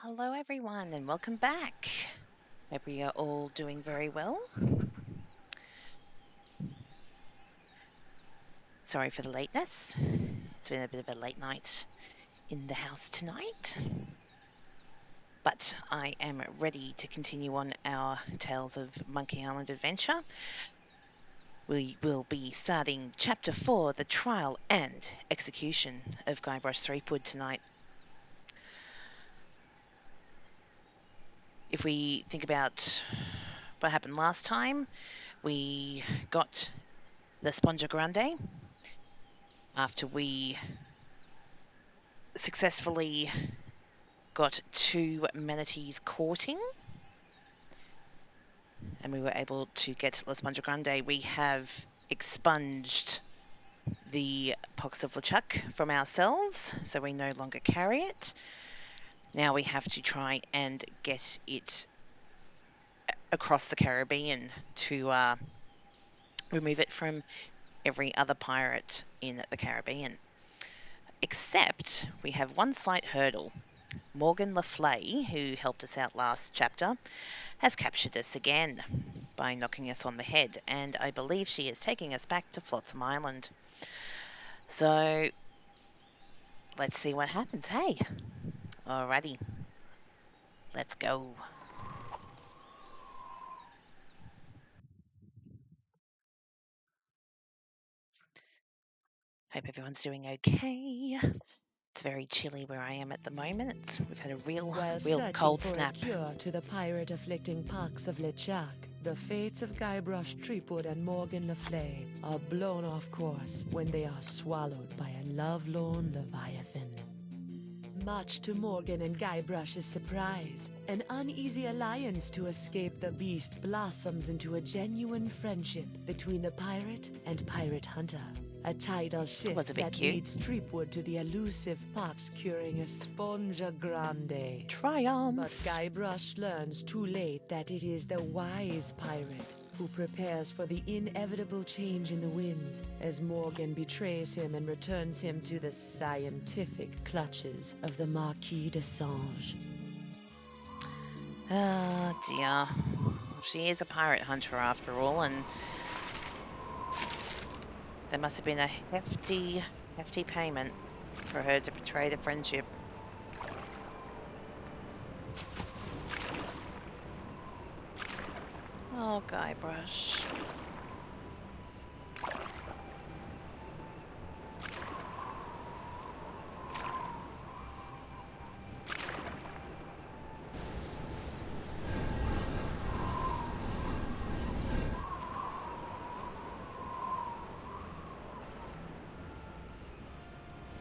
hello everyone, and welcome back. Hope we are all doing very well. Sorry for the lateness. It's been a bit of a late night in the house tonight. But I am ready to continue on our Tales of Monkey Island adventure. We will be starting Chapter 4, The Trial and Execution of Guybrush Threepwood tonight. If we think about what happened last time, we got the Spongia Grande after we successfully got 2 manatees courting, and we were able to get La Spongia Grande. We have expunged the Pox of LeChuck from ourselves, so we no longer carry it. Now we have to try and get it across the Caribbean to remove it from every other pirate in the Caribbean. Except we have one slight hurdle. Morgan Le Flay, who helped us out last chapter, has captured us again by knocking us on the head, and I believe she is taking us back to Flotsam Island. So let's see what happens, hey? Alrighty, let's go. Hope everyone's doing okay. It's very chilly where I am at the moment. We've had a real cold snap. While searching for a cure to the pirate-afflicting Pox of LeChuck, the fates of Guybrush Threepwood and Morgan Le Flay are blown off course when they are swallowed by a lovelorn leviathan. Much to Morgan and Guybrush's surprise, an uneasy alliance to escape the beast blossoms into a genuine friendship between the pirate and pirate hunter. A tidal shift that leads Threepwood to the elusive Pox curing a Spongia Grande. Triumph! But Guybrush learns too late that it is the wise pirate who prepares for the inevitable change in the winds as Morgan betrays him and returns him to the scientific clutches of the Marquis de Sange. Ah, dear. She is a pirate hunter after all, and there must have been a hefty payment for her to betray the friendship. Oh, Guybrush.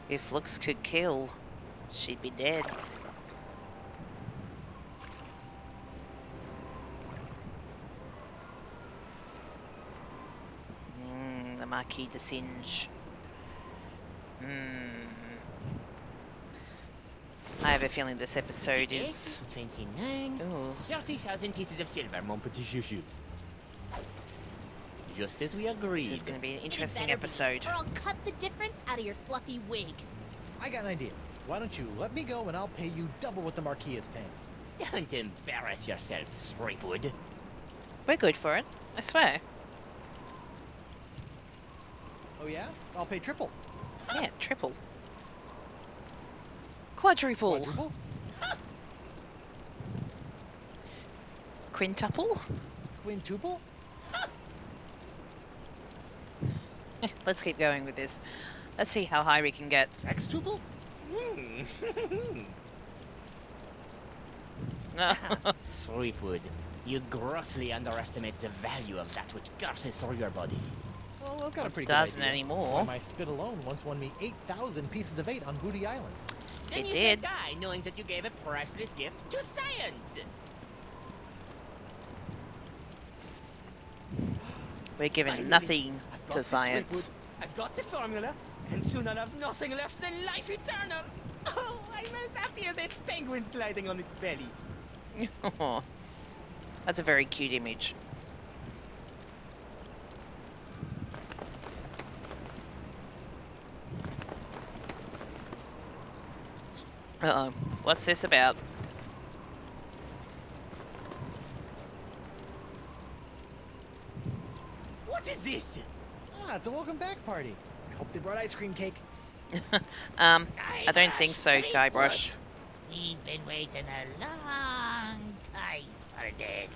If looks could kill, she'd be dead. The Marquis de Sange. I have a feeling this episode is... 29. Ooh. 30,000 pieces of silver, mon petit chouchou. Just as we agreed. This is going to be an interesting episode. Or I'll cut the difference out of your fluffy wig. I got an idea. Why don't you let me go and I'll pay you double what the Marquis is paying. Don't embarrass yourself, Threepwood. We're good for it, I swear. Oh yeah? I'll pay triple. Yeah, triple. Quadruple. Quadruple? Quintuple. Quintuple? Let's keep going with this. Let's see how high we can get. Sextuple? Threepwood, you grossly underestimate the value of that which courses through your body. Well, I've got a pretty Doesn't good idea. anymore. My spit alone once won me 8,000 pieces of 8 on Booty Island. Then It you did. should die knowing that you gave a priceless gift to science. We're giving Finally, nothing I've got to the science. Threepwood. I've got the formula, and soon I'll have nothing left than life eternal. Oh, I'm as happy as a penguin sliding on its belly. That's a very cute image. Uh-oh. What's this about? What is this? Ah, it's a welcome back party. Hope they brought ice cream cake. I don't think so, Guybrush. We've been waiting a long time for this.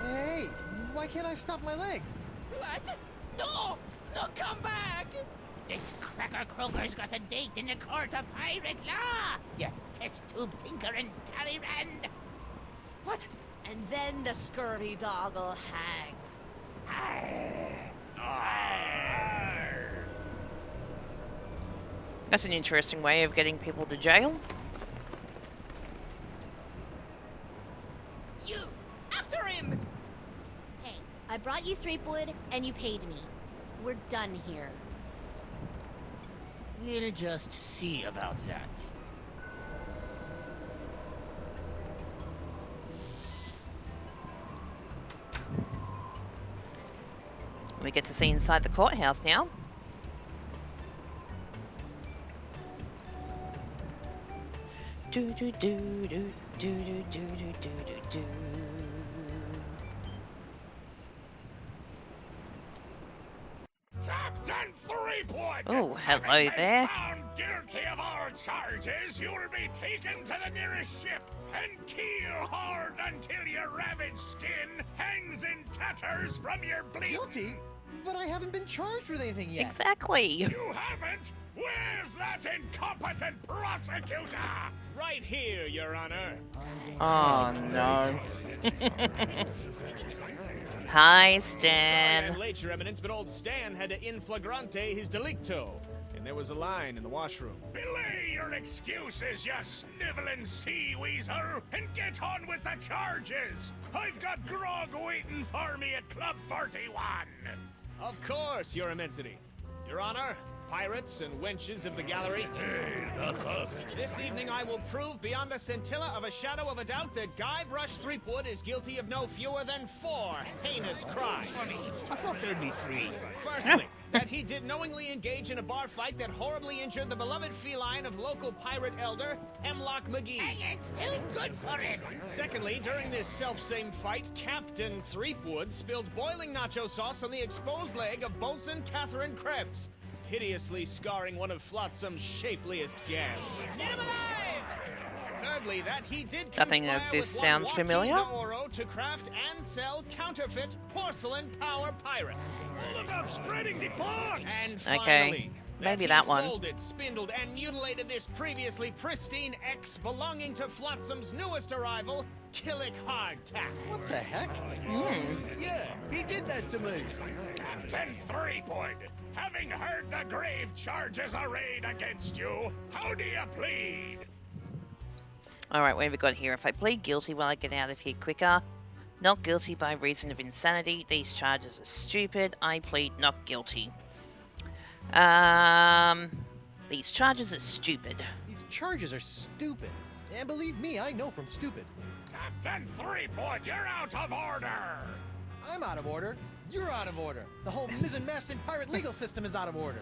Hey, why can't I stop my legs? What? No! No, come back! This cracker croaker's got a date in the court of pirate law! You test tube tinker and Talleyrand! What? And then the scurvy dog'll hang. That's an interesting way of getting people to jail. You! After him! Hey, I brought you Threepwood, and you paid me. We're done here. We'll just see about that. We get to see inside the courthouse now. Do do do do do do do do do do. Captain Threepwood! Oh, hello Having been there. found guilty of all charges, you'll be taken to the nearest ship and keel hard until your ravaged skin hangs in tatters from your bleeding. Guilty? But I haven't been charged with anything yet. Exactly. You haven't? Where's that incompetent prosecutor? Right here, Your Honor. Oh no. Hi, Sorry Stan. I'm late, Your Eminence, but old Stan had to in flagrante his delicto. And there was a line in the washroom. Belay your excuses, you sniveling sea weasel, and get on with the charges. I've got grog waiting for me at Club 41. Of course, Your Immensity. Your Honor, pirates and wenches of the gallery. Hey, that's us. This evening I will prove beyond a scintilla of a shadow of a doubt that Guybrush Threepwood is guilty of no fewer than 4 heinous crimes. I thought there'd be 3. Firstly, that he did knowingly engage in a bar fight that horribly injured the beloved feline of local pirate elder, Hemlock McGee. And it's too good for him! Secondly, during this self-same fight, Captain Threepwood spilled boiling nacho sauce on the exposed leg of Bosun Catherine Krebs, hideously scarring one of Flotsam's shapeliest gams. Thirdly, that he did Nothing of conspire this with sounds one familiar. Joaquin d'Oro to craft and sell counterfeit porcelain power pirates. All about spreading the box. And Okay, finally, maybe he that one. folded, spindled, and mutilated this previously pristine ex belonging to Flotsam's newest arrival, Killick Hardtack. What the heck? Yeah, he did that to me. Captain Threepwood, having heard the grave charges arrayed against you, how do you plead? Alright, what have we got here? If I plead guilty, will I get out of here quicker? Not guilty by reason of insanity. These charges are stupid. I plead not guilty. These charges are stupid. These charges are stupid. And believe me, I know from stupid. Captain Threepwood, you're out of order! I'm out of order. You're out of order. The whole mizzen-masted pirate legal system is out of order.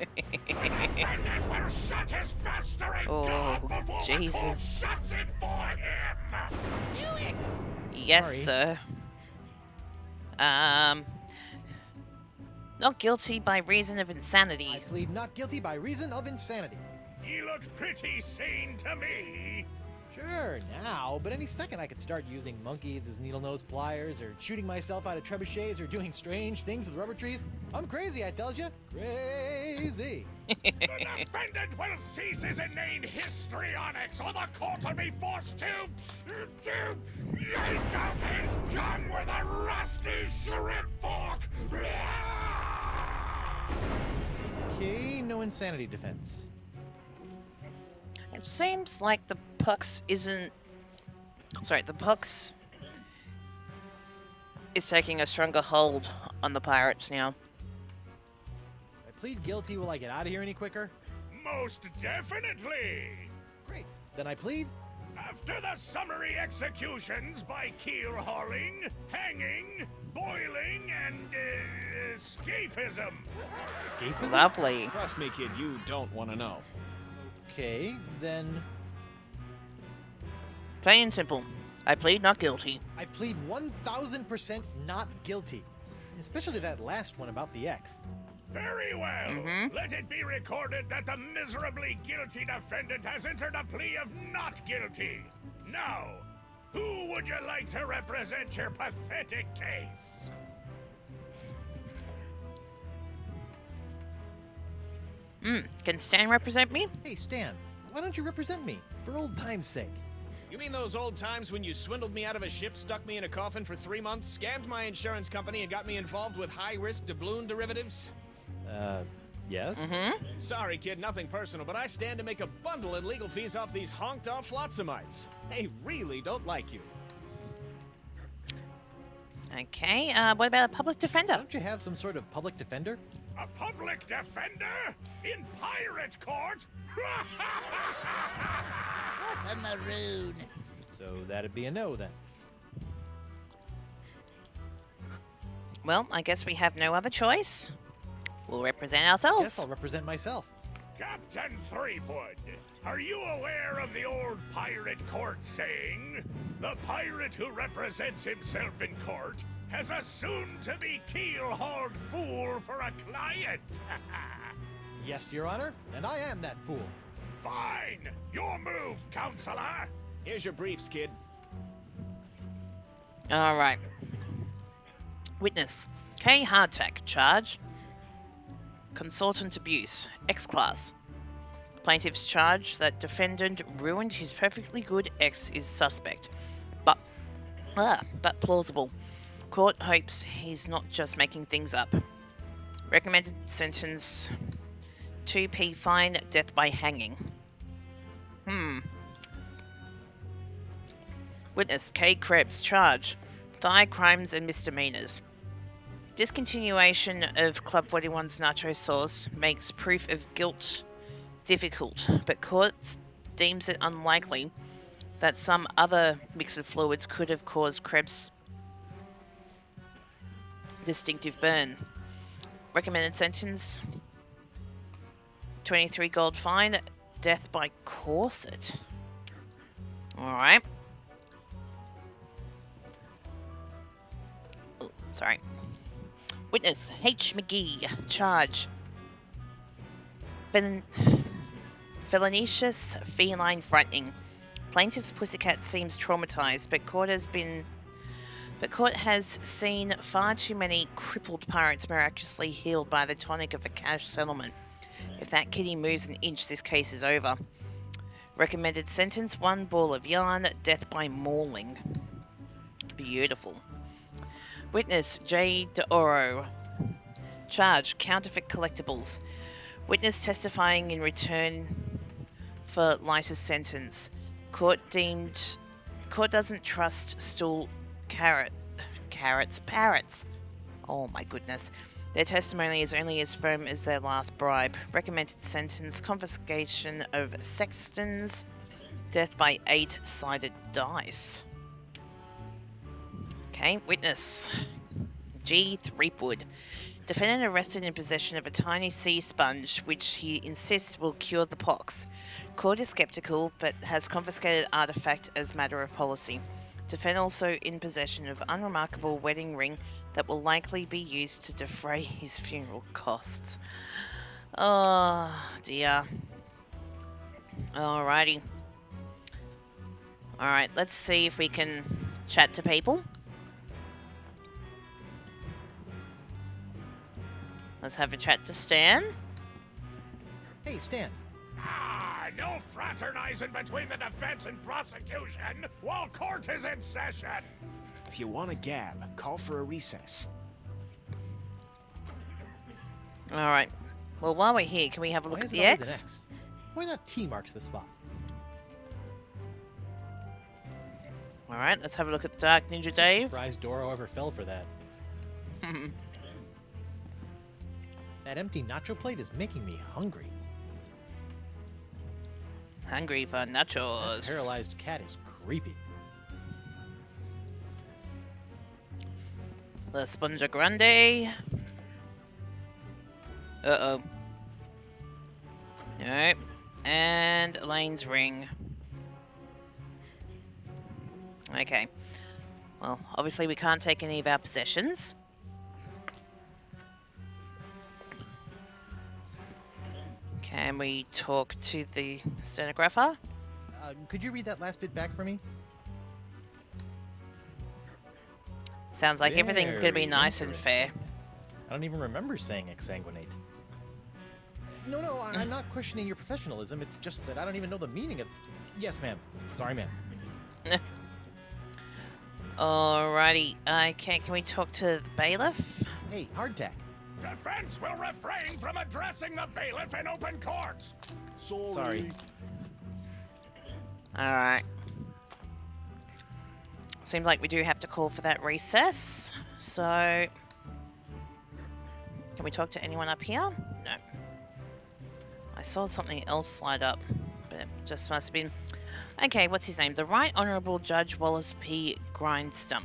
And it will shut his festering Oh, gob before the Jesus. court shuts it for him! Do it! Yes, Sorry. sir. Not guilty by reason of insanity. I plead not guilty by reason of insanity. You look pretty sane to me. Sure, now, but any second I could start using monkeys as needle-nose pliers, or shooting myself out of trebuchets, or doing strange things with rubber trees. I'm crazy, I tells you. Crazy. The defendant will cease his inane histrionics, or the court will be forced to yank out his tongue with a rusty shrimp fork. Okay, no insanity defense. It seems like the Pox isn't... Sorry, the Pox is taking a stronger hold on the pirates now. If I plead guilty, will I get out of here any quicker? Most definitely. Great. Then I plead. After the summary executions by keel hauling, hanging, boiling, and scaphism. Escapism? Lovely. Trust me, kid, you don't want to know. Okay, then... Plain and simple. I plead not guilty. I plead 1000% not guilty. Especially that last one about the X. Very well. Mhm. Let it be recorded that the miserably guilty defendant has entered a plea of not guilty. Now, who would you like to represent your pathetic case? Can Stan represent me? Hey, Stan, why don't you represent me? For old time's sake. You mean those old times when you swindled me out of a ship, stuck me in a coffin for 3 months, scammed my insurance company, and got me involved with high-risk doubloon derivatives? Yes? Sorry, kid, nothing personal, but I stand to make a bundle in legal fees off these honked-off flotsamites. They really don't like you. Okay, what about a public defender? Don't you have some sort of public defender? A public defender? In pirate court? A maroon. So that'd be a no then. Well, I guess we have no other choice. We'll represent Guess ourselves. I'll represent myself. Captain Threepwood, are you aware of the old pirate court saying? The pirate who represents himself in court has a soon-to-be keel-hauled fool for a client. Yes, Your Honor, and I am that fool. Fine! Your move, counselor! Here's your briefs, kid. All right. Witness, K. Hardtack, charge. Consultant abuse, X-class. Plaintiff's charge that defendant ruined his perfectly good ex is suspect, but plausible. Court hopes he's not just making things up. Recommended sentence 2p fine, death by hanging. Witness K. Krebs, charge thigh crimes and misdemeanors. Discontinuation of Club 41's nacho sauce makes proof of guilt difficult, but court deems it unlikely that some other mix of fluids could have caused Krebs' distinctive burn. Recommended sentence 23 gold fine, death by corset. Alright. Oh, sorry. Witness H. McGee, charge. Felonicious feline fronting. Plaintiff's pussycat seems traumatized, but court has seen far too many crippled pirates miraculously healed by the tonic of a cash settlement. If that kitty moves an inch, this case is over. Recommended sentence 1 ball of yarn, death by mauling. Beautiful. Witness J. De Oro, charge counterfeit collectibles. Witness testifying in return for lighter sentence. Court doesn't trust stool parrots. Oh my goodness. Their testimony is only as firm as their last bribe. Recommended sentence, confiscation of sextons, death by 8-sided dice. Okay, witness G. Threepwood. Defendant arrested in possession of a tiny sea sponge, which he insists will cure the pox. Court is skeptical, but has confiscated artifact as matter of policy. Defendant also in possession of unremarkable wedding ring that will likely be used to defray his funeral costs. Oh dear. Alrighty. Alright, let's see if we can chat to people. Let's have a chat to Stan. Hey, Stan. No fraternizing between the defense and prosecution while court is in session. If you want to gab, call for a recess. Alright. Well, while we're here, can we have a look Why at is it the always an X? X? Why not T marks the spot? Alright, let's have a look at the Dark Ninja Dave. Surprised Doro ever fell for that. That empty nacho plate is making me hungry. Hungry for That nachos. paralyzed cat is creepy. The Sponja Grande. Uh-oh. Nope. And Elaine's ring. Okay. Well, obviously we can't take any of our possessions. Can we talk to the stenographer? Could you read that last bit back for me? Sounds like everything's going to be Very nice and fair. interesting. I don't even remember saying exsanguinate. No, I'm not questioning your professionalism. It's just that I don't even know the meaning of... Yes, ma'am. Sorry, ma'am. Alrighty. Okay, can we talk to the bailiff? Hey, hardtack. Defense will refrain from addressing the bailiff in open court. Sorry. Alright. Seems like we do have to call for that recess. So, can we talk to anyone up here? No. I saw something else slide up, but it just must have been... Okay, what's his name? The Right Honourable Judge Wallace P. Grindstump.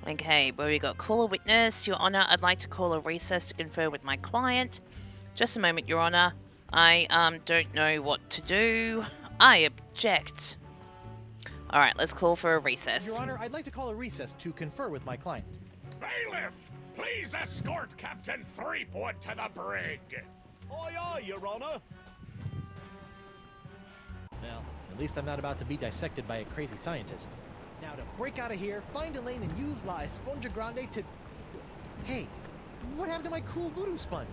Okay, where we got call a witness. Your Honour, I'd like to call a recess to confer with my client. Just a moment, Your Honour. I don't know what to do. I object. Alright, let's call for a recess. Your Honor, I'd like to call a recess to confer with my client. Bailiff, please escort Captain Threepwood to the brig. Aye, aye, Your Honor. Well, at least I'm not about to be dissected by a crazy scientist. Now to break out of here, find a lane and use La Esponja Grande to... Hey, what happened to my cool voodoo sponge?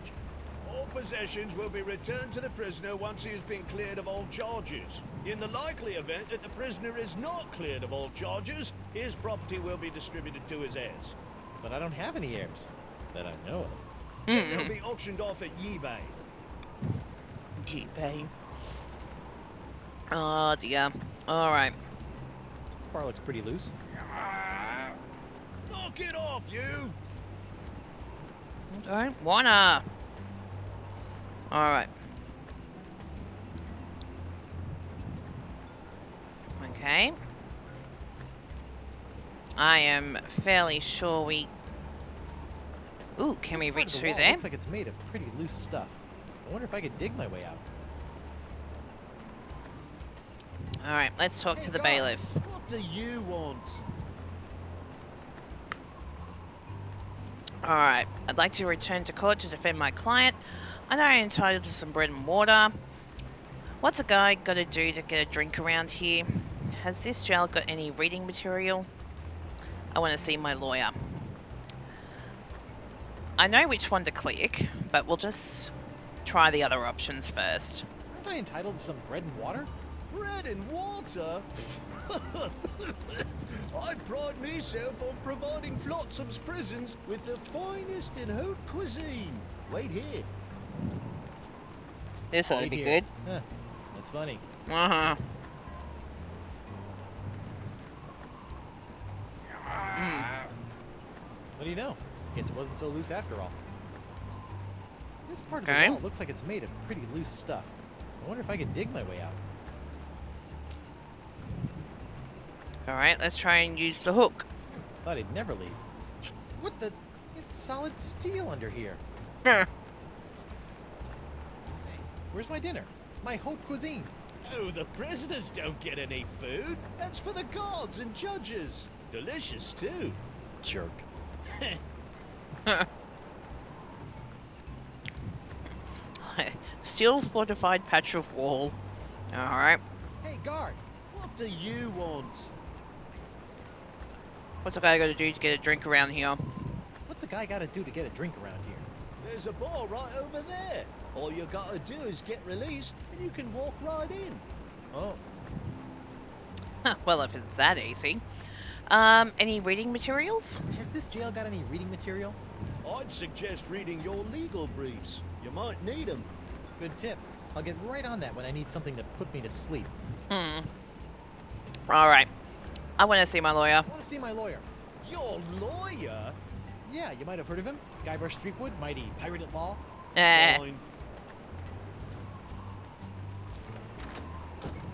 All possessions will be returned to the prisoner once he has been cleared of all charges. In the likely event that the prisoner is not cleared of all charges, his property will be distributed to his heirs. But I don't have any heirs that I know of. They'll be auctioned off at eBay. eBay. Oh dear. Alright. This bar looks pretty loose. Knock it off, you! Don't wanna. Alright. Okay. I am fairly sure we... Ooh, can we This part reach of the through wall there? Looks like it's made of pretty loose stuff. I wonder if I could dig my way out. Alright, let's talk to the bailiff. What do you want? Alright, I'd like to return to court to defend my client. I know I'm entitled to some bread and water. What's a guy got to do to get a drink around here? Has this jail got any reading material? I want to see my lawyer. I know which one to click, but we'll just try the other options first. Aren't I entitled to some bread and water? Bread and water? I pride myself on providing Flotsam's prisons with the finest in haute cuisine. Wait here. This ought to Right be here. good. Huh, that's funny. Uh-huh. What do you know? Guess it wasn't so loose after all. This part of Okay. the wall looks like it's made of pretty loose stuff. I wonder if I could dig my way out. Alright, let's try and use the hook. Thought he'd never leave. What the? It's solid steel under here. Huh. Hey, where's my dinner? My haute cuisine. Oh, the prisoners don't get any food. That's for the guards and judges. Delicious, too. Jerk. Steel fortified patch of wall. Alright. Hey, guard. What do you want? What's a guy got to do to get a drink around here? What's a guy got to do to get a drink around here? There's a bar right over there. All you gotta do is get released, and you can walk right in. Oh, Well, if it's that easy. Any reading materials? has this jail got any reading material? I'd suggest reading your legal briefs. You might need them. Good tip. I'll get right on that when I need something to put me to sleep. Alright. I want to see my lawyer. I want to see my lawyer. Your lawyer? Yeah, you might have heard of him. Guybrush Threepwood, mighty pirate at law. Fine.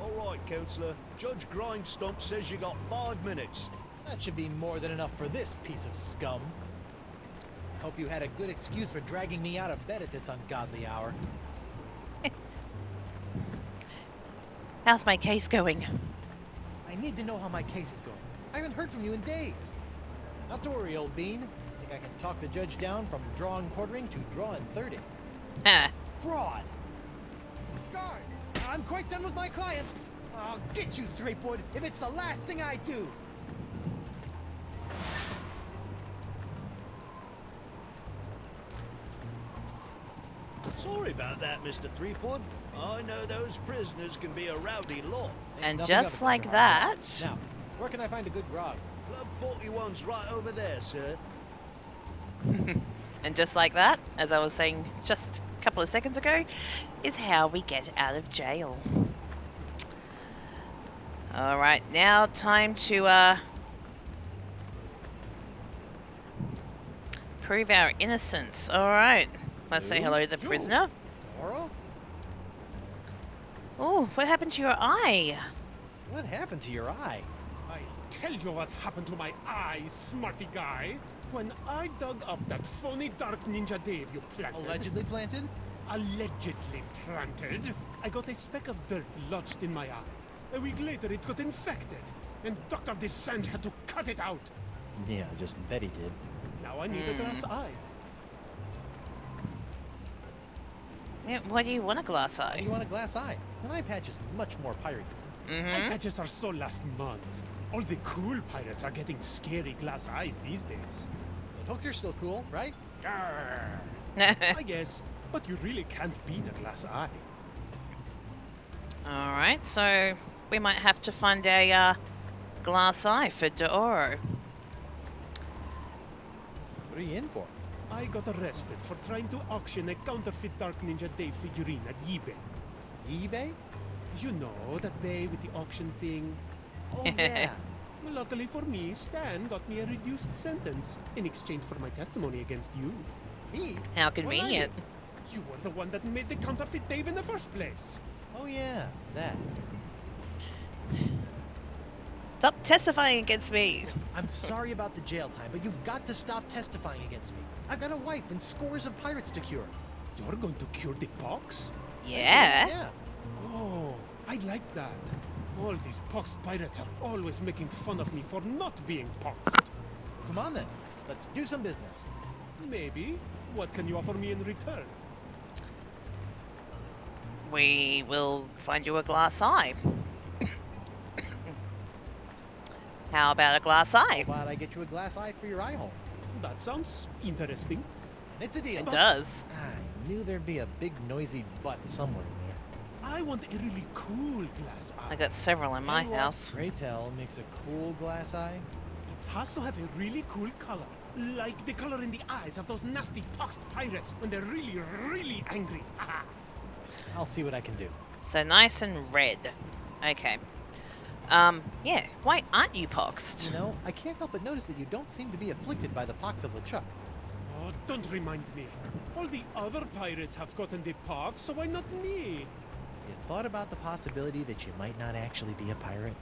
All right, Counselor. Judge Grindstump says you got 5 minutes. That should be more than enough for this piece of scum. Hope you had a good excuse for dragging me out of bed at this ungodly hour. How's my case going? I need to know how my case is going. I haven't heard from you in days. Not to worry, old bean. I think I can talk the judge down from drawing quartering to drawing 30. Fraud! Guard! I'm quite done with my client. I'll get you, Threepwood, if it's the last thing I do. Sorry about that, Mr. Threepwood. I know those prisoners can be a rowdy lot. And Nothing of just it, like Mr. that, Now, where can I find a good grog? Club 41's right over there, sir. and just like that, as I was saying just a couple of seconds ago, is how we get out of jail. Alright, now time to prove our innocence. Alright, let's say hello to the prisoner. Oro? Oh, what happened to your eye? What happened to your eye? I tell you what happened to my eye, smarty guy. When I dug up that phony Dark Ninja Dave you planted. Allegedly planted? Allegedly planted. I got a speck of dirt lodged in my eye. A week later it got infected. And Dr. Descent had to cut it out. Yeah, just bet he did. Now I need a glass eye. Yeah, why do you want a glass Why do eye? you want a glass eye? An eye patch is much more pirate. Eye Mm-hmm. patches are so last month. All the cool pirates are getting scary glass eyes these days. But hooks are still cool, right? Arr. I guess, but you really can't beat a glass eye. Alright, so we might have to find a glass eye for D'Oro. What are you in for? I got arrested for trying to auction a counterfeit Dark Ninja Dave figurine at eBay. eBay? You know, that bay with the auction thing. Oh, yeah. Well, luckily for me, Stan got me a reduced sentence in exchange for my testimony against you. Me? How What did I convenient. do? You were the one that made the counterfeit Dave in the first place. Oh, yeah, that. Stop testifying against me. I'm sorry about the jail time, but you've got to stop testifying against me. I've got a wife and scores of pirates to cure. You're going to cure the pox? Yeah. Yeah. Oh, I like that. All these poxed pirates are always making fun of me for not being poxed. Come on, then. Let's do some business. Maybe. What can you offer me in return? We will find you a glass eye. How about a glass eye? How about I get you a glass eye for your eye hole? That sounds interesting. It's a deal. It does. I knew there'd be a big noisy butt somewhere in there. I want a really cool glass eye. I got several in my And what, house. Pray tell, makes a cool glass eye? It has to have a really cool color. Like the color in the eyes of those nasty poxed pirates when they're really, really angry. I'll see what I can do. So nice and red. Okay. Yeah, why aren't you poxed? You know, I can't help but notice that you don't seem to be afflicted by the Pox of LeChuck. Oh, don't remind me. All the other pirates have gotten the pox, so why not me? You thought about the possibility that you might not actually be a pirate?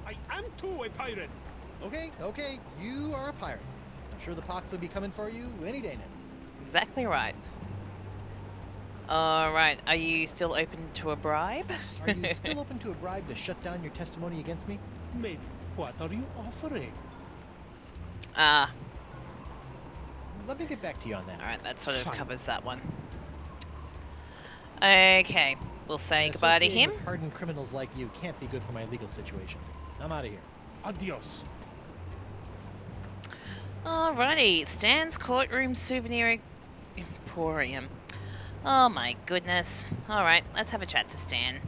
I am too a pirate. Okay, you are a pirate. I'm sure the Pox will be coming for you any day now. Exactly right. Alright, are you still open to a bribe? Are you still open to a bribe to shut down your testimony against me? Maybe. What are you offering? Let me get back to you on that. Alright, that sort of Fine. covers that one. Okay, we'll say goodbye to Associating him. with hardened criminals like you can't be good for my legal situation. I'm out of here. Adios. Alrighty, Stan's Courtroom Souvenir Emporium. Oh my goodness. Alright, let's have a chat to Stan.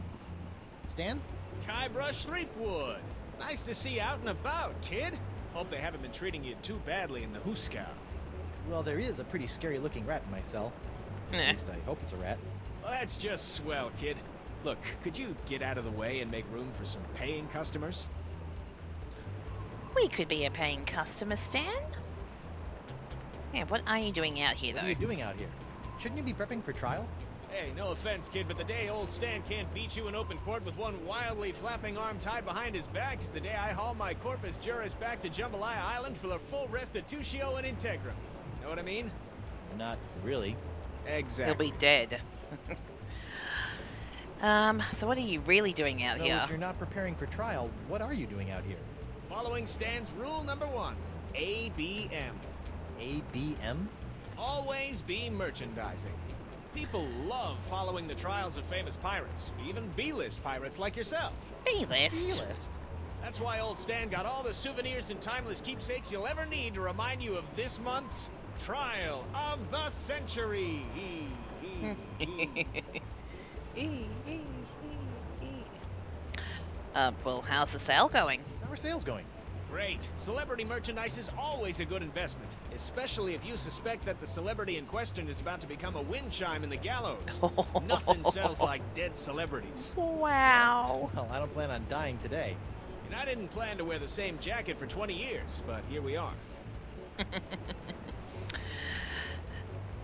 Stan? Guybrush Threepwood. Nice to see you out and about, kid. Hope they haven't been treating you too badly in the Hooskow. Well, there is a pretty scary looking rat in my cell. At Eh. least I hope it's a rat. Well, that's just swell, kid. Look, could you get out of the way and make room for some paying customers? We could be a paying customer, Stan. Yeah, what are you doing out here, What are you though? doing out here? Shouldn't you be prepping for trial? Hey, no offense, kid, but the day old Stan can't beat you in open court with one wildly flapping arm tied behind his back is the day I haul my corpus juris back to Jambalaya Island for the full restitutio and integrum. Know what I mean? Not really. He'll Exactly. be dead. So what are you really doing out So here? if you're not preparing for trial, what are you doing out here? Following Stan's rule number 1, ABM. ABM? Always be merchandising. People love following the trials of famous pirates, even B-list pirates like yourself. B-list. B-list? That's why old Stan got all the souvenirs and timeless keepsakes you'll ever need to remind you of this month's Trial of the Century. Well, how's the sale going? How are sales going? Great. Celebrity merchandise is always a good investment, especially if you suspect that the celebrity in question is about to become a wind chime in the gallows. Nothing sells like dead celebrities. Wow. Well, I don't plan on dying today. And I didn't plan to wear the same jacket for 20 years, but here we are.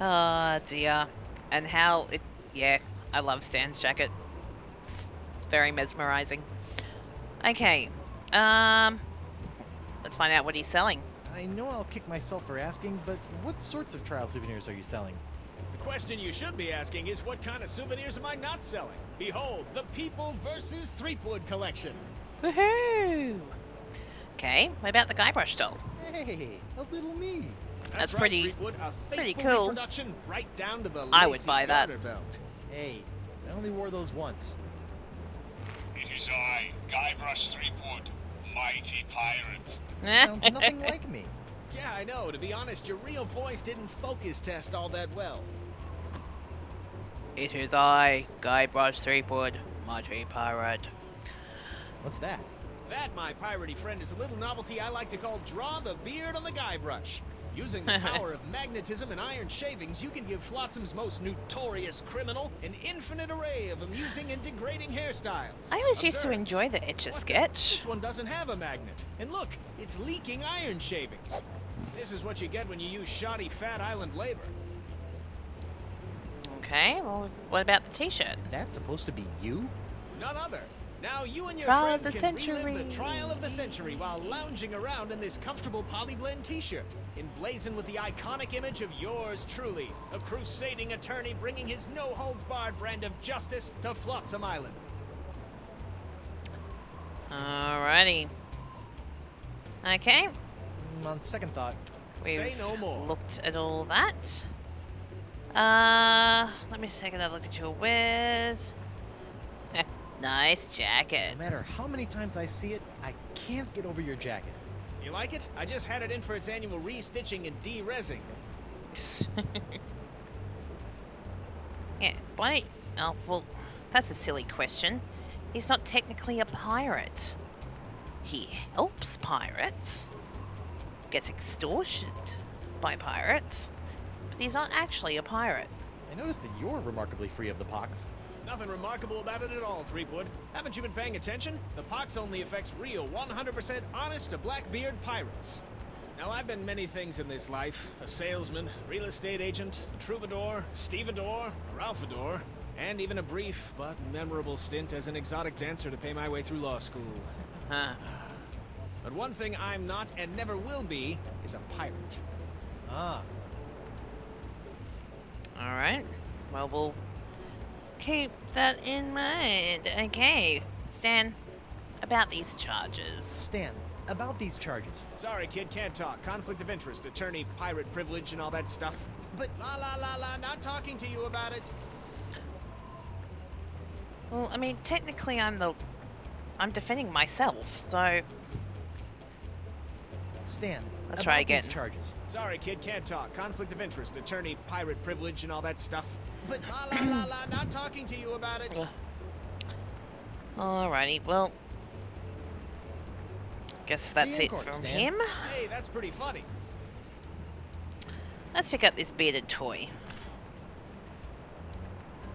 Oh dear. And how it... Yeah, I love Stan's jacket. It's very mesmerizing. Okay. Let's find out what he's selling. I know I'll kick myself for asking, but what sorts of trial souvenirs are you selling? The question you should be asking is, what kind of souvenirs am I not selling? Behold, the People vs. Threepwood collection. Woohoo! Okay, what about the Guybrush doll? Hey, a little me. That's right, pretty- Threepwood, a pretty faithful cool. reproduction right down to the I would lacy buy that. garter belt. Hey, I only wore those once. It is I, Guybrush Threepwood, mighty pirate. Sounds nothing like me. Yeah, I know. To be honest, your real voice didn't focus test all that well. It is I, Guybrush Threepwood, mighty pirate. What's that? That, my piratey friend, is a little novelty I like to call Draw the Beard on the Guybrush. Using the power of magnetism and iron shavings, you can give Flotsam's most notorious criminal an infinite array of amusing and degrading hairstyles. I always used to Observe. enjoy the Etch-a-Sketch. This one doesn't have a magnet. And look, it's leaking iron shavings. This is what you get when you use shoddy Fat Island labor. Okay, well, what about the t-shirt? That's supposed to be you? None other. Now you and your Trial of friends the can century. relive the trial of the century while lounging around in this comfortable polyblend t-shirt, emblazoned with the iconic image of yours truly, a crusading attorney bringing his no-holds-barred brand of justice to Flotsam Island. Alrighty. Okay, On second thought, we've Say no more. looked at all that. Let me take another look at your wares. Nice jacket. no matter how many times I see it, I can't get over your jacket. You like it? I just had it in for its annual re-stitching and de-rezzing. Yeah, why? Oh, well, that's a silly question. He's not technically a pirate. He helps pirates, gets extorted by pirates, but he's not actually a pirate. I noticed that you're remarkably free of the pox. Nothing remarkable about it at all, Threepwood. Haven't you been paying attention? The pox only affects real, 100% honest to Blackbeard pirates. Now, I've been many things in this life. A salesman, real estate agent, a troubadour, stevedore, a ralphador, and even a brief but memorable stint as an exotic dancer to pay my way through law school. Huh. But one thing I'm not and never will be is a pirate. Ah, Alright. Well, we'll keep that in mind. Okay, Stan, about these charges. Stan, about these charges. Sorry, kid, can't talk. Conflict of interest, attorney, pirate privilege, and all that stuff. But La, not talking to you about it. Well, I mean, technically I'm defending myself, so... Stan, Let's about try these again. charges. Sorry, kid, can't talk. Conflict of interest, attorney, pirate privilege, and all that stuff. But La, not talking to you about it. Alrighty, well... Guess that's See you it in court, from Stan. him. Hey, that's pretty funny. Let's pick up this bearded toy.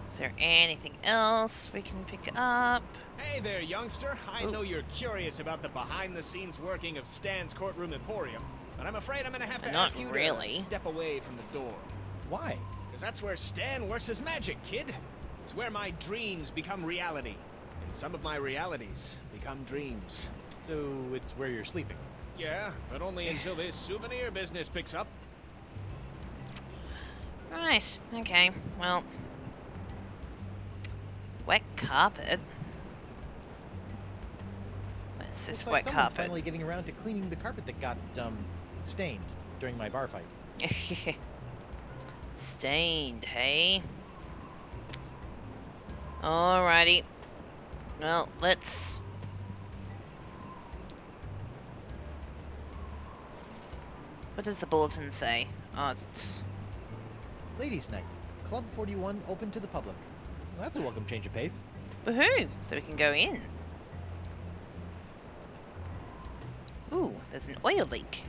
Is there anything else we can pick up? Hey there, youngster. I Ooh. know you're curious about the behind-the-scenes working of Stan's courtroom emporium, but I'm afraid I'm gonna have to Not ask you really. to step away from the door. why? Because that's where Stan works his magic, kid. It's where my dreams become reality. And some of my realities become dreams. So it's where you're sleeping. Yeah, but only until this souvenir business picks up. Right, okay, well... Wet carpet? What's this Looks like wet someone's carpet? finally getting around to cleaning the carpet that got, stained during my bar fight. Stained, hey? Alrighty. Well, let's... What does the bulletin say? Oh, it's... Ladies' Night. Club 41 open to the public. Well, that's a welcome change of pace. Woohoo! So we can go in. Ooh, there's an oil leak.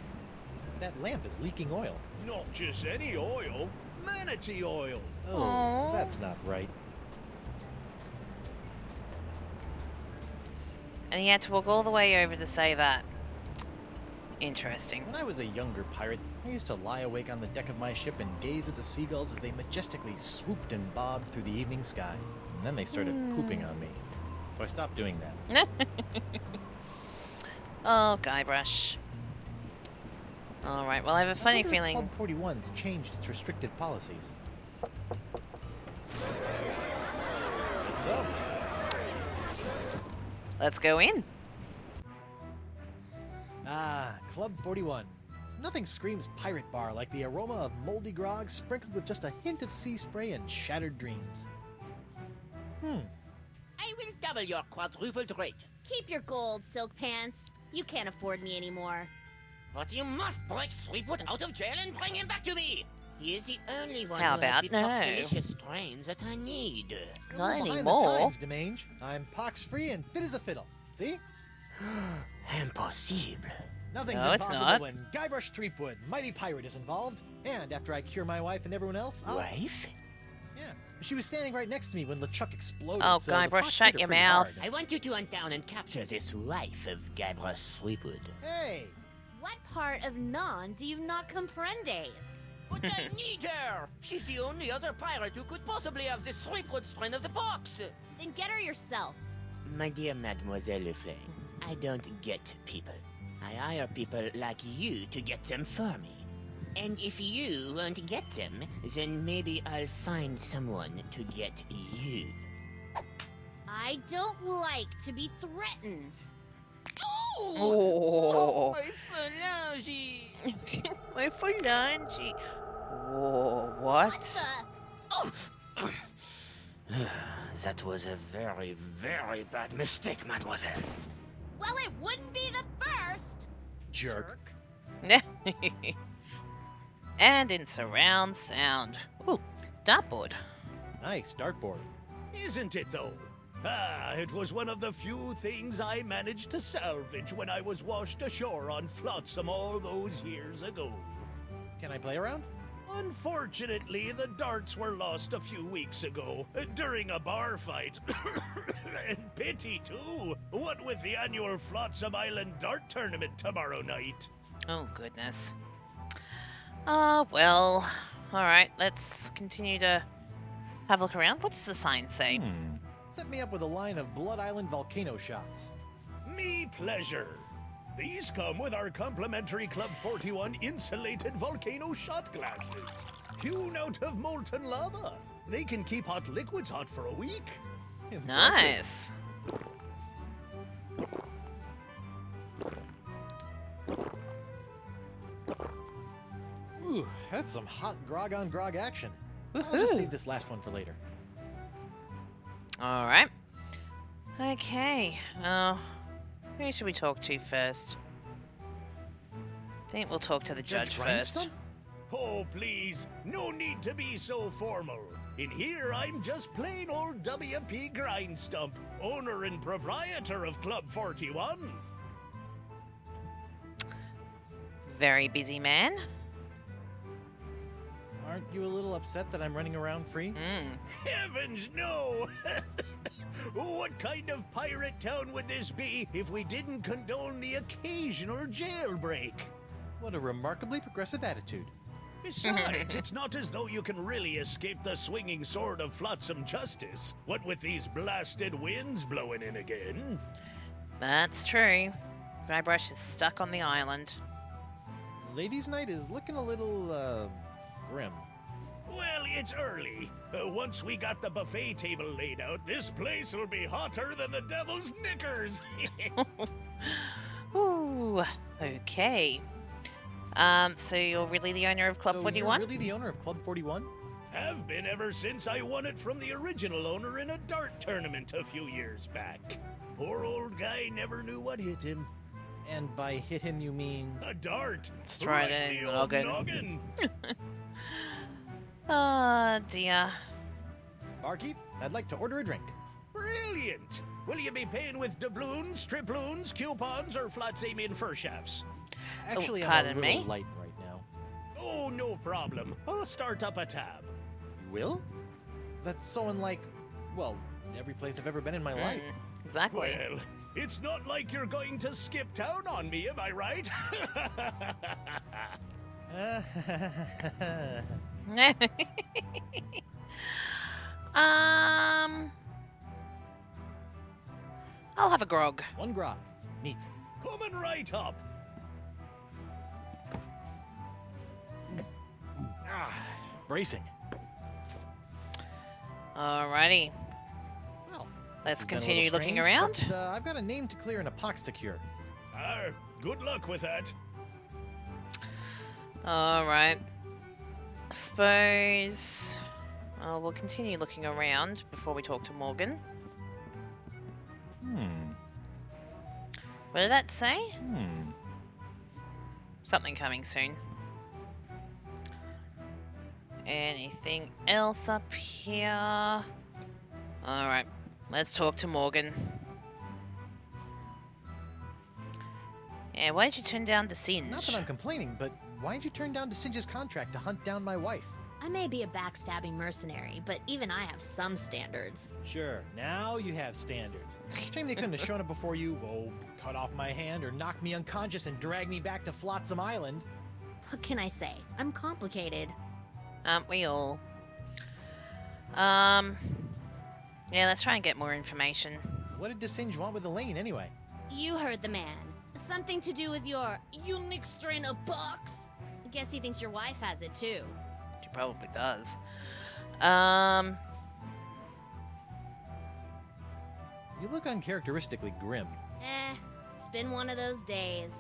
That lamp is leaking oil. Not just any oil, manatee oil. Oh, Aw. that's not right. And he had to walk all the way over to say that. Interesting. When I was a younger pirate, I used to lie awake on the deck of my ship and gaze at the seagulls as they majestically swooped and bobbed through the evening sky. And then they started pooping on me. So I stopped doing that. Oh, Guybrush. Alright, well I have a funny I wonder if feeling... Club 41's changed its restricted policies. So, Let's go in. Club 41. Nothing screams pirate bar like the aroma of moldy grog sprinkled with just a hint of sea spray and shattered dreams. I will double your quadrupled rate. Keep your gold, Silk Pants. You can't afford me anymore. But you must break Threepwood out of jail and bring him back to me. He is the only one How who has about the no? Pox strains that I need. A Not little behind anymore. the times, Demange. I'm pox-free and fit as a fiddle. See? Impossible. Nothing's No, it's impossible not. when Guybrush Threepwood, mighty pirate, is involved. And after I cure my wife and everyone else, I'll... Wife? Yeah. She was standing right next to me when LeChuck exploded. Oh, so the Guybrush, pox shut hit her your pretty mouth. hard. I want you to hunt down and capture this wife of Guybrush Threepwood. Hey! What part of non do you not comprendes? But I need her! She's the only other pirate who could possibly have the Threepwood strain of the Pox! Then get her yourself. My dear Mademoiselle Leflay, I don't get people. I hire people like you to get them for me. And if you won't get them, then maybe I'll find someone to get you. I don't like to be threatened. Oh. my phalange! My phalange. Whoa, what? Oh! That was a very, very bad mistake, mademoiselle. Well, it wouldn't be the first. Jerk. And in surround sound. Ooh, dartboard. Nice, dartboard. Isn't it, though? It was one of the few things I managed to salvage when I was washed ashore on Flotsam all those years ago. Can I play around? Unfortunately, the darts were lost a few weeks ago during a bar fight. And pity, too. What with the annual Flotsam Island Dart Tournament tomorrow night. Oh, goodness. Well. Alright, let's continue to have a look around. What does the sign say? Set me up with a line of Blood Island volcano shots. Me pleasure. These come with our complimentary Club 41 insulated volcano shot glasses. Hewn out of molten lava. They can keep hot liquids hot for a week. Impressive. Nice. Ooh, that's some hot grog on grog action. I'll just Woohoo. save this last one for later. Alright. Okay. Who should we talk to first? I think we'll talk to the judge first. Grinestump? Oh, please, no need to be so formal. In here, I'm just plain old W.P. Grinestump, owner and proprietor of Club 41. Very busy man. Aren't you a little upset that I'm running around free? Heavens, no! What kind of pirate town would this be if we didn't condone the occasional jailbreak? What a remarkably progressive attitude. Besides, it's not as though you can really escape the swinging sword of flotsam justice. What with these blasted winds blowing in again? That's true. Guybrush is stuck on the island. Ladies' night is looking a little, grim. Well, it's early. Once we got the buffet table laid out, this place will be hotter than the devil's knickers. Ooh, okay. So you're really the owner of Club So 41? you're really the owner of Club 41? Have been ever since I won it from the original owner in a dart tournament a few years back. Poor old guy never knew what hit him. And by hit him, you mean... A dart. Straight in the old noggin. noggin. Oh, dear. Barkeep, I'd like to order a drink. Brilliant. Will you be paying with doubloons, triploons, coupons, or flat aiming fur shafts? Actually, I'm a pardon little me? light right now. Oh, no problem. I'll start up a tab. You will? That's so unlike, well, every place I've ever been in my life. Exactly. Well, it's not like you're going to skip town on me, am I right? I'll have a grog. One grog. Neat. Coming right up. Bracing. Alrighty. Well, Let's this has been a continue little looking strange, around. but, I've got a name to clear and a pox to cure. Good luck with that. Alright. Suppose... we'll continue looking around before we talk to Morgan. What did that say? Something coming soon. Anything else up here? Alright, let's talk to Morgan. Yeah, why did you turn down the Singe? Not that I'm complaining, but why'd you turn down DeSinge's contract to hunt down my wife? I may be a backstabbing mercenary, but even I have some standards. Sure, now you have standards. Shame they couldn't have shown up before you, cut off my hand or knock me unconscious and drag me back to Flotsam Island. What can I say? I'm complicated. Aren't we all? Yeah, let's try and get more information. What did DeSinge want with Elaine anyway? You heard the man. Something to do with your unique strain of box? Guess he thinks your wife has it too. She probably does. You look uncharacteristically grim. It's been one of those days.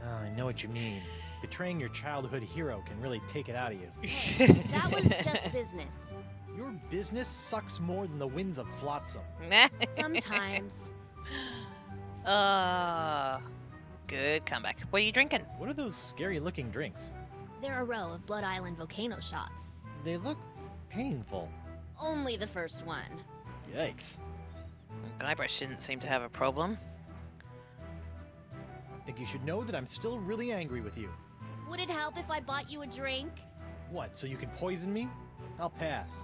Oh, I know what you mean. Betraying your childhood hero can really take it out of you. Hey, that was just business. Your business sucks more than the winds of Flotsam. Sometimes. Good comeback. What are you drinking? What are those scary-looking drinks? They're a row of Blood Island volcano shots. They look painful. Only the first one. Yikes. Guybrush didn't seem to have a problem. I think you should know that I'm still really angry with you. Would it help if I bought you a drink? What, so you can poison me? I'll pass.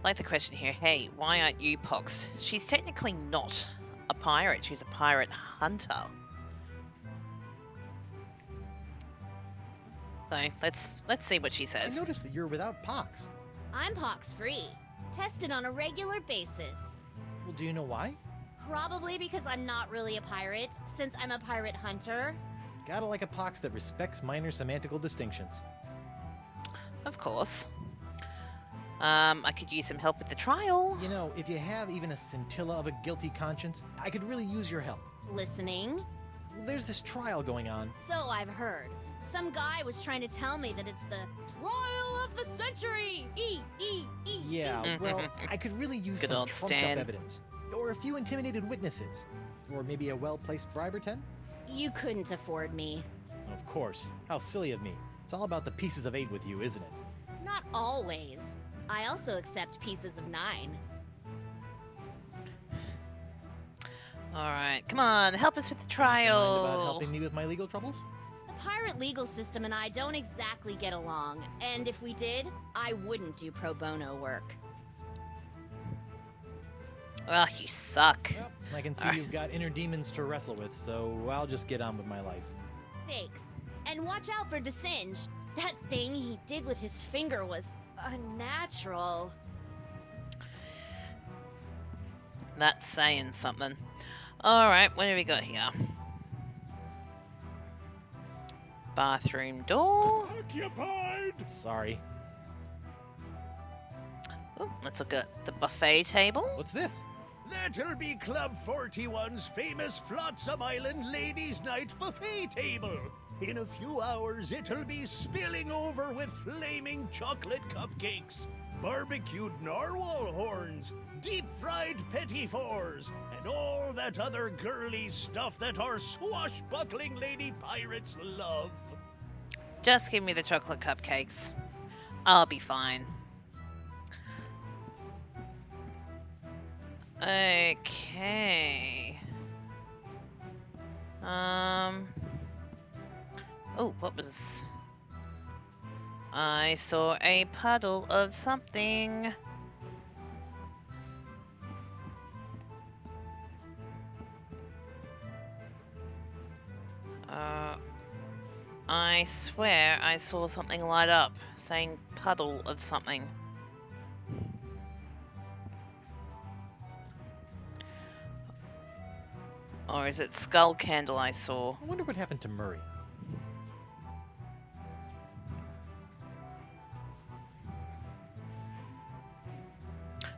Like the question here, hey, why aren't you Pox? She's technically not a pirate, she's a pirate hunter. So let's see what she I says. noticed that you're without pox. I'm pox-free. Tested on a regular basis. Well, do you know why? Probably because I'm not really a pirate, since I'm a pirate hunter. Gotta like a pox that respects minor semantical distinctions. Of course. I could use some help with the trial. You know, if you have even a scintilla of a guilty conscience, I could really use your help. Listening? Well, there's this trial going on. So I've heard. Some guy was trying to tell me that it's the trial of the century! Yeah, well, I could really use Good some old trumped Stan. up evidence. Or a few intimidated witnesses. Or maybe a well-placed bribe or 10? You couldn't afford me. Of course. How silly of me. It's all about the pieces of 8 with you, isn't it? Not always. I also accept pieces of 9. Alright, come on, help us with the Mind trial. about helping me with my legal troubles? The pirate legal system and I don't exactly get along, and if we did, I wouldn't do pro bono work. Well, you suck. Yep, I can see Alright. you've got inner demons to wrestle with, so I'll just get on with my life. Thanks. And watch out for DeSinge. That thing he did with his finger was unnatural. That's saying something. Alright, what have we got here? Bathroom door. Occupied! Sorry. Oh, let's look at the buffet table. What's this? That'll be Club 41's famous Flotsam Island Ladies' Night buffet table. In a few hours, it'll be spilling over with flaming chocolate cupcakes, barbecued narwhal horns, deep-fried petit fours, and all that other girly stuff that our swashbuckling lady pirates love. Just give me the chocolate cupcakes. I'll be fine. Okay. Oh, what was... I saw a puddle of something. I swear I saw something light up saying puddle of something. Or is it skull candle I saw? I wonder what happened to Murray.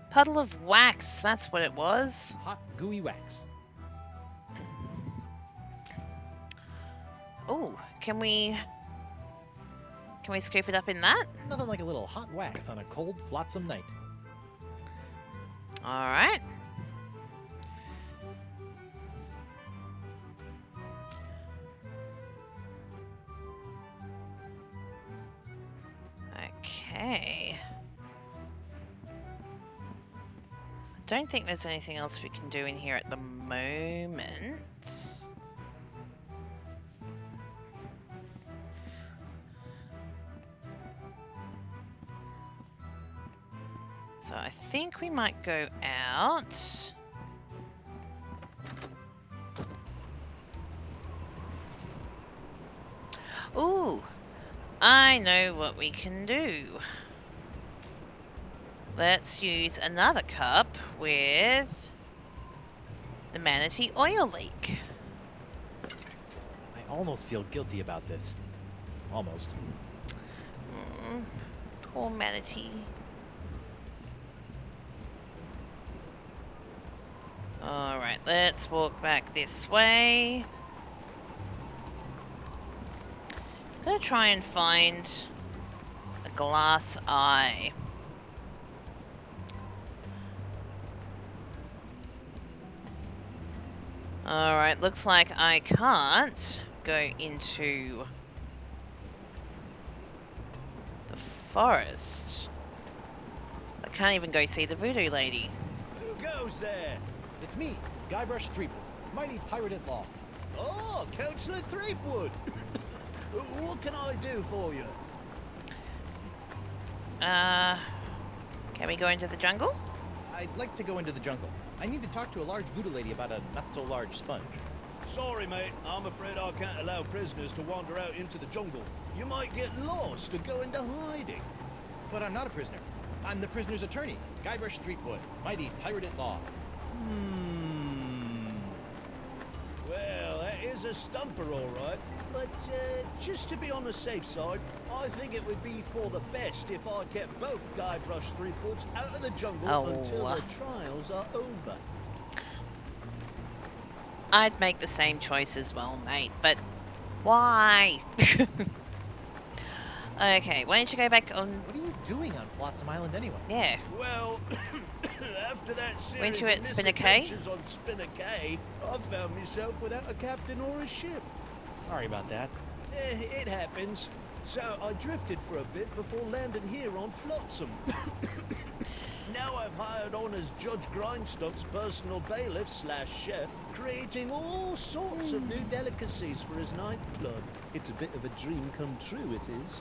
Puddle of wax, that's what it was. Hot, gooey wax. Oh, can we scoop it up in that? Nothing like a little hot wax on a cold, flotsam night. All right. Okay. I don't think there's anything else we can do in here at the moment. So I think we might go out. Ooh, I know what we can do. Let's use another cup with the manatee oil leak. I almost feel guilty about this. Almost. Poor manatee. Alright, let's walk back this way. Gonna try and find a glass eye. Alright, looks like I can't go into the forest. I can't even go see the voodoo lady. Who goes there? It's me, Guybrush Threepwood, mighty pirate at law. Oh, Councillor Threepwood. What can I do for you? Can we go into the jungle? I'd like to go into the jungle. I need to talk to a large voodoo lady about a not-so-large sponge. Sorry, mate. I'm afraid I can't allow prisoners to wander out into the jungle. You might get lost or go into hiding. But I'm not a prisoner. I'm the prisoner's attorney, Guybrush Threepwood, mighty pirate at law. Well, that is a stumper, all right. But just to be on the safe side, I think it would be for the best if I kept both Guybrush Threepwoods out of the jungle until the trials are over. I'd make the same choice as well, mate, but why? Okay, why don't you go back on... What are you doing on Flotsam Island anyway? Yeah. Well, after that series Weren't you of at Spinner Cay? misadventures on Spinner Cay, I found myself without a captain or a ship. Sorry about that. It happens. So I drifted for a bit before landing here on Flotsam. Now I've hired on as Judge Grindstump's personal bailiff / chef, creating all sorts of new delicacies for his nightclub. It's a bit of a dream come true, it is.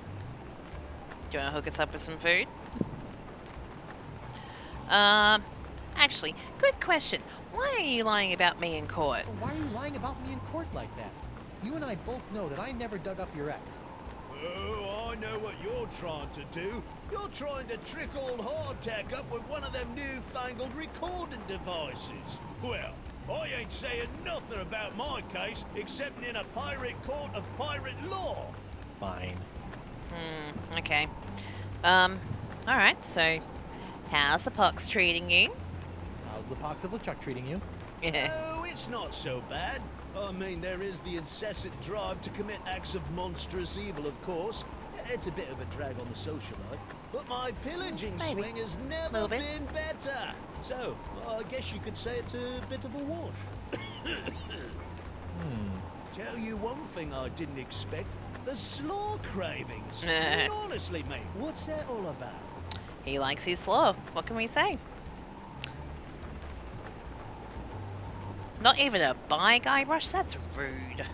Do you want to hook us up with some food? Actually, good question. Why are you lying about me in court? So why are you lying about me in court like that? You and I both know that I never dug up your ex. Oh, I know what you're trying to do. You're trying to trick old Hardtack up with one of them newfangled recording devices. Well, I ain't saying nothing about my case, except in a pirate court of pirate law. fine. Okay. Alright, so how's the Pox treating you? How's the Pox of LeChuck treating you? Oh, it's not so bad. I mean, there is the incessant drive to commit acts of monstrous evil, of course. It's a bit of a drag on the social life. But my pillaging Maybe. swing has never Little bit. been better. So, I guess you could say it's a bit of a wash. Tell you one thing I didn't expect. The slaw cravings. I mean, honestly, mate, what's that all about? He likes his slaw. What can we say? Not even a buy, Guybrush? That's rude.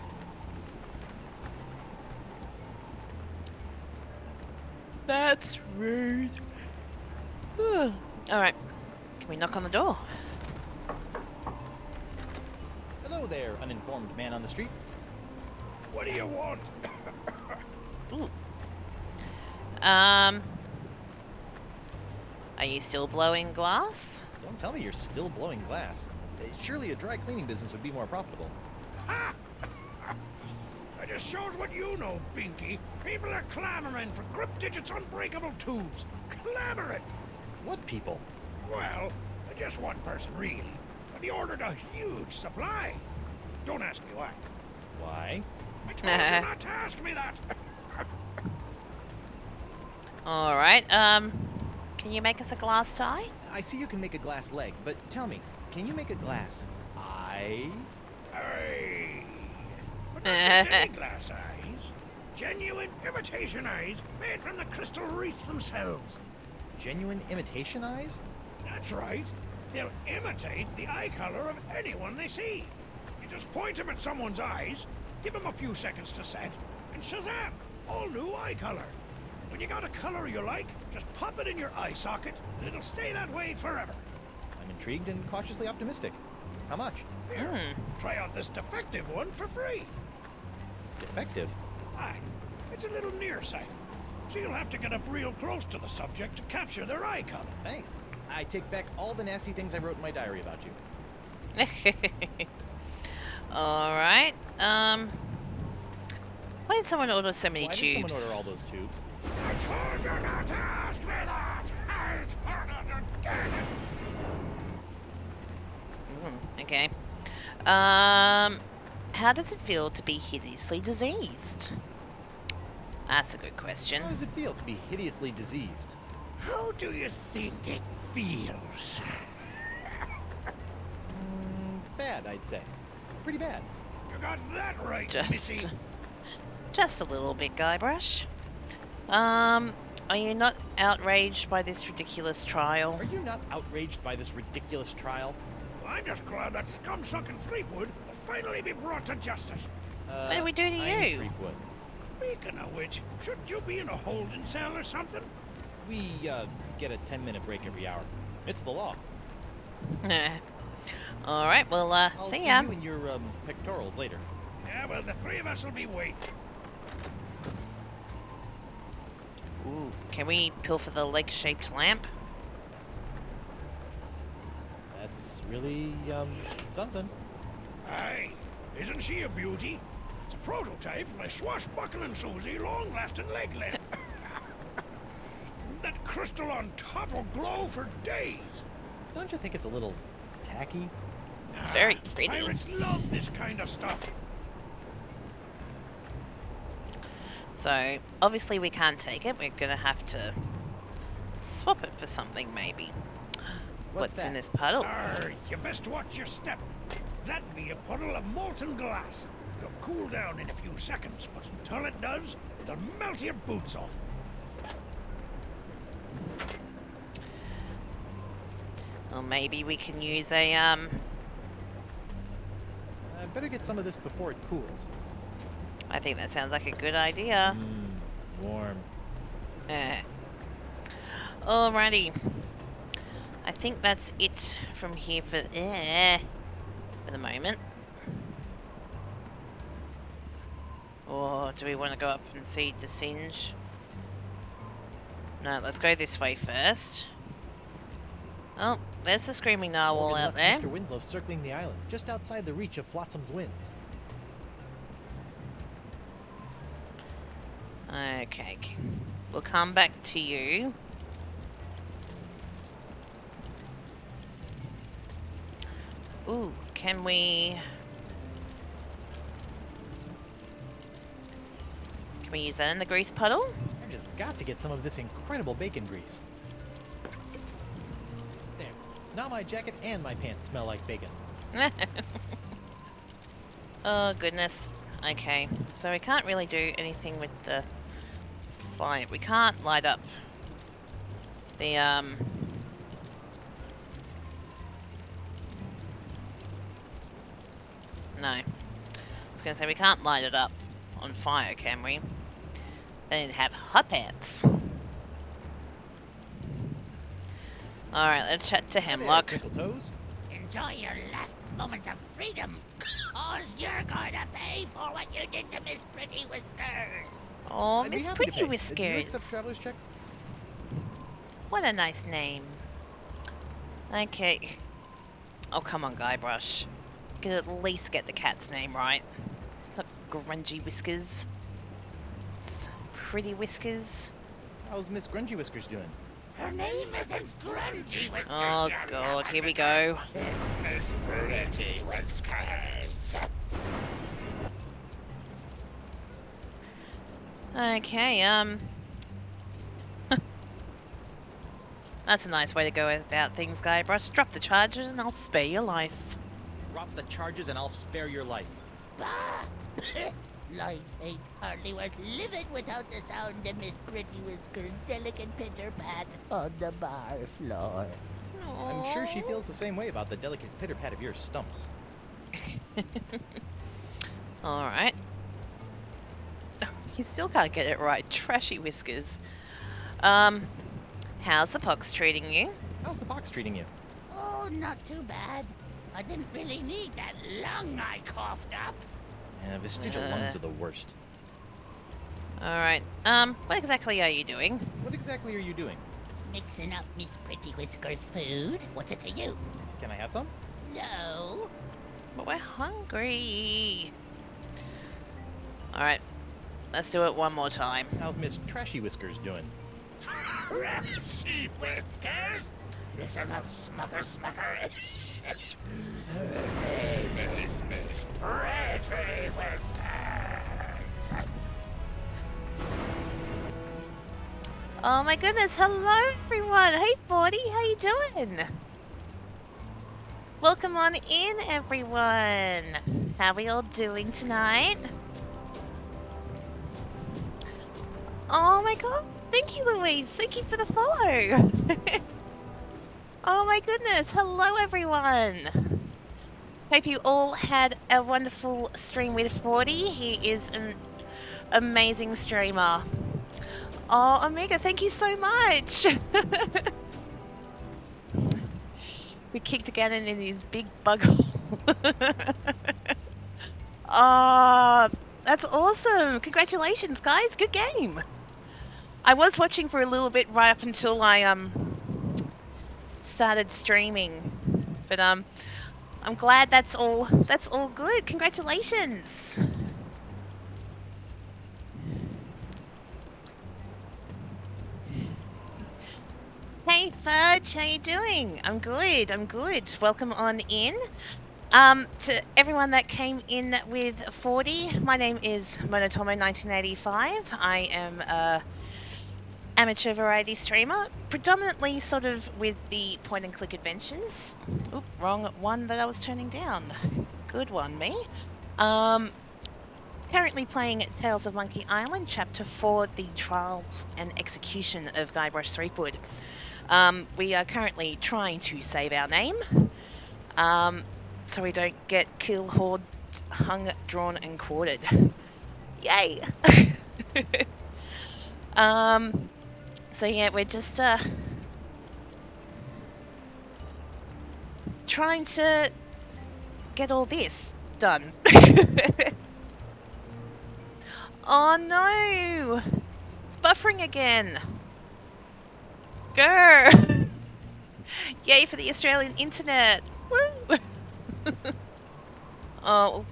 That's rude. Alright. Can we knock on the door? Hello there, uninformed man on the street. What do you want? Ooh. Are you still blowing glass? Don't tell me you're still blowing glass. Surely a dry cleaning business would be more profitable. That just shows what you know, Binky. People are clamoring for Cryptidget's unbreakable tubes. Clamoring! What people? Well, just one person, really. But he ordered a huge supply. Don't ask me why. Why? I told you not to ask me that. Alright, can you make us a glass tie? I see you can make a glass leg, but tell me, can you make a glass eye? Aye. But not just any glass eyes. Genuine imitation eyes made from the crystal wreaths themselves. Genuine imitation eyes? That's right. They'll imitate the eye color of anyone they see. You just point them at someone's eyes, give them a few seconds to set, and shazam! All new eye color. When you got a color you like, just pop it in your eye socket, and it'll stay that way forever. I'm intrigued and cautiously optimistic. How much? Here, try out this defective one for free. Defective? Aye, it's a little nearsighted, so you'll have to get up real close to the subject to capture their eye color. Thanks. I take back all the nasty things I wrote in my diary about you. Alright, why did someone order so many Why did tubes? someone order all those tubes? I told you not to ask me that! I told you to get it! Okay. How does it feel to be hideously diseased? That's a good question. How does it feel to be hideously diseased? How do you think it feels? Bad, I'd say. Pretty bad. You got that right, Missy. Just a little bit, Guybrush. Are you not outraged by this ridiculous trial? Are you not outraged by this ridiculous trial? I'm just glad that scum-sucking Fleetwood will finally be brought to justice. What did we do to I'm you? Fleetwood. Speaking of which, shouldn't you be in a holding cell or something? We, get a 10-minute break every hour. It's the law. Alright, well, I'll see see ya. you in your, pectorals later. Yeah, well, the three of us will be waiting. Ooh, can we pilfer the leg-shaped lamp? That's really, something. Aye, isn't she a beauty? It's a prototype of my swashbuckling Susie long-lasting leg lamp. That crystal on top will glow for days. Don't you think it's a little tacky? It's very pretty. Pirates love this kind of stuff. So, obviously we can't take it. We're gonna have to swap it for something, maybe. What's in that? this puddle? You best watch your step. That be a puddle of molten glass. It'll cool down in a few seconds, but until it does, it'll melt your boots off. Or maybe we can use a, I better get some of this before it cools. I think that sounds like a good idea. Warm. Alrighty. I think that's it from here for the moment. Or do we want to go up and see Desinge? No, let's go this way first. Oh, there's the screaming narwhal Morgan out left there. Mr. Winslow circling the island, just outside the reach of Flotsam's winds. Okay. We'll come back to you. Ooh, can we... Can we use that in the grease puddle? I just got to get some of this incredible bacon grease. There. Now my jacket and my pants smell like bacon. Oh, goodness. Okay, so we can't really do anything with the fire. We can't light up the, No. I was going to say, we can't light it up on fire, can we? Then it'd have hot pants. Alright, let's chat to Hemlock. There, Twinkle Toes. Enjoy your last moments of freedom, cause you're gonna pay for what you did to Miss Pretty Whiskers. Oh, I'd be Miss happy to Pretty pay. Did you accept Whiskers. traveler's checks? What a nice name. Okay. Oh, come on, Guybrush. You could at least get the cat's name right. It's not Grungy Whiskers. It's Pretty Whiskers. How's Miss Grungy Whiskers doing? Her name isn't Grungy Whiskers. Oh, God, here we go. It's Miss Pretty Whiskers. Okay, that's a nice way to go about things, Guybrush. Drop the charges and I'll spare your life. Drop the charges and I'll spare your life. Bah! Life ain't hardly worth living without the sound of Miss Pretty Whiskers' delicate pitter-pat on the bar floor. I'm sure she feels the same way about the delicate pitter-pat of your stumps. Alright. You still can't get it right. Trashy Whiskers. How's the pox treating you? How's the box treating you? Oh, not too bad. I didn't really need that lung I coughed up. Yeah, vestigial lungs are the worst. Alright, what exactly are you doing? What exactly are you doing? Mixing up Miss Pretty Whiskers' food. What's it to you? Can I have some? No. But we're hungry. Alright, let's do it one more time. How's Miss Trashy Whiskers doing? Trashy Whiskers? Listen up, Smucker. Her name is Miss Pretty Whiskers. Oh my goodness, hello everyone! Hey 40, how you doing? Welcome on in everyone! How are we all doing tonight? Oh my god, thank you Louise, thank you for the follow! Oh my goodness, hello everyone! Hope you all had a wonderful stream with 40. He is an amazing streamer. Oh, Omega, thank you so much! We kicked Ganon in his big bug hole. Oh, that's awesome! Congratulations, guys. Good game. I was watching for a little bit right up until I started streaming, but I'm glad that's all good. Congratulations. Hey Fudge, how you doing? I'm good. Welcome on in. To everyone that came in with 40, my name is Monotomo1985. I am a amateur variety streamer, predominantly sort of with the point and click adventures. Oop, wrong one that I was turning down. Good one, me. Currently playing Tales of Monkey Island, Chapter 4, The Trials and Execution of Guybrush Threepwood. We are currently trying to save our name, so we don't get kill, hoard, hung, drawn, and quartered. Yay! So yeah, we're just trying to get all this done. Oh no! It's buffering again. Grr! Yay for the Australian internet! Woo! Oh.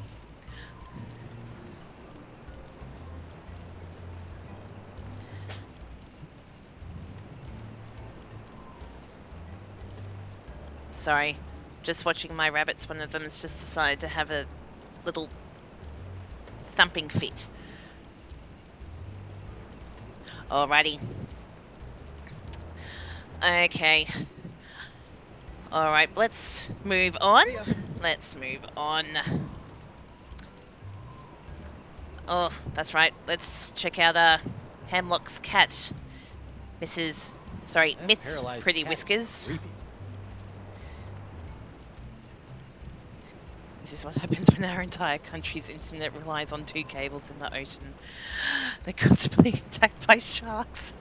Sorry, just watching my rabbits. One of them's just decided to have a little thumping fit. Alrighty. Okay. Alright, let's move on. Let's move on. Oh, that's right. Let's check out Hemlock's cat. Miss Pretty Whiskers. This is what happens when our entire country's internet relies on 2 cables in the ocean. They're constantly attacked by sharks.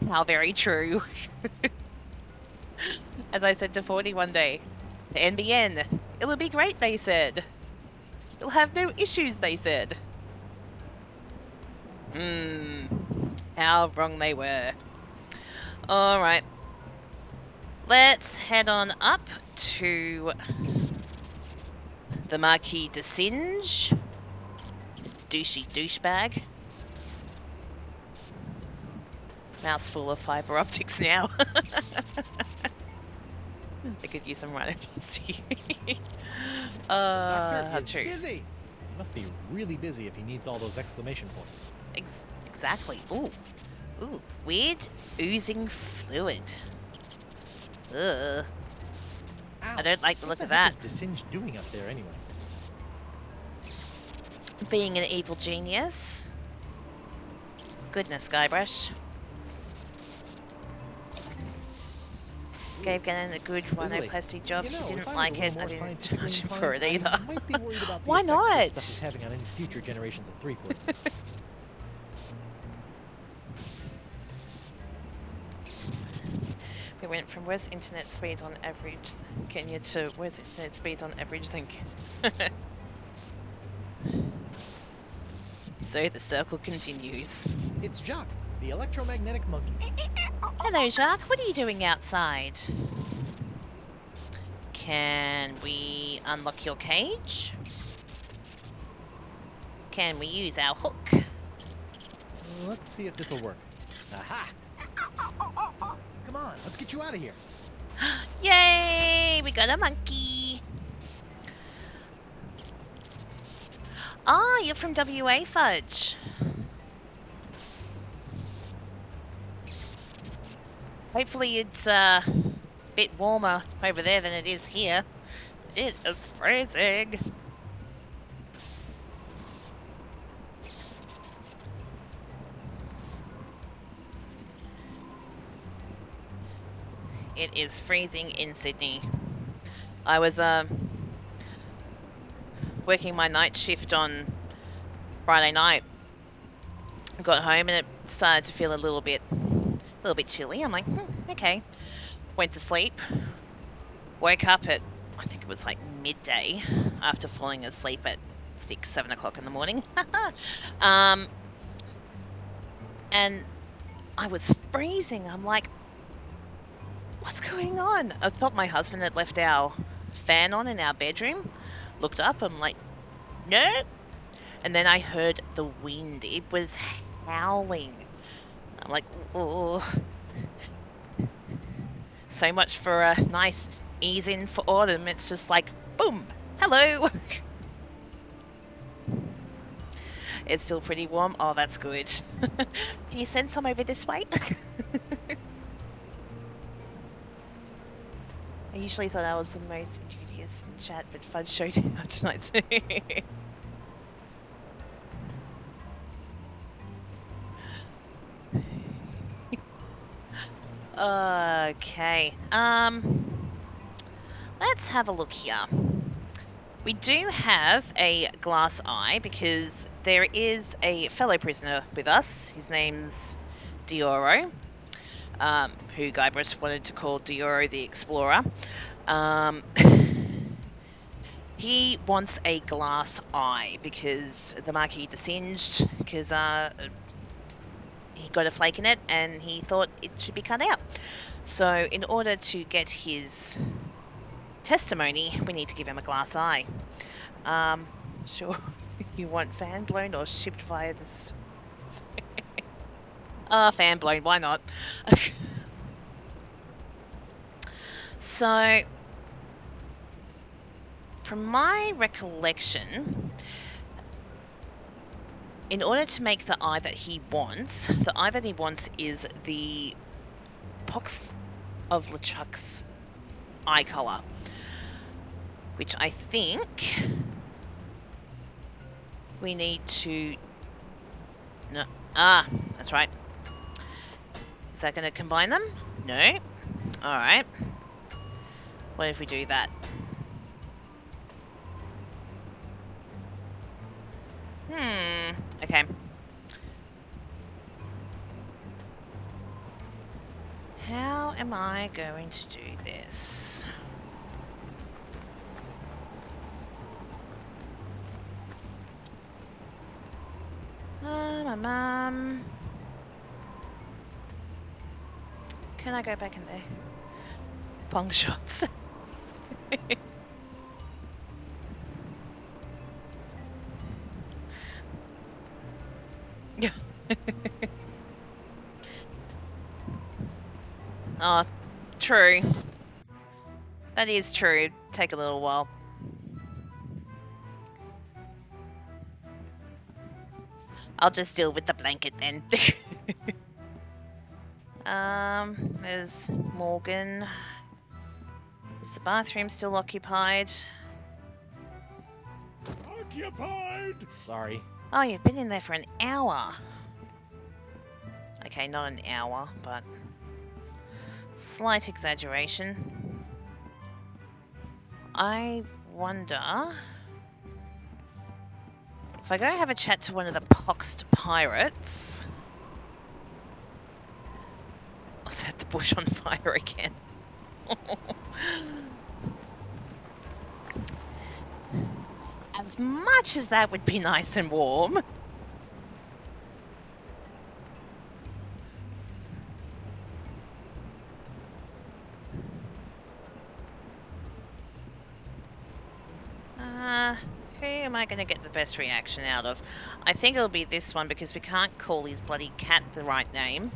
How very true. As I said to 40 one day, the NBN, it'll be great, they said. You'll have no issues, they said. How wrong they were. Alright. Let's head on up to the Marquis de Singe. Douchey douchebag. Mouthful of fiber optics now. They could use some rhinoplasty. Doctor true. is busy. He must be really busy if he needs all those exclamation points. Exactly. Ooh, weird oozing fluid. Ugh. Ow. I don't like the look of What that. the heck is DeSinge doing up there anyway? Being an evil genius. Goodness, Guybrush. Gave Gannon a good rhinoplasty job. You know, He if didn't I was like a it. little I more didn't scientifically charge him inclined, for it either. I might be worried about the Why effects not? this stuff is having on any future generations of three-quarts. We went from worst internet speeds on average Kenya to worst internet speeds on average than So the circle continues. It's Jacques, the electromagnetic monkey. Hello, Jacques. What are you doing outside? Can we unlock your cage? Can we use our hook? Let's see if this will work. Aha! Come on, let's get you out of here. Yay! We got a monkey. Ah, you're from WA, Fudge. Hopefully it's a bit warmer over there than it is here. It is freezing. It is freezing in Sydney. I was working my night shift on Friday night. Got home and it started to feel a little bit chilly. I'm like, okay. Went to sleep. Woke up at, I think it was like midday after falling asleep at 6, 7 o'clock in the morning. And I was freezing. I'm like, what's going on? I thought my husband had left our fan on in our bedroom. Looked up, I'm like, no. And then I heard the wind. It was howling. I'm like, oh. So much for a nice ease in for autumn. It's just like, boom, hello. It's still pretty warm. Oh, that's good. Can you send some over this way? I usually thought I was the most dubious in chat, but Fudge showed out tonight too. Okay. Let's have a look here. We do have a glass eye because there is a fellow prisoner with us. His name's Dioro, who Guybrush wanted to call Dioro the Explorer. He wants a glass eye because the Marquis desinged because he got a flake in it and he thought it should be cut out. So in order to get his testimony, we need to give him a glass eye. Sure, you want fan blown or shipped via this? Fan blown, why not? So, from my recollection, in order to make the eye that he wants, the eye that he wants is the Pox of LeChuck's eye color, which I think we need to... No, that's right. Is that going to combine them? No. Alright. What if we do that? Okay. How am I going to do this? Can I go back in there? Bong shots. Yeah. Oh, true. That is true. Take a little while. I'll just deal with the blanket then. There's Morgan. Is the bathroom still occupied? Occupied! Sorry. Oh, you've been in there for an hour. Okay, not an hour, but slight exaggeration. I wonder if I go have a chat to one of the poxed pirates. I'll set the bush on fire again. As much as that would be nice and warm. Who am I going to get the best reaction out of? I think it'll be this one because we can't call his bloody cat the right name.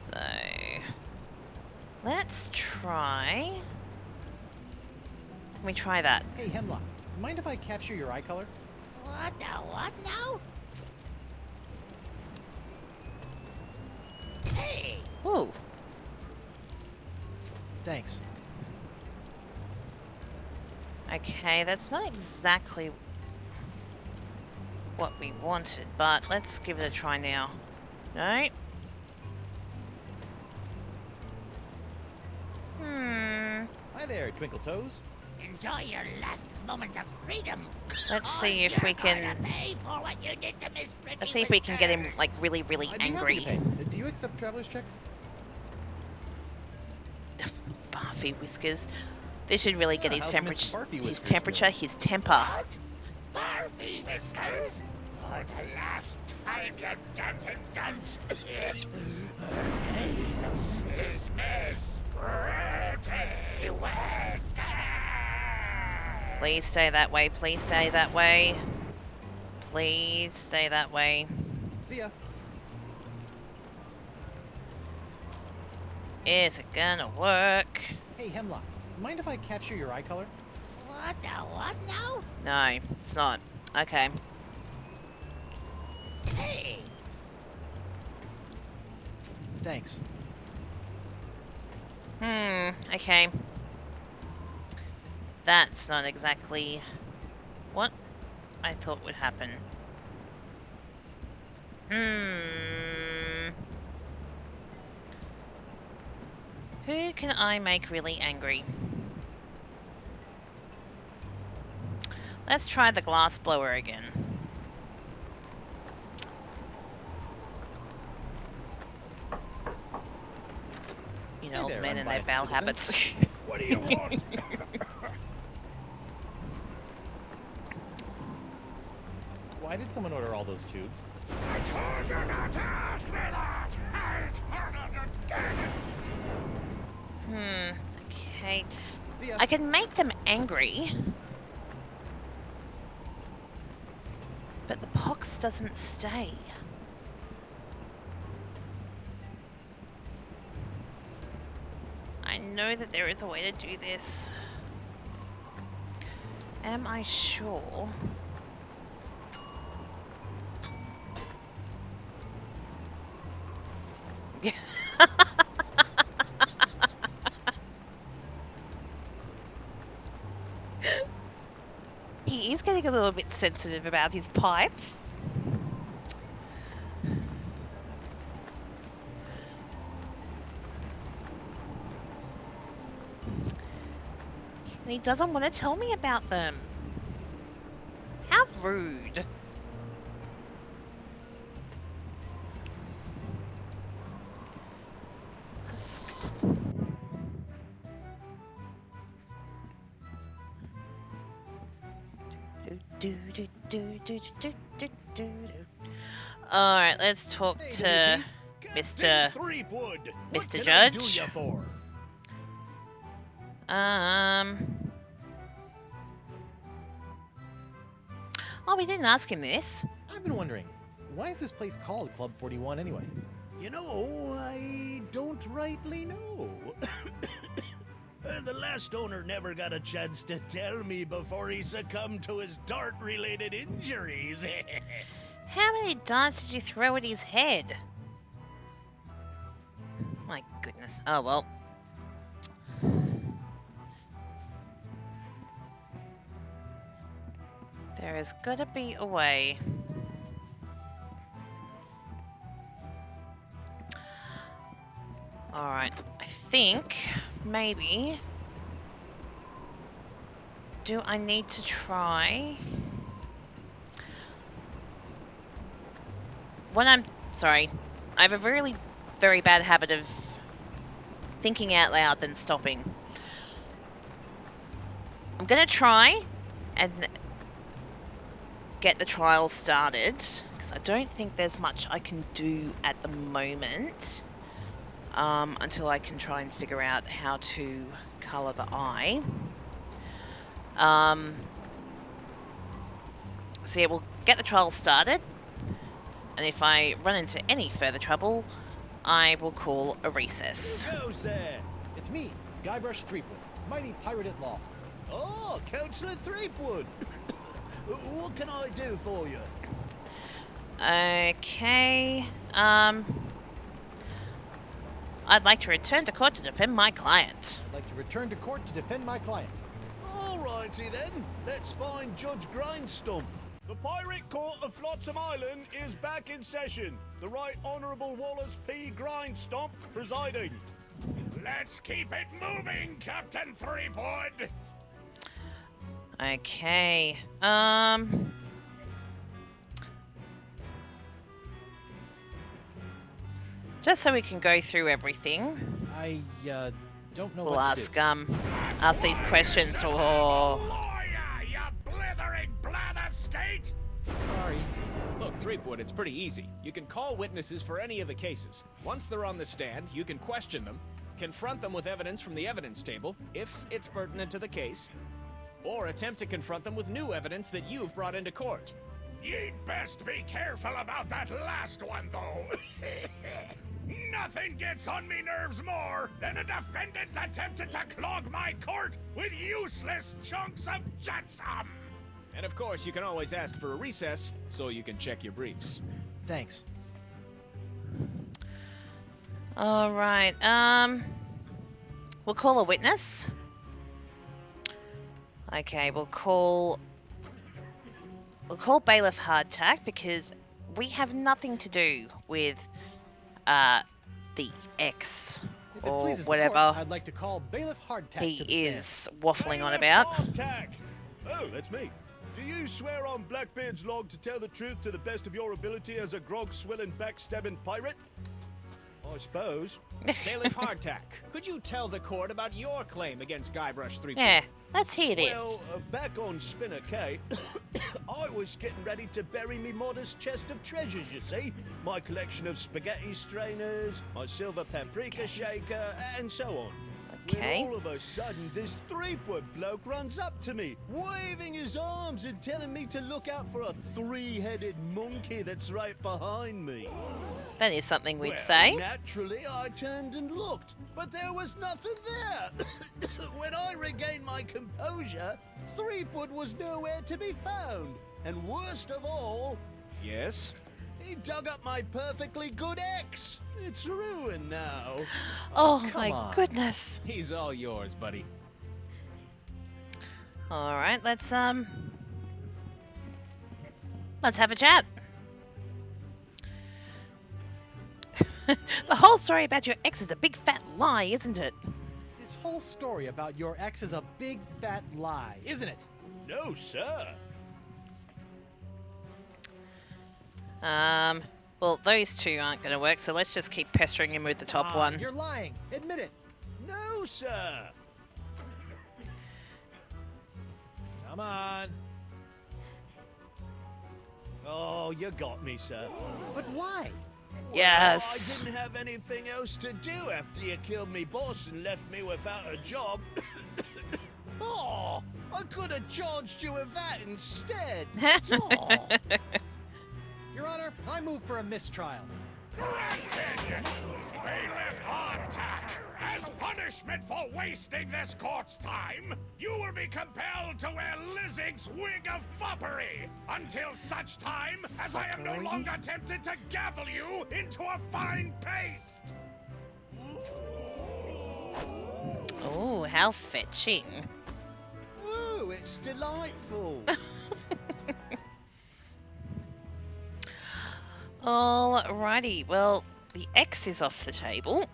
So, let's try... Can we try that? Hey, Hemlock. Mind if I capture your eye color? What now? What now? Hey! Ooh. Thanks. Okay, that's not exactly what we wanted, but let's give it a try now. No? Hi there, Twinkle Toes. Enjoy your last moments of freedom. Let's see if we can... Let's see if we can get him, like, really, really I'd be happy angry. to pay. Do you accept traveler's checks? Barfy Whiskers. This should really get his how's Miss temperature, Barfy his Whiskers temperature, his temper. Barfy Whiskers! For the last time, you dancing dunce! Is Miss Pretty Whiskers! Please stay that way, please stay that way. Please stay that way. See ya. Is it gonna work? Hey, Hemlock. Mind if I capture your eye color? What now? What now? No, it's not. Okay. Hey! Thanks. Okay. That's not exactly what I thought would happen. Who can I make really angry? Let's try the glass blower again. You know, Hey old there, men and their unbiased bowel citizen. habits. What do you want? Why did someone order all those tubes? I told you not to ask me that! I told you to Okay. See ya. I can make them angry. But the pox doesn't stay. know that there is a way to do this. Am I sure? He is getting a little bit sensitive about his pipes. And he doesn't want to tell me about them. How rude. Alright, let's talk to Mr. Judge. Oh, we didn't ask him this. I've been wondering, why is this place called Club 41 anyway? You know, I don't rightly know. The last owner never got a chance to tell me before he succumbed to his dart-related injuries. How many darts did you throw at his head? My goodness. Oh, well. There has got to be a way. Alright, I think maybe... Do I need to try... Sorry. I have a really very bad habit of thinking out loud then stopping. I'm going to try and get the trial started, because I don't think there's much I can do at the moment until I can try and figure out how to colour the eye. So yeah, we'll get the trial started, and if I run into any further trouble, I will call a recess. Who goes there? It's me, Guybrush Threepwood, mighty pirate at law. Oh, Councillor Threepwood. What can I do for you? Okay, I'd like to return to court to defend my client. I'd like to return to court to defend my client. Alrighty then, let's find Judge Grindstump. The Pirate Court of Flotsam Island is back in session. The Right Honourable Wallace P. Grindstump presiding. Let's keep it moving, Captain Threepwood. Okay, just so we can go through everything, I, don't know we'll what to do. ask these questions. Oh, Lawyer, you blithering blatherskate! Sorry. Look, Threepwood, it's pretty easy. You can call witnesses for any of the cases. Once they're on the stand, you can question them, confront them with evidence from the evidence table, if it's pertinent to the case, or attempt to confront them with new evidence that you've brought into court. You'd best be careful about that last one, though. Nothing gets on me nerves more than a defendant attempting to clog my court with useless chunks of jetsam. And of course, you can always ask for a recess so you can check your briefs. Thanks. all right. We'll call a witness. Okay, we'll call Bailiff Hardtack, because we have nothing to do with the ex If it or pleases the whatever court, I'd like to call Bailiff Hardtack he to the stand. is waffling on Bailiff about. Hardtack. Oh, that's me. Do you swear on Blackbeard's log to tell the truth to the best of your ability as a grog-swilling, backstabbing pirate? I suppose. Bailiff Hardtack, could you tell the court about your claim against Guybrush Threepwood? Yeah, let's hear this. Well, back on Spinner Cay, I was getting ready to bury me modest chest of treasures, you see. My collection of spaghetti strainers, my silver paprika shaker, and so on. Okay. When all of a sudden, this Threepwood bloke runs up to me, waving his arms and telling me to look out for a three-headed monkey that's right behind me. That is something we'd Well, say. naturally, I turned and looked, but there was nothing there. When I regained my composure, Threepwood was nowhere to be found. And worst of all, Yes? he dug up my perfectly good ex. It's ruined now. Oh come my on. goodness. He's all yours, buddy. All right, let's have a chat. The whole story about your ex is a big fat lie, isn't it? This whole story about your ex is a big fat lie, isn't it? No, sir. Well, those two aren't going to work, so let's just keep pestering him with the top one. You're lying. Admit it. No, sir. Come on. Oh, you got me, sir. But why? Yes. Well, I didn't have anything else to do after you killed me boss and left me without a job. Oh, I could have charged you with that instead. Oh. Your Honor, I move for a mistrial. Granted, bailiff Hardtack, as punishment for wasting this court's time, you will be compelled to wear Lizzing's wig of foppery until such time as I am no Foppery? longer tempted to gavel you into a fine paste. Oh, how fetching. Oh, it's delightful. Alrighty, well, the X is off the table.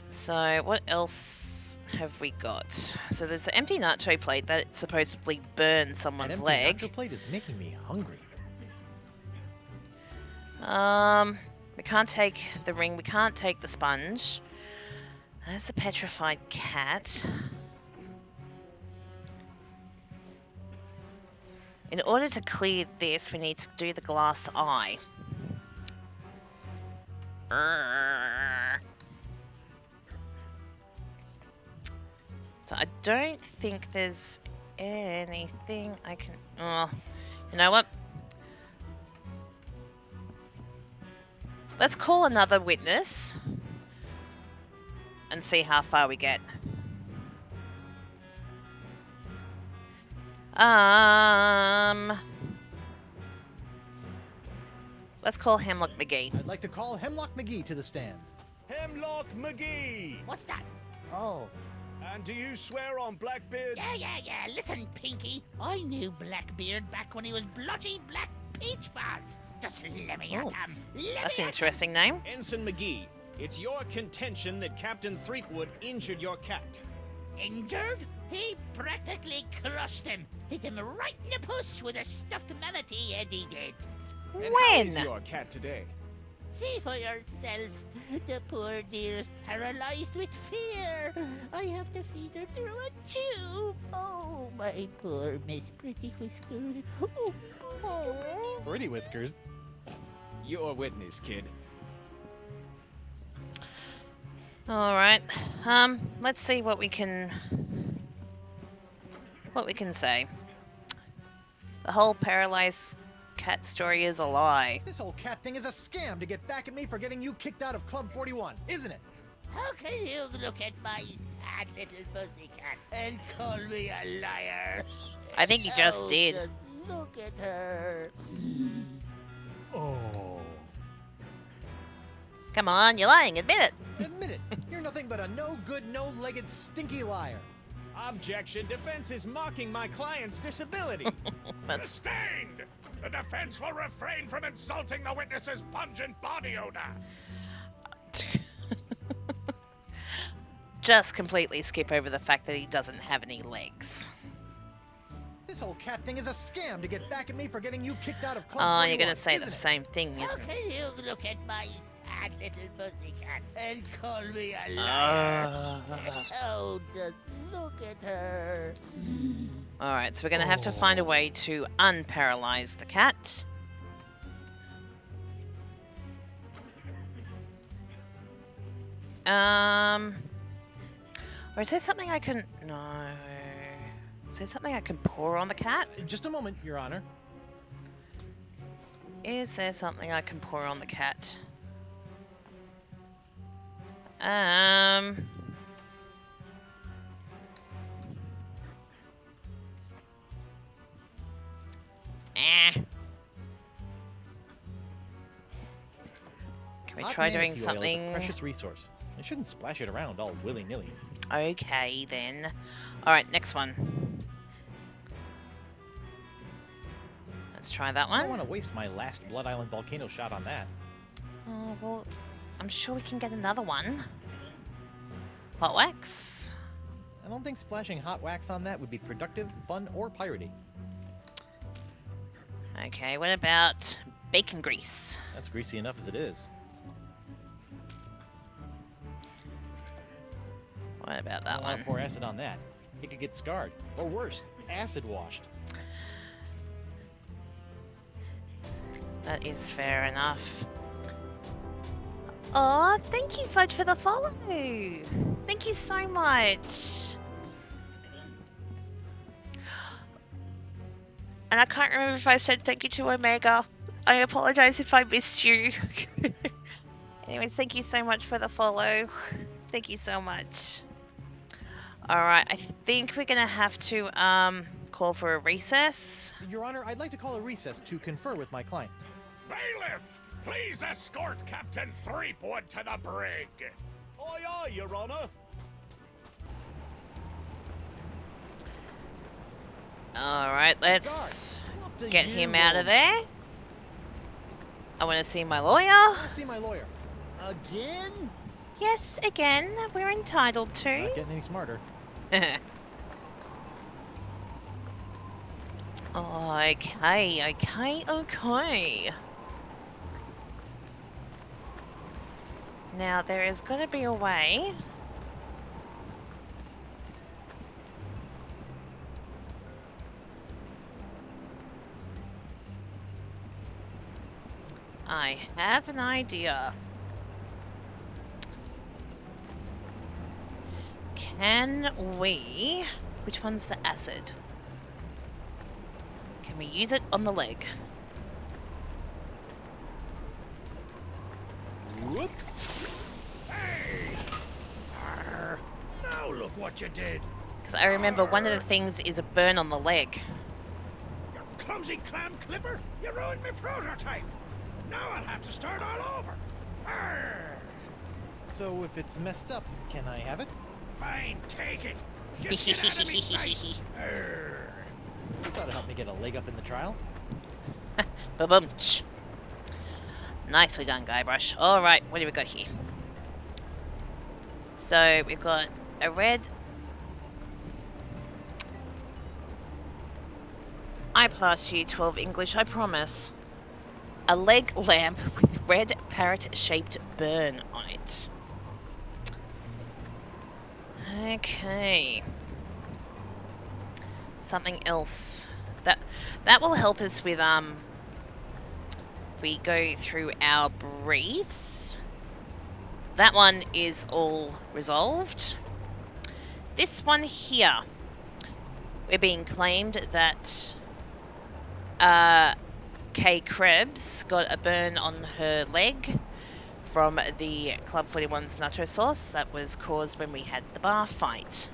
So, what else have we got? So, there's the empty nacho plate that supposedly burned An someone's empty leg. nacho plate is making me hungry. We can't take the ring, we can't take the sponge. There's the petrified cat. In order to clear this, we need to do the glass eye. So I don't think there's anything I can... Oh, you know what? Let's call another witness and see how far we get. Let's call Hemlock McGee. I'd like to call Hemlock McGee to the stand. Hemlock McGee. What's that? Oh. And do you swear on Blackbeard's... Yeah. Listen, Pinky. I knew Blackbeard back when he was bloody Black Peach Fuzz. Just let me at him. That's an interesting name. Ensign McGee, it's your contention that Captain Threepwood injured your cat. Injured? He practically crushed him. Hit him right in the puss with a stuffed manatee, Eddie did. And how When? is your cat today? See for yourself. The poor dear is paralyzed with fear. I have to feed her through a tube. Oh, my poor Miss Pretty Whiskers. Oh. Pretty Whiskers. Your witness, kid. All right. Let's see what we can say. The whole paralyzed cat story is a lie. This whole cat thing is a scam to get back at me for getting you kicked out of Club 41, isn't it? How can you look at my sad little pussycat and call me a liar? I think you just did. Just look at her. Oh. Come on, you're lying. Admit it. Admit it. You're nothing but a no-good, no-legged, stinky liar. Objection. Defense is mocking my client's disability. That's Sustained! The defense will refrain from insulting the witness's pungent body odor. just completely skip over the fact that he doesn't have any legs. This whole cat thing is a scam to get back at me for getting you kicked out of Club Oh, 41, you're gonna say isn't the it? same thing, How isn't it? can you look at my sad little pussycat and call me a liar? Oh, just look at her. Alright, so we're gonna have to find a way to unparalyze the cat. Or is there something I can... No. Is there something I can pour on the cat? Just a moment, Your Honor. Is there something I can pour on the cat? Can we Hot try doing manatee oil is a something? precious resource. I shouldn't splash it around all willy-nilly. Okay, then. Alright, next one. Let's try that I don't one. want to waste my last Blood Island volcano shot on that. Oh, well, I'm sure we can get another one. Hot wax. I don't think splashing hot wax on that would be productive, fun, or piratey. Okay, what about bacon grease? That's greasy enough as it is. What about I that don't want one? to pour acid on that. It could get scarred. Or worse, acid washed. That is fair enough. Oh, thank you, Fudge, for the follow. Thank you so much. And I can't remember if I said thank you to Omega. I apologize if I missed you. Anyways, thank you so much for the follow. Thank you so much. Alright, I think we're gonna have to call for a recess. Your Honor, I'd like to call a recess to confer with my client. Bailiff, please escort Captain Threepwood to the brig. Aye, aye, Your Honor. Alright, let's What do get you him out of want? there. I want to see my lawyer. I want to see my lawyer. Again? Yes, again, we're entitled Not to. getting any smarter. Okay. Now, there is going to be a way. I have an idea. Can we... Which one's the acid? Can we use it on the leg? Whoops. Hey! Arr. Now look what you did. Because I remember one of the things is a burn on the leg. You clumsy clam clipper! You ruined my prototype! Now I'll have to start all over! Arr. So if it's messed up, can I have it? Fine, take it! Just get out of me sight! Arr. This ought to help me get a leg up in the trial. Ba-bumch. Nicely done, Guybrush. Alright, what do we got here? So, we've got a red... I passed you 12 English, I promise. A leg lamp with red parrot-shaped burn on it. Okay. Something else. That will help us with, we go through our briefs. That one is all resolved. This one here, we're being claimed that Kay Krebs got a burn on her leg from the Club 41's nacho sauce that was caused when we had the bar fight.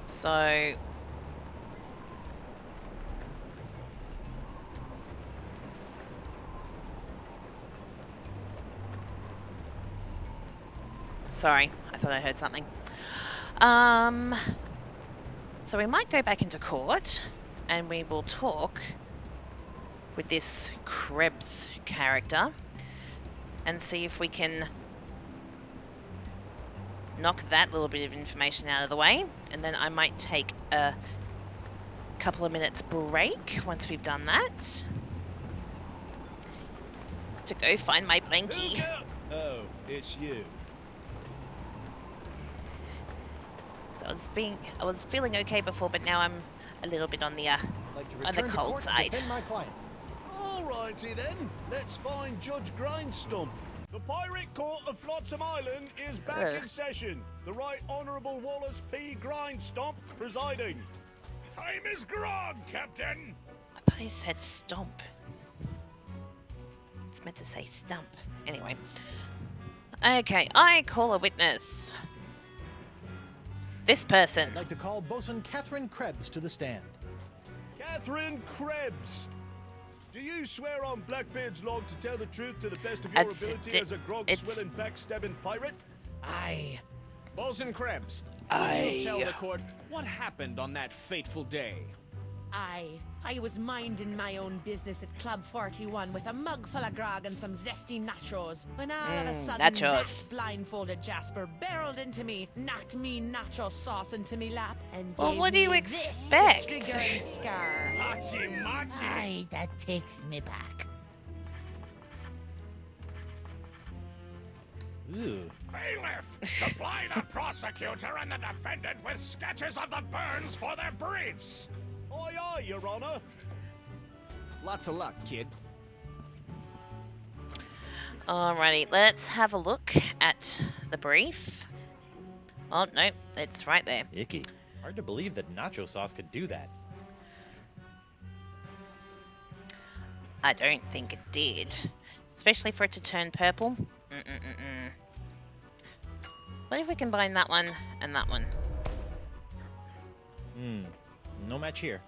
So sorry, I thought I heard something. So we might go back into court and we will talk with this Krebs character and see if we can knock that little bit of information out of the way, and then I might take a couple of minutes break once we've done that to go find my blankie. Oh, it's you. So I was feeling okay before, but now I'm a little bit on the I'd like to on the return to cold court to side. defend my client. Alrighty then. Let's find Judge Grindstump. The Pirate Court of Flotsam Island is back in session. The Right Honourable Wallace P. Grindstomp presiding. Time is grog, Captain. I thought he said stomp. It's meant to say stump. Anyway. Okay, I call a witness. This person. I'd like to call Bosun Catherine Krebs to the stand. Catherine Krebs, do you swear on Blackbeard's log to tell the truth to the best of your ability as a grog-swilling, backstabbing pirate? Aye. Bosun Krebs, Aye. will you tell the court what happened on that fateful day? I was minding my own business at Club 41 with a mug full of grog and some zesty nachos when all of a sudden nachos. that blindfolded Jasper barreled into me, knocked me nacho sauce into me lap, and Well, gave what do you me expect? this disfiguring scar. Machi machi. Aye, that takes me back. Ooh. Bailiff, supply the prosecutor and the defendant with sketches of the burns for their briefs. Aye, aye, Your Honor. Lots of luck, kid. Alrighty, let's have a look at the brief. Oh, no, it's right there. Icky. Hard to believe that nacho sauce could do that. I don't think it did. Especially for it to turn purple. What if we combine that one and that one? No match here.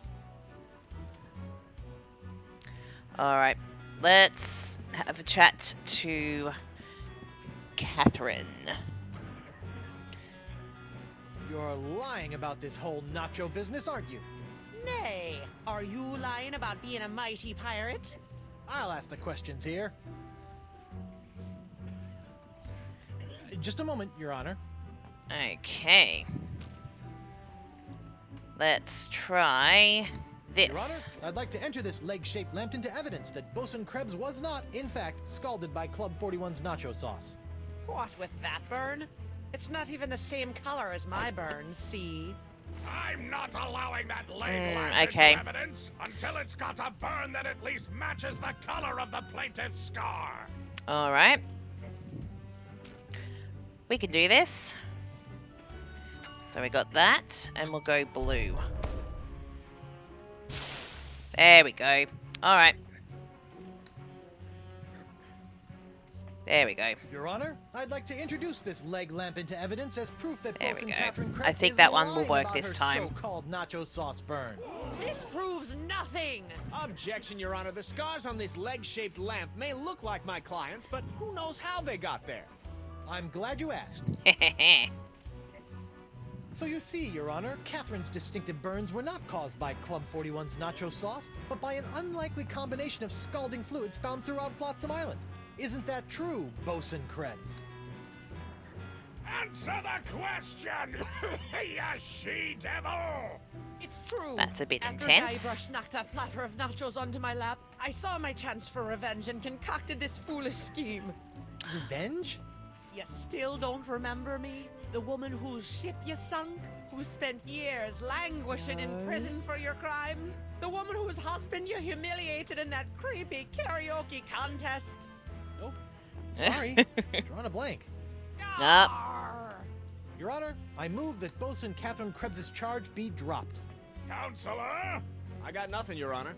Alright, let's have a chat to Catherine. You're lying about this whole nacho business, aren't you? Nay, are you lying about being a mighty pirate? I'll ask the questions here. Just a moment, Your Honor. Okay. Let's try Your Honor, this. I'd like to enter this leg-shaped lamp into evidence that Bosun Krebs was not, in fact, scalded by Club 41's nacho sauce. What with that burn? It's not even the same color as my burn, see? I'm not allowing that leg lamp okay. into evidence until it's got a burn that at least matches the color of the plaintiff's scar. Alright. We can do this. So we got that, and we'll go blue. There we go. Alright. There we go. Your Honor, I'd like to introduce this leg lamp into evidence as proof that There we Bosun go. Catherine I Krebs think is that one will lying work about this her time. so-called nacho sauce burn. This proves nothing! Objection, Your Honor. The scars on this leg-shaped lamp may look like my client's, but who knows how they got there? I'm glad you asked. So you see, Your Honor, Catherine's distinctive burns were not caused by Club 41's nacho sauce, but by an unlikely combination of scalding fluids found throughout Flotsam Island. Isn't that true, Bosun Krebs? Answer the question, you she-devil! It's true. That's a bit After intense. Guybrush knocked that platter of nachos onto my lap, I saw my chance for revenge and concocted this foolish scheme. Revenge? You still don't remember me? The woman whose ship you sunk? Who spent years languishing in prison for your crimes? The woman whose husband you humiliated in that creepy karaoke contest? Nope. Sorry. Drawing a blank. Nope. Arr. Your Honor, I move that Bosun Catherine Krebs' charge be dropped. Counselor? I got nothing, Your Honor.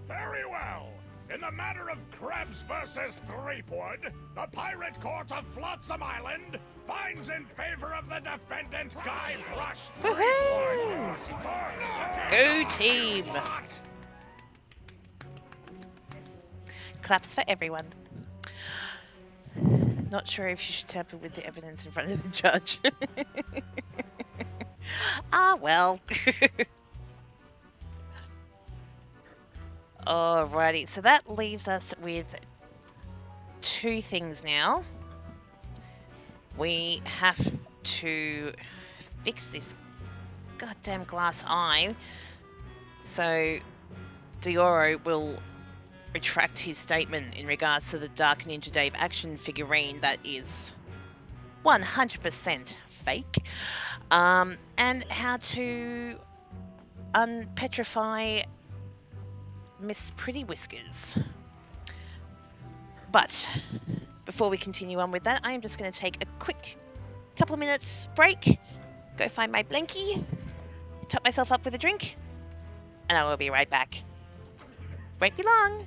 Very well. In the matter of Krebs versus Threepwood, the Pirate Court of Flotsam Island finds in favor of the defendant Guybrush Threepwood. Go team. Claps for everyone. Not sure if you should tamper with the evidence in front of the judge. Ah, well. Alrighty, so that leaves us with two things now. We have to fix this goddamn glass eye. So Dioro will retract his statement in regards to the Dark Ninja Dave action figurine that is 100% fake. And how to unpetrify Miss Pretty Whiskers. But before we continue on with that, I am just going to take a quick couple of minutes break, go find my blankie, top myself up with a drink, and I will be right back. Won't be long.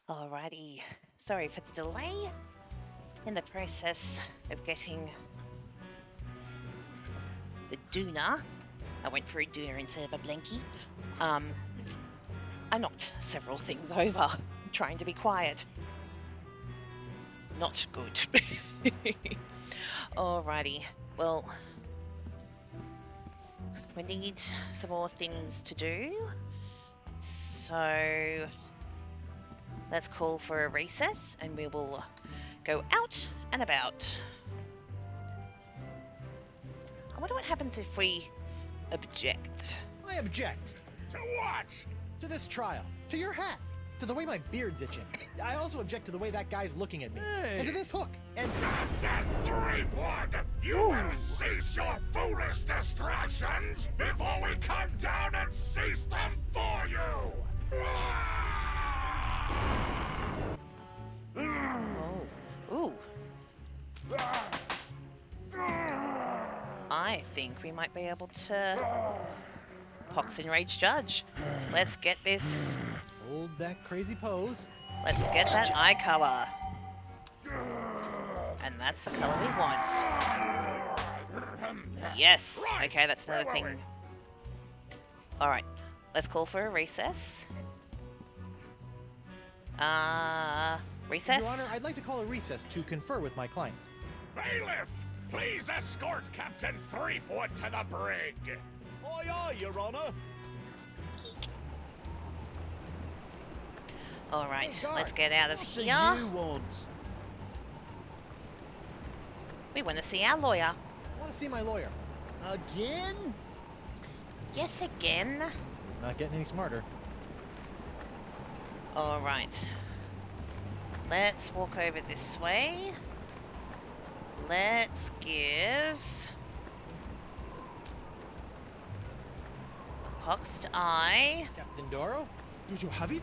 Alrighty, sorry for the delay in the process of getting the doona, I went for a doona instead of a blankie, I knocked several things over trying to be quiet. Not good. Alrighty, well, we need some more things to do, so let's call for a recess and we will go out and about. I wonder what happens if we object. I object To what? to this trial, to your hat, to the way my beard's itching. I also object to the way that guy's looking at me, and to this hook, and Captain Threepwood, you will cease your foolish distractions before we come down and cease them for you! Ooh. I think we might be able to Pox Enraged Judge. Let's get this. hold that crazy pose. Let's get that eye color. And that's the color we want. Yes. Okay, that's another thing. Alright. Let's call for a recess. Recess? Your Honor, I'd like to call a recess to confer with my client. Bailiff, please escort Captain Threepwood to the brig. Aye, aye, Your Honor. Alright, Hey, guard, let's get out of what do here. you want? We want to see our lawyer. I want to see my lawyer. Again? Yes, again. Not getting any smarter. Alright. Let's walk over this way. Let's give Poxed Eye. Captain Doro, Do you have it?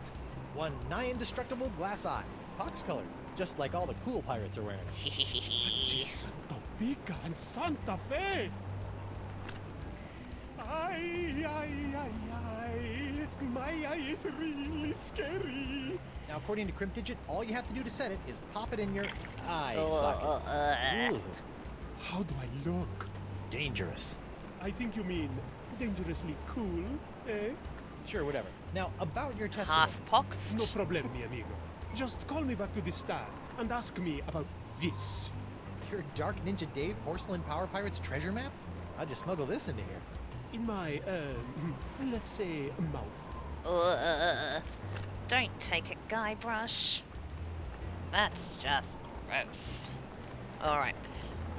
one nigh indestructible glass eye. Pox colored, just like all the cool pirates are wearing. Santo Pica and Santa Fe! Ay, ay, ay, ay. My eye is really scary. Now, according to Crimp Digit, all you have to do to set it is pop it in your eye socket. Ooh, How do I look? dangerous. I think you mean dangerously cool, eh? Sure, whatever. Now, about your testimony. Half No Poxed. problem, mi amigo. Just call me back to the stand and ask me about this. Your Dark Ninja Dave Porcelain Power Pirates treasure map? I'll just smuggle this into here. In my, let's say, mouth. Don't take it, Guybrush. That's just gross. Alright,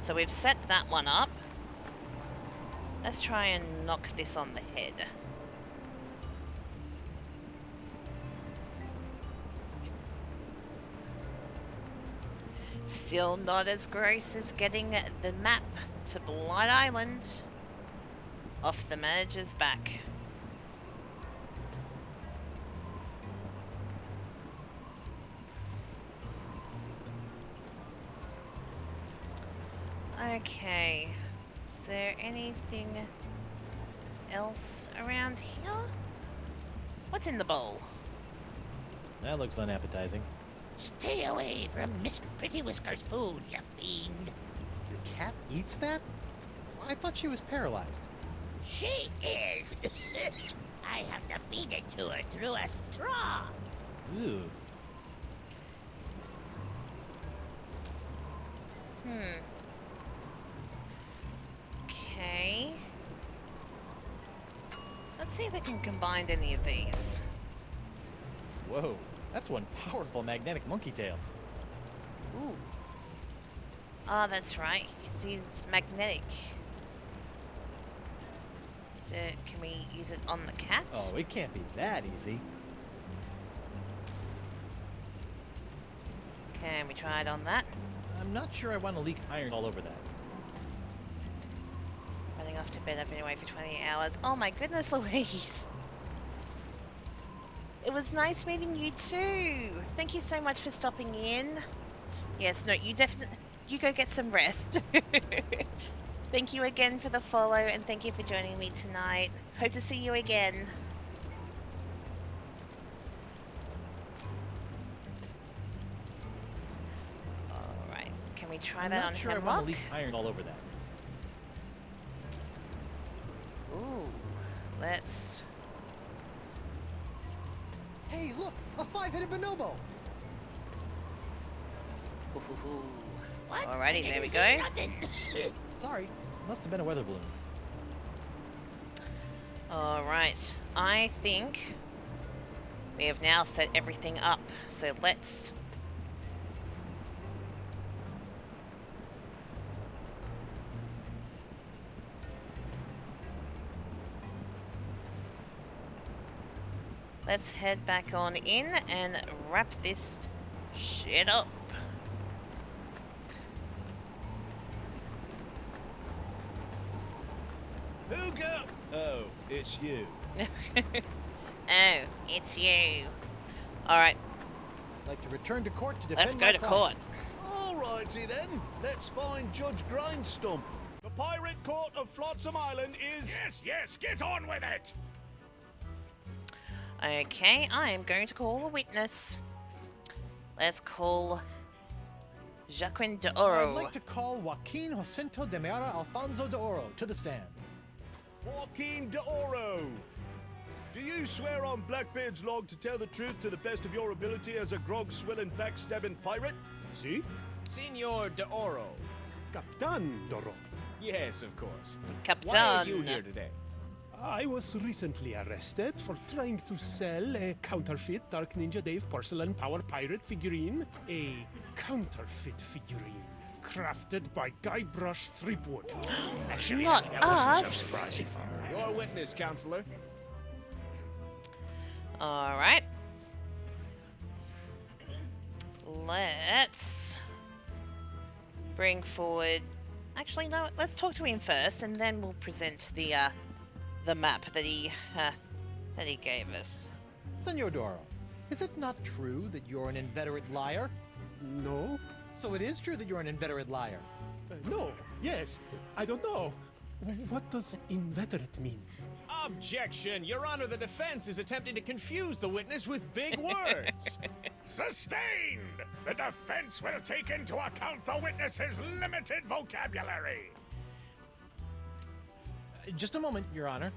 so we've set that one up. Let's try and knock this on the head. Still not as gross as getting the map to Blood Island off the manager's back. Okay, is there anything else around here? What's in the bowl? That looks unappetizing. Stay away from Miss Pretty Whisker's food, you fiend. Your cat eats that? I thought she was paralyzed. She is. I have to feed it to her through a straw. Ooh. Okay. Let's see if we can combine any of these. Whoa, that's one powerful magnetic monkey tail. Ooh. Ah, that's right, 'cause he's magnetic. So, can we use it on the cat? Oh, it can't be that easy. Can we try it on that? I'm not sure I want to leak iron all over that. Running off to bed, I've been away for 20 hours. Oh my goodness, Louise! It was nice meeting you too! Thank you so much for stopping in. Yes, no, you definitely... You go get some rest. Thank you again for the follow, and thank you for joining me tonight. Hope to see you again. Alright, can we try I'm that not on sure I want Hemlock? to leak iron all over that. let's... Hey, look! A five-headed bonobo! What? Alrighty, there we I go. didn't see nothing. Sorry, must have been a weather balloon. Alright, I think we have now set everything up. So let's... Let's head back on in and wrap this shit up. Who go? Oh, it's you. Oh, it's you. Alright, I'd like to return to court to defend let's go my to client. court. Alrighty then. Let's find Judge Grindstump. The Pirate Court of Flotsam Island is... Yes, yes, get on with it! Okay, I am going to call a witness. Let's call Joaquin de I'd Oro. like to call Joaquin Jacinto de Meara Alfonso de Oro to the stand. Joaquin de Oro. Do you swear on Blackbeard's log to tell the truth to the best of your ability as a grog-swilling, backstabbing pirate? See? Senor de Oro. Captain Doro. Yes, of course. Capitan. Why are you here today? I was recently arrested for trying to sell a counterfeit Dark Ninja Dave porcelain power pirate figurine. A counterfeit figurine crafted by Guybrush Threepwood. Actually, Not that wasn't us. so surprising. Your witness, counselor. Alright. Let's bring forward... Actually, no, let's talk to him first, and then we'll present the map that he gave us. Senor Doro, is it not true that you're an inveterate liar? No? So it is true that you're an inveterate liar. No. Yes. I don't know. What does inveterate mean? Objection! Your Honor, the defense is attempting to confuse the witness with big words. Sustained! The defense will take into account the witness's limited vocabulary. Just a moment, Your Honor.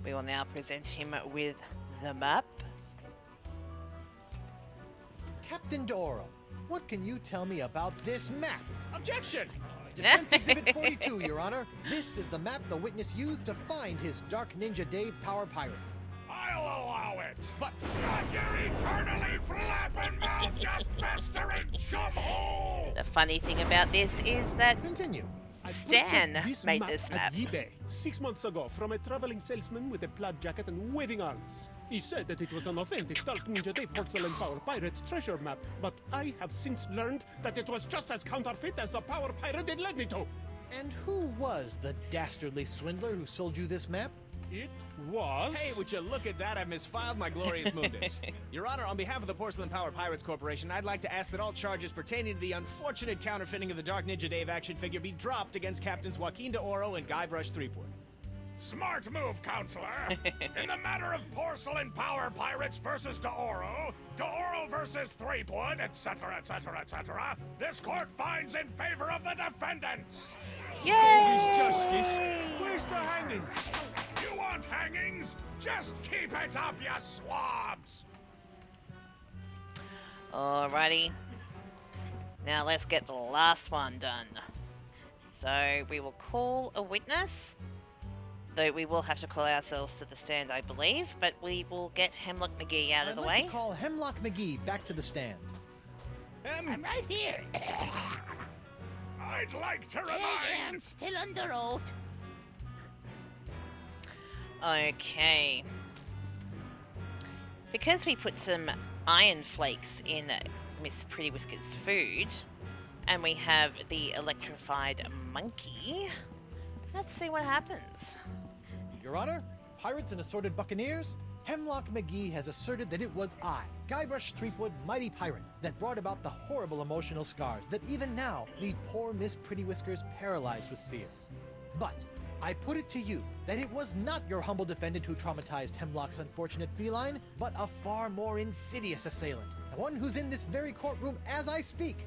We will now present him with the map. Captain Doro, what can you tell me about this map? Objection! Defense Exhibit 42, Your Honor. This is the map the witness used to find his Dark Ninja Dave Power Pirate. I'll allow it. But not your eternally flapping mouth, you festering chumhole! The funny thing about this is that Continue. I Stan purchased made this map. at eBay 6 months ago from a traveling salesman with a plaid jacket and waving arms. He said that it was an authentic Dark Ninja Dave porcelain power pirate's treasure map, but I have since learned that it was just as counterfeit as the power pirate it led me to. And who was the dastardly swindler who sold you this map? It was... Hey, would you look at that? I've misfiled my glorious mundus. Your Honor, on behalf of the Porcelain Power Pirates Corporation, I'd like to ask that all charges pertaining to the unfortunate counterfeiting of the Dark Ninja Dave action figure be dropped against Captains Joaquin de Oro and Guybrush Threepwood. Smart move, counselor. In the matter of porcelain power pirates versus de Oro versus Threepwood, etc., etc., etc., this court finds in favor of the defendants. Yay! Justice. Where's the hangings? You want hangings? Just keep it up, you swabs! Alrighty. Now let's get the last one done. So we will call a witness. Though we will have to call ourselves to the stand, I believe, but we will get Hemlock McGee out of the I'd like way. to call Hemlock McGee back to the stand. I'm right here. I'd like to Yeah, I'm remind... still under oath. Okay. Because we put some iron flakes in Miss Pretty Whisker's food, and we have the electrified monkey, let's see what happens. Your Honor, pirates and assorted buccaneers, Hemlock McGee has asserted that it was I, Guybrush Threepwood, mighty pirate, that brought about the horrible emotional scars that even now leave poor Miss Pretty Whiskers paralyzed with fear. But I put it to you that it was not your humble defendant who traumatized Hemlock's unfortunate feline, but a far more insidious assailant, and one who's in this very courtroom as I speak.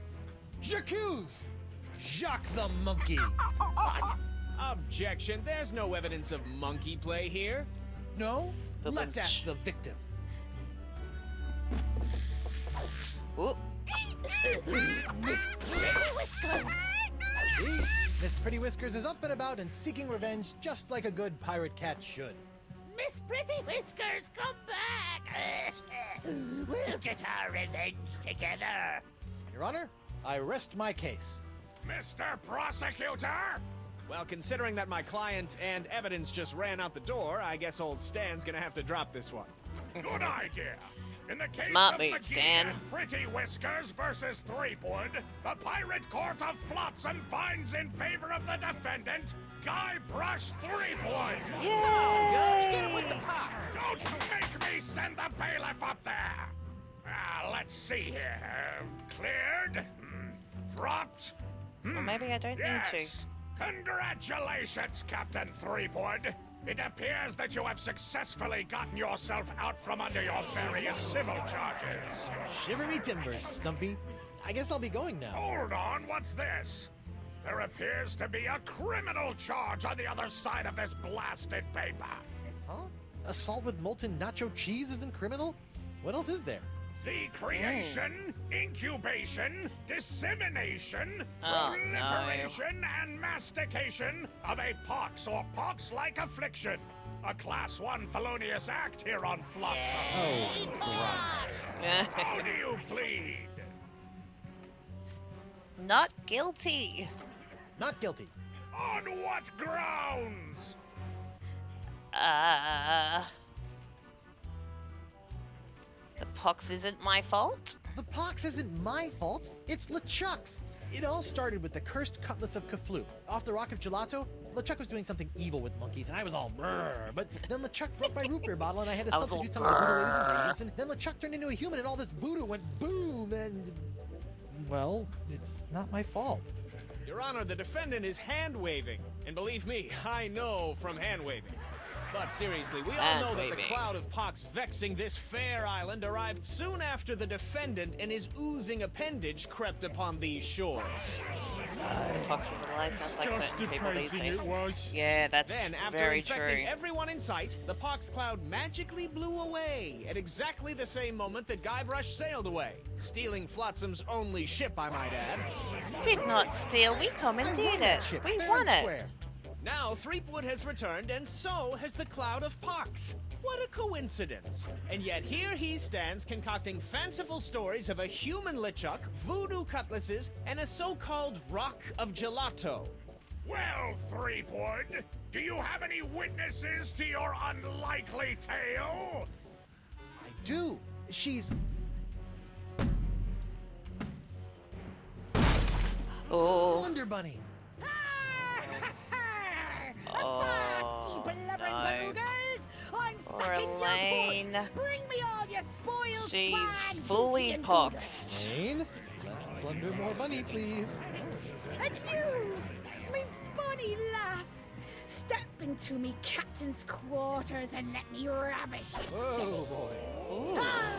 J'accuse Jacques the Monkey. What? Objection. There's no evidence of monkey play here. No? The Let's lynch. ask the victim. Ooh. See? Miss Pretty Whiskers is up and about and seeking revenge just like a good pirate cat should. Miss Pretty Whiskers, come back! We'll get our revenge together. Your Honor, I rest my case. Mr. Prosecutor! Well, considering that my client and evidence just ran out the door, I guess old Stan's gonna have to drop this one. Good idea. In the case Smart of move, McGee Stan. and Pretty Whiskers versus Threepwood, the Pirate Court of Flotsam finds in favor of the defendant, Guybrush Threepwood. Yay! Don't make me send the bailiff up there. Let's see here. Cleared. Dropped. Well, maybe I don't Yes. need to. Congratulations, Captain Threepwood. It appears that you have successfully gotten yourself out from under your various civil charges. Shiver me timbers, Stumpy. I guess I'll be going now. Hold on, what's this? There appears to be a criminal charge on the other side of this blasted paper. Huh? Assault with molten nacho cheese isn't criminal? What else is there? The creation, incubation, dissemination, Oh, proliferation, and mastication of a pox or pox-like affliction. A Class 1 felonious act here on Flotsam. Oh, Christ. How do you plead? Not guilty. Not guilty. On what grounds? The pox isn't my fault. The pox isn't my fault. It's LeChuck's. It all started with the cursed cutlass of Kaflu. Off the rock of Gelato, LeChuck was doing something evil with monkeys, and I was all brrr. But then LeChuck broke my root beer bottle, and I had to I was all substitute some of the voodoo lady's ingredients. And then LeChuck turned into a human, and all this voodoo went boom, and... Well, it's not my fault. Your Honor, the defendant is hand-waving. And believe me, I know from hand-waving. But seriously, we all know that the Hand-waving. cloud of pox vexing this fair island arrived soon after the defendant and his oozing appendage crept upon these shores. Pox is a lie. Sounds like certain people these days. it was. Yeah, that's Then, after very infecting true. everyone in sight, the pox cloud magically blew away at exactly the same moment that Guybrush sailed away, stealing Flotsam's only ship, I might add. Did not steal. We commandeered it. Shit, We fair won and it. square. Now, Threepwood has returned, and so has the cloud of pox. What a coincidence. And yet here he stands concocting fanciful stories of a human LeChuck, voodoo cutlasses, and a so-called rock of gelato. Well, Threepwood, do you have any witnesses to your unlikely tale? I do. She's... Oh. Wonder Bunny. Oh, no. I'm Poor sucking your Elaine. foot. Bring me all your spoiled She's swag, fully booty and poxed. Jane, let's plunder more bunny, please. booger. And you, me bonny lass, step into me captain's quarters and let me ravish you, silly. Oh, boy. Ah,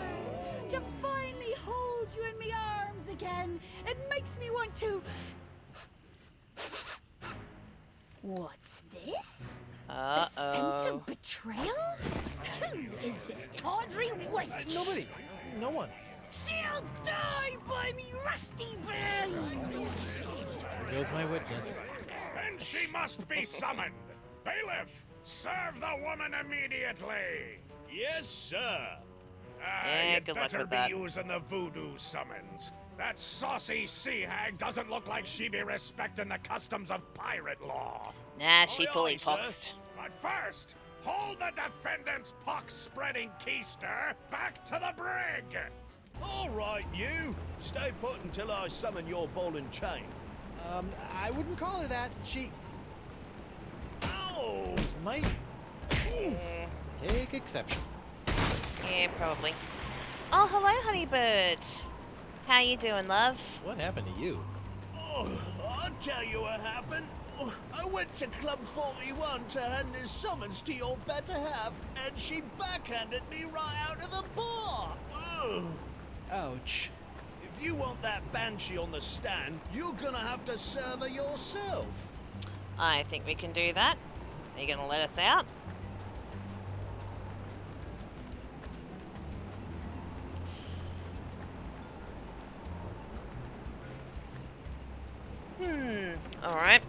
to finally hold you in me arms again, it makes me want to... What's this? The scent Uh-oh. of betrayal? Who is this tawdry wench? Nobody. No one. She'll die by me rusty burn! There goes my witness. Then she must be summoned. Bailiff, serve the woman immediately. Yes, sir. Yeah, You'd good luck better with be that. using the voodoo summons. That saucy sea hag doesn't look like she be respecting the customs of pirate law. Nah, she Aye, fully aye, sir. poxed. But first, hold the defendant's pox-spreading keister back to the brig. All right, you. Stay put until I summon your ball and chain. I wouldn't call her that. She Ow! might take exception. Yeah, probably. Oh, hello, honeybird. How you doing, love? What happened to you? Oh, I'll tell you what happened. Oh, I went to Club 41 to hand this summons to your better half, and she backhanded me right out of the bar. Ugh. Ouch. If you want that banshee on the stand, you're gonna have to serve her yourself. I think we can do that. Are you going to let us out? Alright.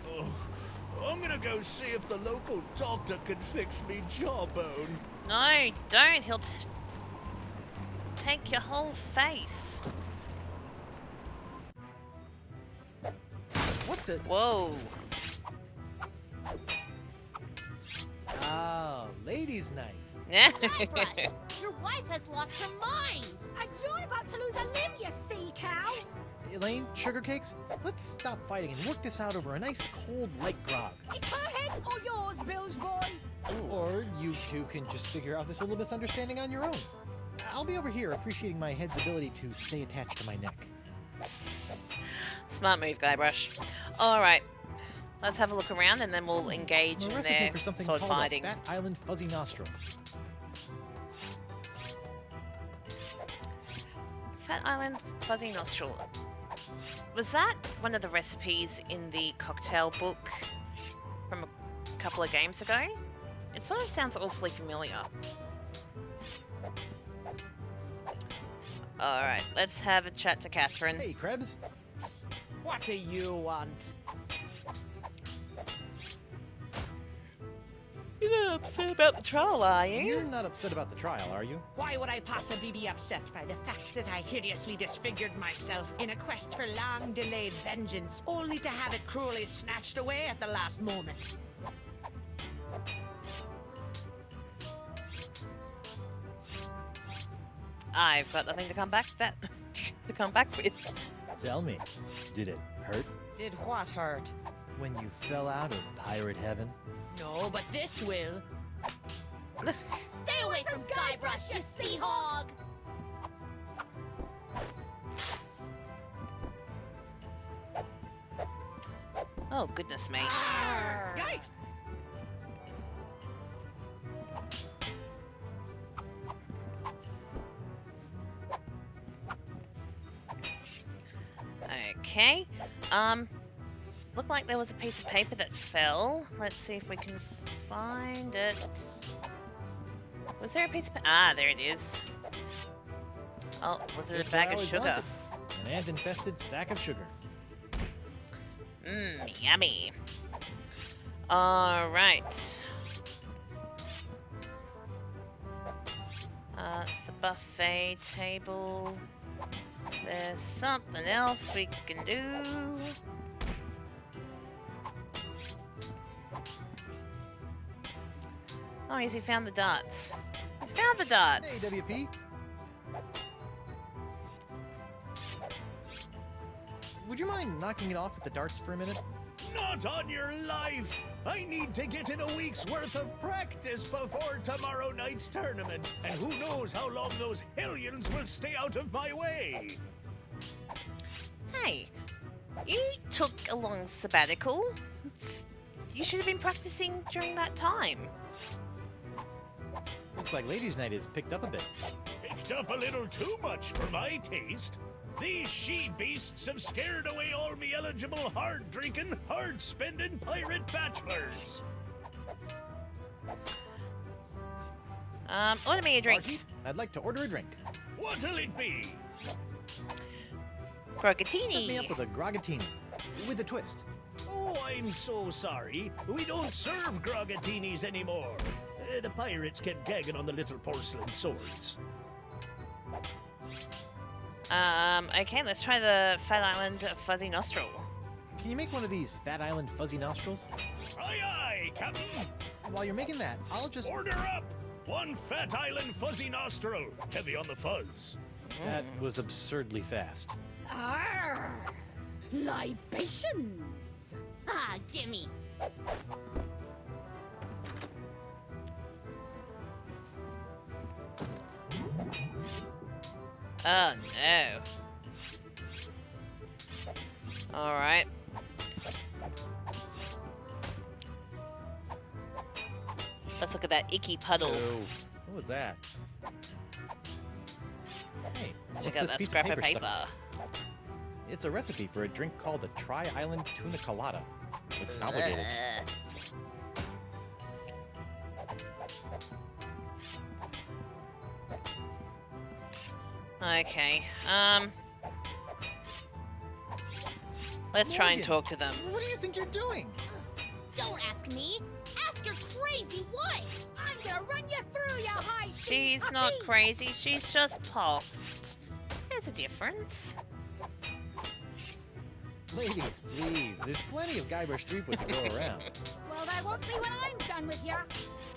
Oh, I'm gonna go see if the local doctor can fix me jawbone. No, don't. He'll take your whole face. What the? Whoa. Ah, ladies' night. Guybrush, your wife has lost her mind. And you're about to lose a limb, you sea cow. Elaine, sugar cakes, let's stop fighting and work this out over a nice cold light grog. It's her head or yours, bilge boy. Or you two can just figure out this little misunderstanding on your own. I'll be over here appreciating my head's ability to stay attached to my neck. Smart move, Guybrush. Alright. Let's have a look around and then we'll engage in recipe their for something sword called fighting. a Fat Island Fuzzy Nostril. Fat Island Fuzzy Nostril. Was that one of the recipes in the cocktail book from a couple of games ago? It sort of sounds awfully familiar. Alright, let's have a chat to Catherine. Hey, Krebs. What do you want? You're not upset about the trial, are you? You're not upset about the trial, are you? Why would I possibly be upset by the fact that I hideously disfigured myself in a quest for long-delayed vengeance, only to have it cruelly snatched away at the last moment? I've got nothing to come back with. Tell me, did it hurt Did what hurt? when you fell out of pirate heaven? No, but this will. Stay away from Guybrush, you sea hog. Oh, goodness me. Yikes! Okay. Looked like there was a piece of paper that fell. Let's see if we can find it. Was there a piece of paper? Ah, there it is. Oh, was it Just a what I bag of always sugar? wanted. An ant-infested sack of sugar. Mmm, yummy. Alright. It's the buffet table. Is there something else we can do? Oh, he found the darts. He's found the darts. Hey, WP. Would you mind knocking it off with the darts for a minute? Not on your life! I need to get in a week's worth of practice before tomorrow night's tournament, and who knows how long those hellions will stay out of my way! Hey, you took a long sabbatical. You should have been practicing during that time. Looks like ladies' night is picked up a bit. Picked up a little too much for my taste. These she-beasts have scared away all me eligible, hard-drinking, hard-spending pirate bachelors. Order me a drink. Barkeep, I'd like to order a drink. What'll it be? Set me Grogatini. up with a grogatini. With a twist. Oh, I'm so sorry. We don't serve grogatinis anymore. The pirates kept gagging on the little porcelain swords. Okay, let's try the Fat Island Fuzzy Nostril. Can you make one of these Fat Island Fuzzy Nostrils? Aye, aye, Captain. While you're making that, I'll just... Order up. One Fat Island Fuzzy Nostril. Heavy on the fuzz. That was absurdly fast. Arr! Libations. Ah, gimme. Oh no. Alright. Let's look at that icky puddle. Oh, what was that? Hey, Let's what's pick up this that piece scrap of stuck- paper. It's a recipe for a drink called a Tri-Island Tuna Colada. It's complicated. Okay, let's try and Morgan, talk to them. What do you think you're doing? Don't ask me. Ask your crazy wife. I'm gonna run you through, you high She's not crazy, she's just poxed. There's a difference. Ladies, please. There's plenty of Guybrush Threepwood to go around. Well, that won't be when I'm done with ya.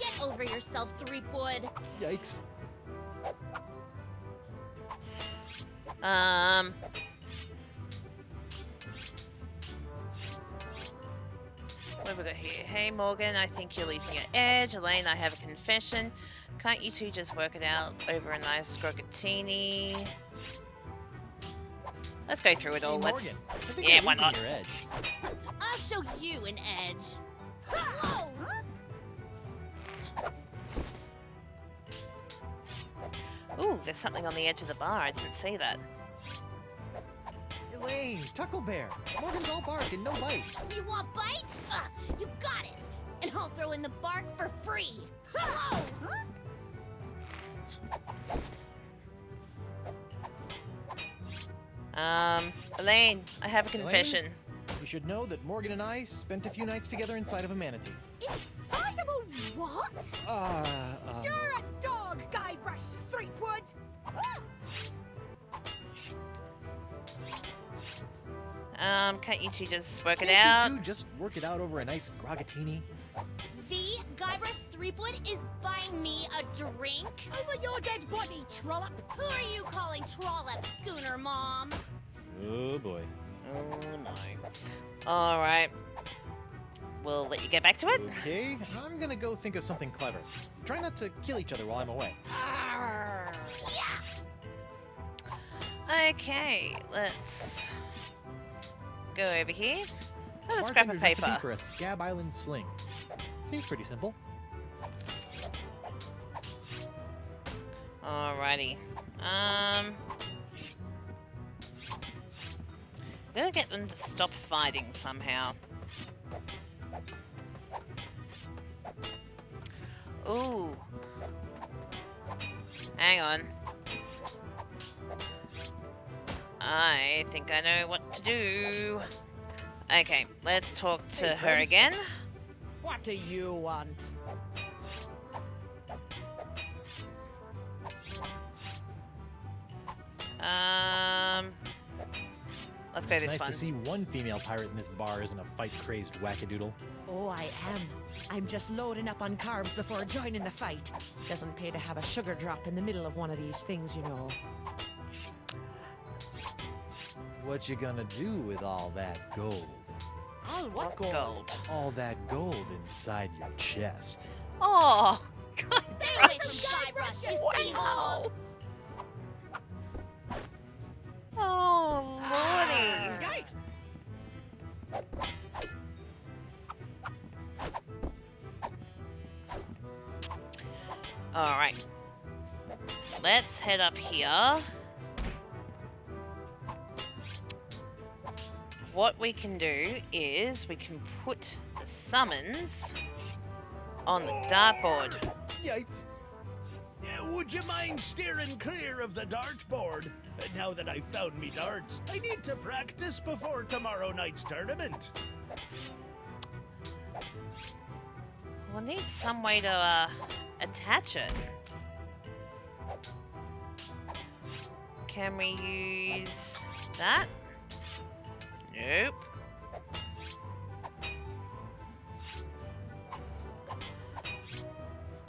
Get over yourself, Threepwood. Yikes. What have we got here? Hey Morgan, I think you're losing your edge. Elaine, I have a confession. Can't you two just work it out over a nice scrogatini? Let's go through it all. Hey, Let's. Morgan, I think Yeah, you're why losing not? your edge. I'll show you an edge. Whoa! Ooh, there's something on the edge of the bar. I didn't see that. Elaine, Tucklebear. Morgan's all bark and no bite. You want bites? You got it. And I'll throw in the bark for free. Whoa! Elaine, I have a confession. You should know that Morgan and I spent a few nights together inside of a manatee. Inside of a what? You're a dog, Guybrush Threepwood. Can't you two just work it Can't out? you two just work it out over a nice grogatini? The Guybrush Threepwood is buying me a drink? Over your dead body, trollop. Who are you calling trollop, Schooner Mom? Oh boy. Oh my. Alright. We'll let you get back to it. Okay, I'm gonna go think of something clever. Try not to kill each other while I'm away. Yeah. Okay, let's go over here. Another scrap of Bartender's recipe paper. for a Scab Island sling. Seems pretty simple. Alrighty. Gotta get them to stop fighting somehow. Ooh. Hang on. I think I know what to do. Okay, let's talk to Hey, her friends. again. What do you want? Let's go It's this nice one. to see one female pirate in this bar isn't a fight-crazed wackadoodle. Oh, I am. I'm just loading up on carbs before joining the fight. Doesn't pay to have a sugar drop in the middle of one of these things, you know. What you gonna do with all that gold? All what gold? Gold. All that gold inside your chest. Oh, Stay away from Guybrush, you wow. Oh, lordy. Right. All right. Let's head up here. What we can do is we can put the summons on the dartboard. Yikes. Would you mind steering clear of the dartboard? Now that I've found me darts, I need to practice before tomorrow night's tournament. We'll need some way to attach it. Can we use that? Nope.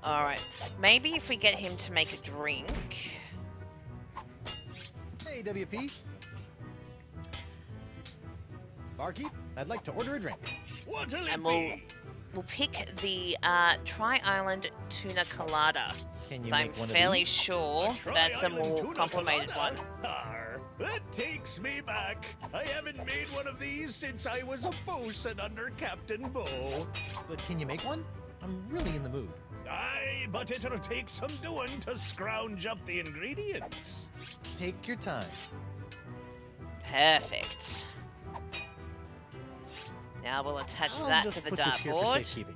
Alright, maybe if we get him to make a drink. Hey, WP. Barkeep, I'd like to order a drink. What'll it And be? we'll pick the Tri-Island Tuna Colada. Can you So I'm make one fairly of these? sure that's a Tri-Island more tuna complicated one. colada? Arr, that takes me back. I haven't made one of these since I was a bosun under Captain Bo. But can you make one? I'm really in the mood. Aye, but it'll take some doing to scrounge up the ingredients. Take your time. Perfect. Now we'll attach I'll that just to the put this here for dartboard. safekeeping.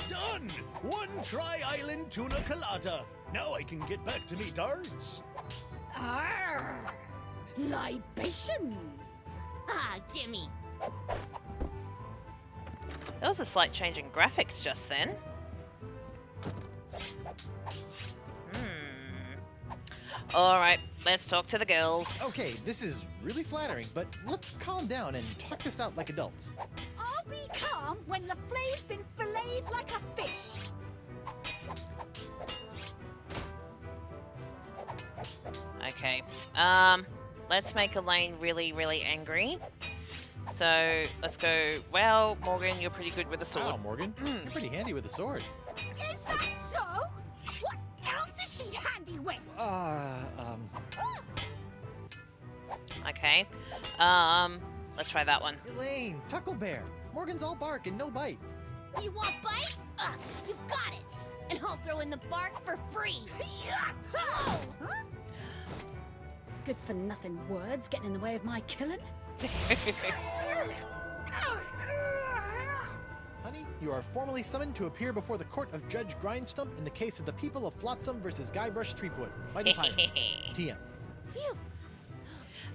Done! One tri-island tuna colada. Now I can get back to me darts. Arr! Libations! Ah, gimme. There was a slight change in graphics just then. Alright, let's talk to the girls. Okay, this is really flattering, but let's calm down and talk this out like adults. I'll be calm when the flay's been filleted like a fish. Okay, let's make Elaine really, really angry. So, let's go, well, Morgan, you're pretty good with a sword. Wow, Morgan, you're pretty handy with a sword. Is that so? What else is she handy with? Okay, let's try that one. Elaine, Tucklebear. Morgan's all bark and no bite. You want bite? You got it. And I'll throw in the bark for free. Huh? Good for nothing words getting in the way of my killing. Honey, you are formally summoned to appear before the court of Judge Grindstump in the case of the people of Flotsam versus Guybrush Threepwood. Fighting Pirate. TM. Phew.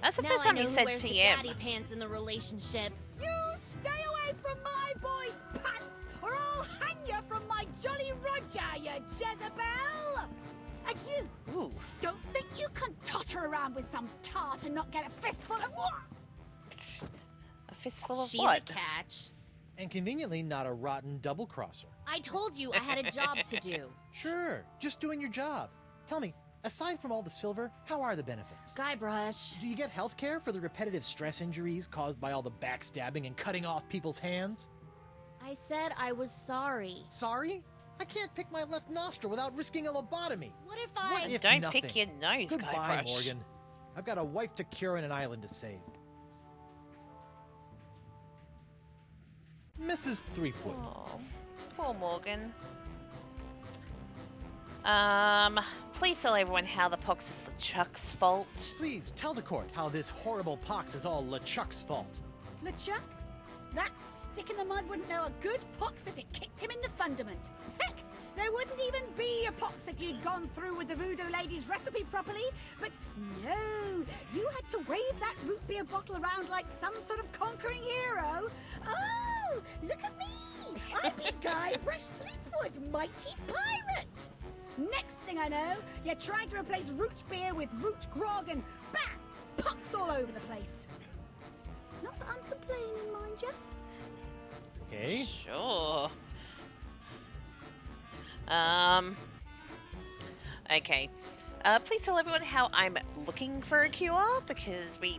That's the Now first I time know you who said wears the TM. daddy pants in the relationship. You stay away from my boy's pants, or I'll hang you from my Jolly Roger, you Jezebel! And you, Ooh. don't think you can totter around with some tart and not get a fistful of what? A fistful of She's what? a catch. And conveniently not a rotten double-crosser. I told you I had a job to do. Sure, just doing your job. Tell me, aside from all the silver, how are the benefits? Guybrush. Do you get health care for the repetitive stress injuries caused by all the backstabbing and cutting off people's hands? I said I was sorry. Sorry? I can't pick my left nostril without risking a lobotomy. What if I... What if Don't nothing? pick your nose, Goodbye, Guybrush. Morgan. I've got a wife to cure and an island to save. Mrs. Threepwood. Oh, poor Morgan. Please tell everyone how the pox is LeChuck's fault. Please tell the court how this horrible pox is all LeChuck's fault. LeChuck? That stick in the mud wouldn't know a good pox if it kicked him in the fundament. Heck, there wouldn't even be a pox if you'd gone through with the voodoo lady's recipe properly. But no, you had to wave that root beer bottle around like some sort of conquering hero. Oh, look at me! I'm the Guybrush Threepwood, mighty pirate! Next thing I know, you're trying to replace root beer with root grog and bam! Pox all over the place. Not that I'm complaining, mind you. Okay. Sure. Okay. Please tell everyone how I'm looking for a cure, because we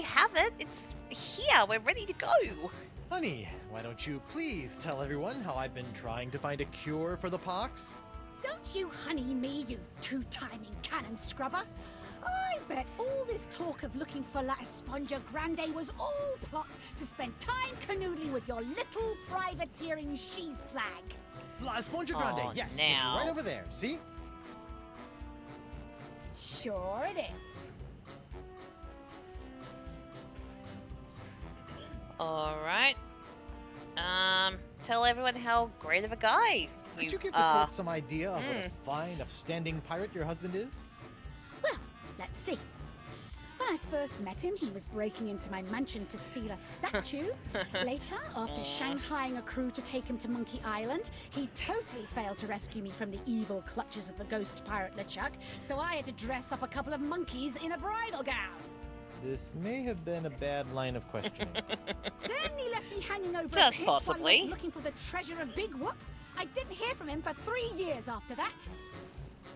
have it. It's here. We're ready to go. Honey, why don't you please tell everyone how I've been trying to find a cure for the pox? Don't you honey me, you two-timing cannon scrubber. I bet all this talk of looking for La Esponja Grande was all plot to spend time canoodling with your little privateering she-slag. La Esponja Grande, Oh, yes, now. it's right over there, see? Sure it is. Alright. Tell everyone how great of a guy Could you give the are. court some idea of what a fine, upstanding pirate your husband is? Well, let's see. When I first met him, he was breaking into my mansion to steal a statue. Later, after shanghaiing a crew to take him to Monkey Island, he totally failed to rescue me from the evil clutches of the ghost pirate LeChuck, so I had to dress up a couple of monkeys in a bridal gown. This may have been a bad line of questioning. Then he left me hanging over Just a pit possibly. while he went looking for the treasure of Big Whoop. I didn't hear from him for 3 years after that.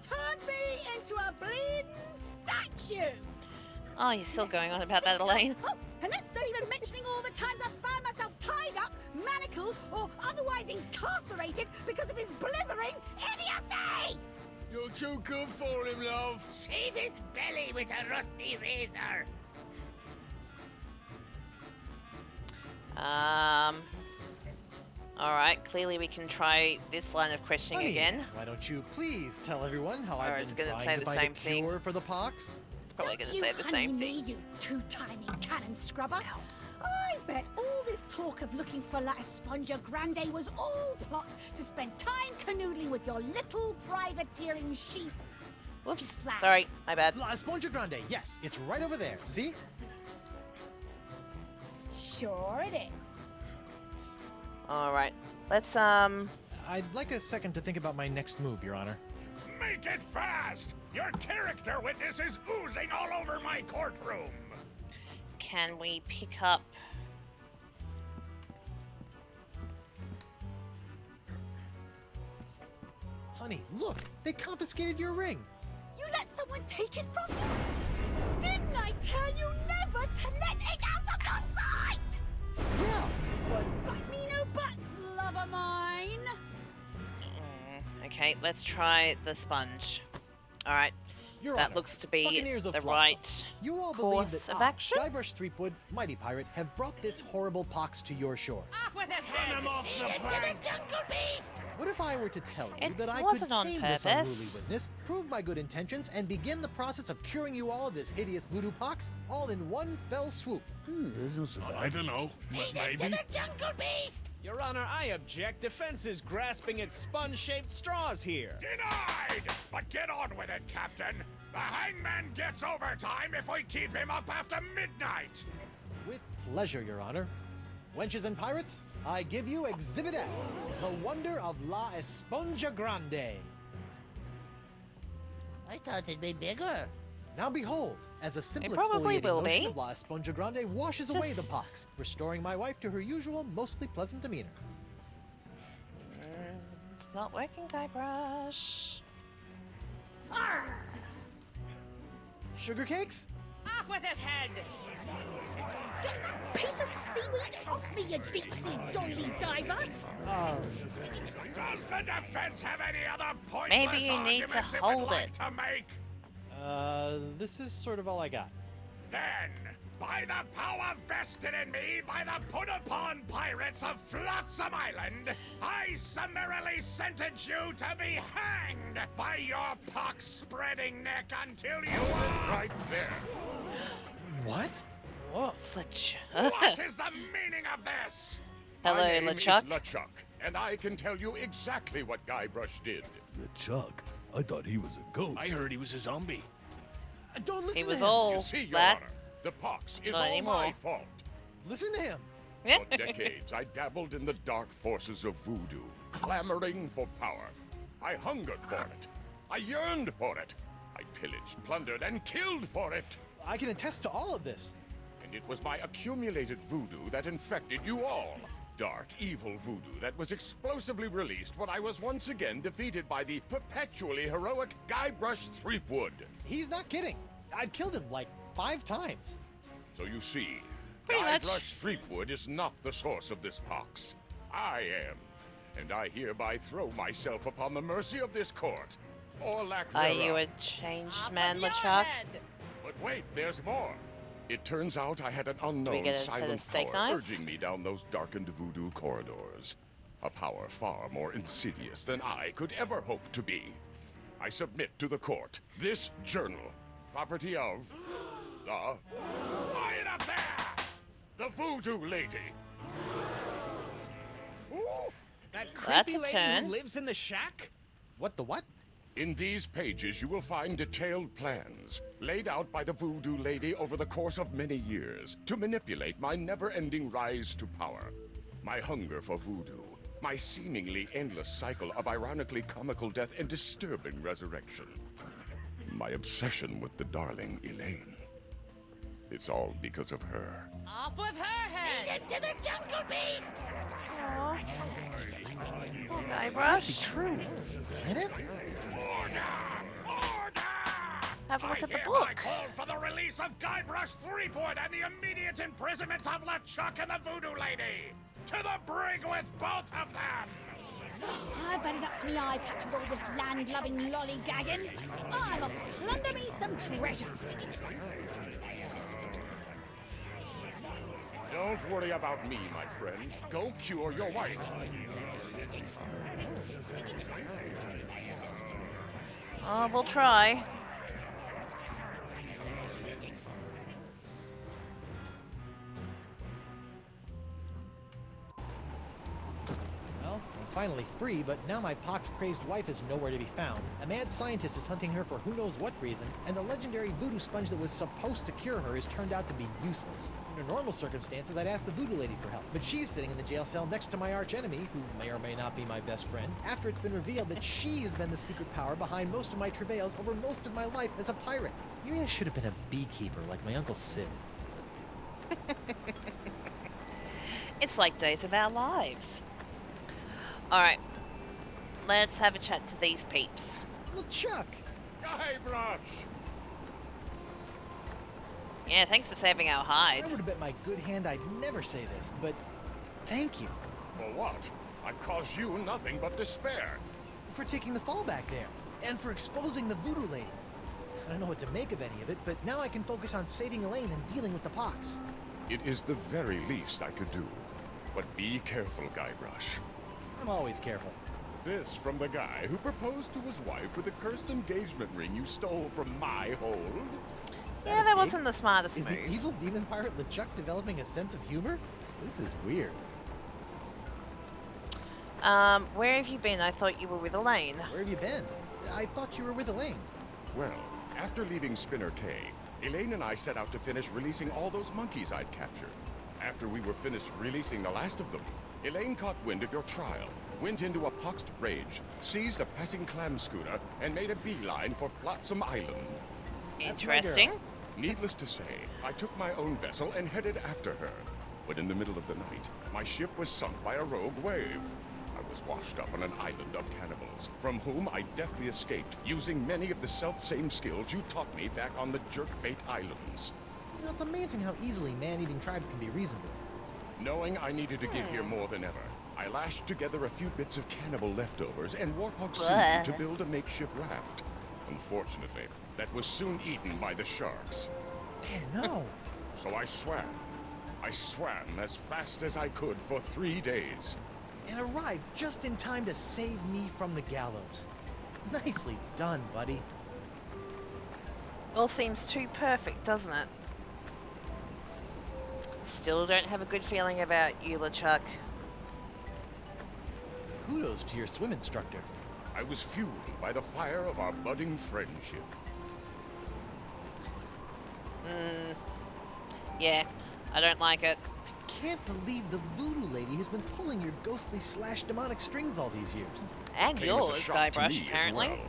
Turned me into a bleeding statue. Oh, you're still going on about that, Elaine. Oh, and that's not even mentioning all the times I've found myself tied up, manacled, or otherwise incarcerated because of his blithering idiocy! You're too good for him, love. Shave his belly with a rusty razor. Alright, clearly we can try this line of questioning Honey, again. why don't you please tell everyone how Or I've it's been gonna trying say to the find same a thing. cure for the pox? It's probably going to Don't say you the same honey thing. me, you two-timing cannon scrubber. I bet all this talk of looking for La Esponja Grande was all plot to spend time canoodling with your little privateering sheep. Whoops. Flag. Sorry, my bad. La Esponja Grande, yes, it's right over there. See? Sure it is. All right. Let's I'd like a second to think about my next move, Your Honor. Make it fast! Your character witness is oozing all over my courtroom! can we pick up? Honey, look, they confiscated your ring. You let someone take it from you? Didn't I tell you never to let it out of your sight? Yeah, but But me no buts, lover mine. Okay, let's try the sponge. All right. Your That Honor, looks to be Buccaneers of the Flotsam, right you all believe course that of action. Guybrush Threepwood, Mighty Pirate, have brought this horrible pox to your shores. Off with his head. Run him off the plank! What if I were to tell you It that I wasn't could on tame this purpose. unruly witness, prove my good intentions, and begin the process of curing you all of this hideous voodoo pox, all in one fell swoop? I don't know, but maybe. Your Honor, I object. Defense is grasping at sponge-shaped straws here. Denied! But get on with it, Captain! The hangman gets overtime if we keep him up after midnight! With pleasure, Your Honor. Wenches and pirates, I give you Exhibit S, the wonder of La Esponja Grande. I thought it'd be bigger. Now behold, as a simple probably exfoliating will motion be. of La Esponja Grande washes away the Just- pox, restoring my wife to her usual, mostly pleasant demeanor. It's not working, Guybrush. Arr! Sugar cakes? Off with his head. Get that piece of seaweed off me, you deep-sea doily diver. Does the defense have any other pointless Maybe you need to arguments it hold would like it. to make? This is sort of all I got. Then, by the power vested in me by the put-upon pirates of Flotsam Island, I summarily sentence you to be hanged by your pox-spreading neck until you are... Right there. What? Sledge. What is the meaning of this? Hello, My name LeChuck. is LeChuck, and I can tell you exactly what Guybrush did. LeChuck? I thought he was a ghost. I heard he was a zombie. Don't listen He to was him. all You see, Your that. Honor, the pox is Not all anymore. my fault. Listen to him. For decades, I dabbled in the dark forces of voodoo, clamoring for power. I hungered for it. I yearned for it. I pillaged, plundered, and killed for it. I can attest to all of this. And it was my accumulated voodoo that infected you all. Dark, evil voodoo that was explosively released when I was once again defeated by the perpetually heroic Guybrush Threepwood. He's not kidding. I've killed him like 5 times. So you see, Pretty much. Guybrush Threepwood is not the source of this pox. I am. And I hereby throw myself upon the mercy of this court. Or lack Are thereof. you a changed man, LeChuck? But wait, there's more. It turns out I had an we unknown get a set of silent steak power knives? urging me down those darkened voodoo corridors. A power far more insidious than I could ever hope to be. I submit to the court this journal, property of the... Quiet up there! The Voodoo Lady. Ooh, that That's creepy a lady turn. who lives in the shack? What the what? In these pages, you will find detailed plans laid out by the Voodoo Lady over the course of many years to manipulate my never-ending rise to power. My hunger for voodoo, my seemingly endless cycle of ironically comical death and disturbing resurrection. My obsession with the darling Elaine. It's all because of her. Off with her head. To the jungle beast! Oh, Guybrush. True. Can it? Order! Have a look at the I hereby book. call for the release of Guybrush Threepwood and the immediate imprisonment of LeChuck and the Voodoo Lady. To the brig with both of them! I bet it up to me eye patch with all this land-loving lollygagging. I'm off to plunder me some treasure. Don't worry about me, my friend. Go cure your wife. Oh, we'll try. finally free, but now my pox-crazed wife is nowhere to be found. A mad scientist is hunting her for who knows what reason, and the legendary voodoo sponge that was supposed to cure her has turned out to be useless. Under normal circumstances, I'd ask the voodoo lady for help, but she's sitting in the jail cell next to my archenemy, who may or may not be my best friend, after it's been revealed that she has been the secret power behind most of my travails over most of my life as a pirate. Maybe I should have been a beekeeper like my Uncle Sid. It's like days of our lives. Alright, let's have a chat to these peeps. LeChuck! Guybrush! Yeah, thanks for saving our hide. I would have bet my good hand I'd never say this, but thank you For what? I've caused you nothing but despair. for taking the fall back there, and for exposing the voodoo lady. I don't know what to make of any of it, but now I can focus on saving Elaine and dealing with the pox. It is the very least I could do. But be careful, Guybrush. I'm always careful. This from the guy who proposed to his wife with a cursed engagement ring you stole from my hold? Yeah, that wasn't the smartest Is move. the evil demon pirate LeChuck developing a sense of humor? This is weird. Where have you been? I thought you were with Elaine. Where have you been? I thought you were with Elaine. Well, after leaving Spinner Cave, Elaine and I set out to finish releasing all those monkeys I'd captured. After we were finished releasing the last of them, Elaine caught wind of your trial, went into a poxed rage, seized a passing clam schooner, and made a beeline for Flotsam Island. Interesting. Needless to say, I took my own vessel and headed after her. But in the middle of the night, my ship was sunk by a rogue wave. I was washed up on an island of cannibals, from whom I deftly escaped, using many of the self-same skills you taught me back on the Jerkbait Islands. You know, it's amazing how easily man-eating tribes can be reasoned with. Knowing I needed to get here more than ever, I lashed together a few bits of cannibal leftovers and warthog sinew to build a makeshift raft. Unfortunately, that was soon eaten by the sharks. Oh no! So I swam. I swam as fast as I could for 3 days. And arrived just in time to save me from the gallows. Nicely done, buddy. All seems too perfect, doesn't it? Still don't have a good feeling about you, LeChuck. Kudos to your swim instructor. I was fueled by the fire of our budding friendship. Yeah, I don't like it. Can't believe the voodoo lady has been pulling your ghostly slash demonic strings all these years. And Came as a yours, shock to Guybrush, me as apparently. well.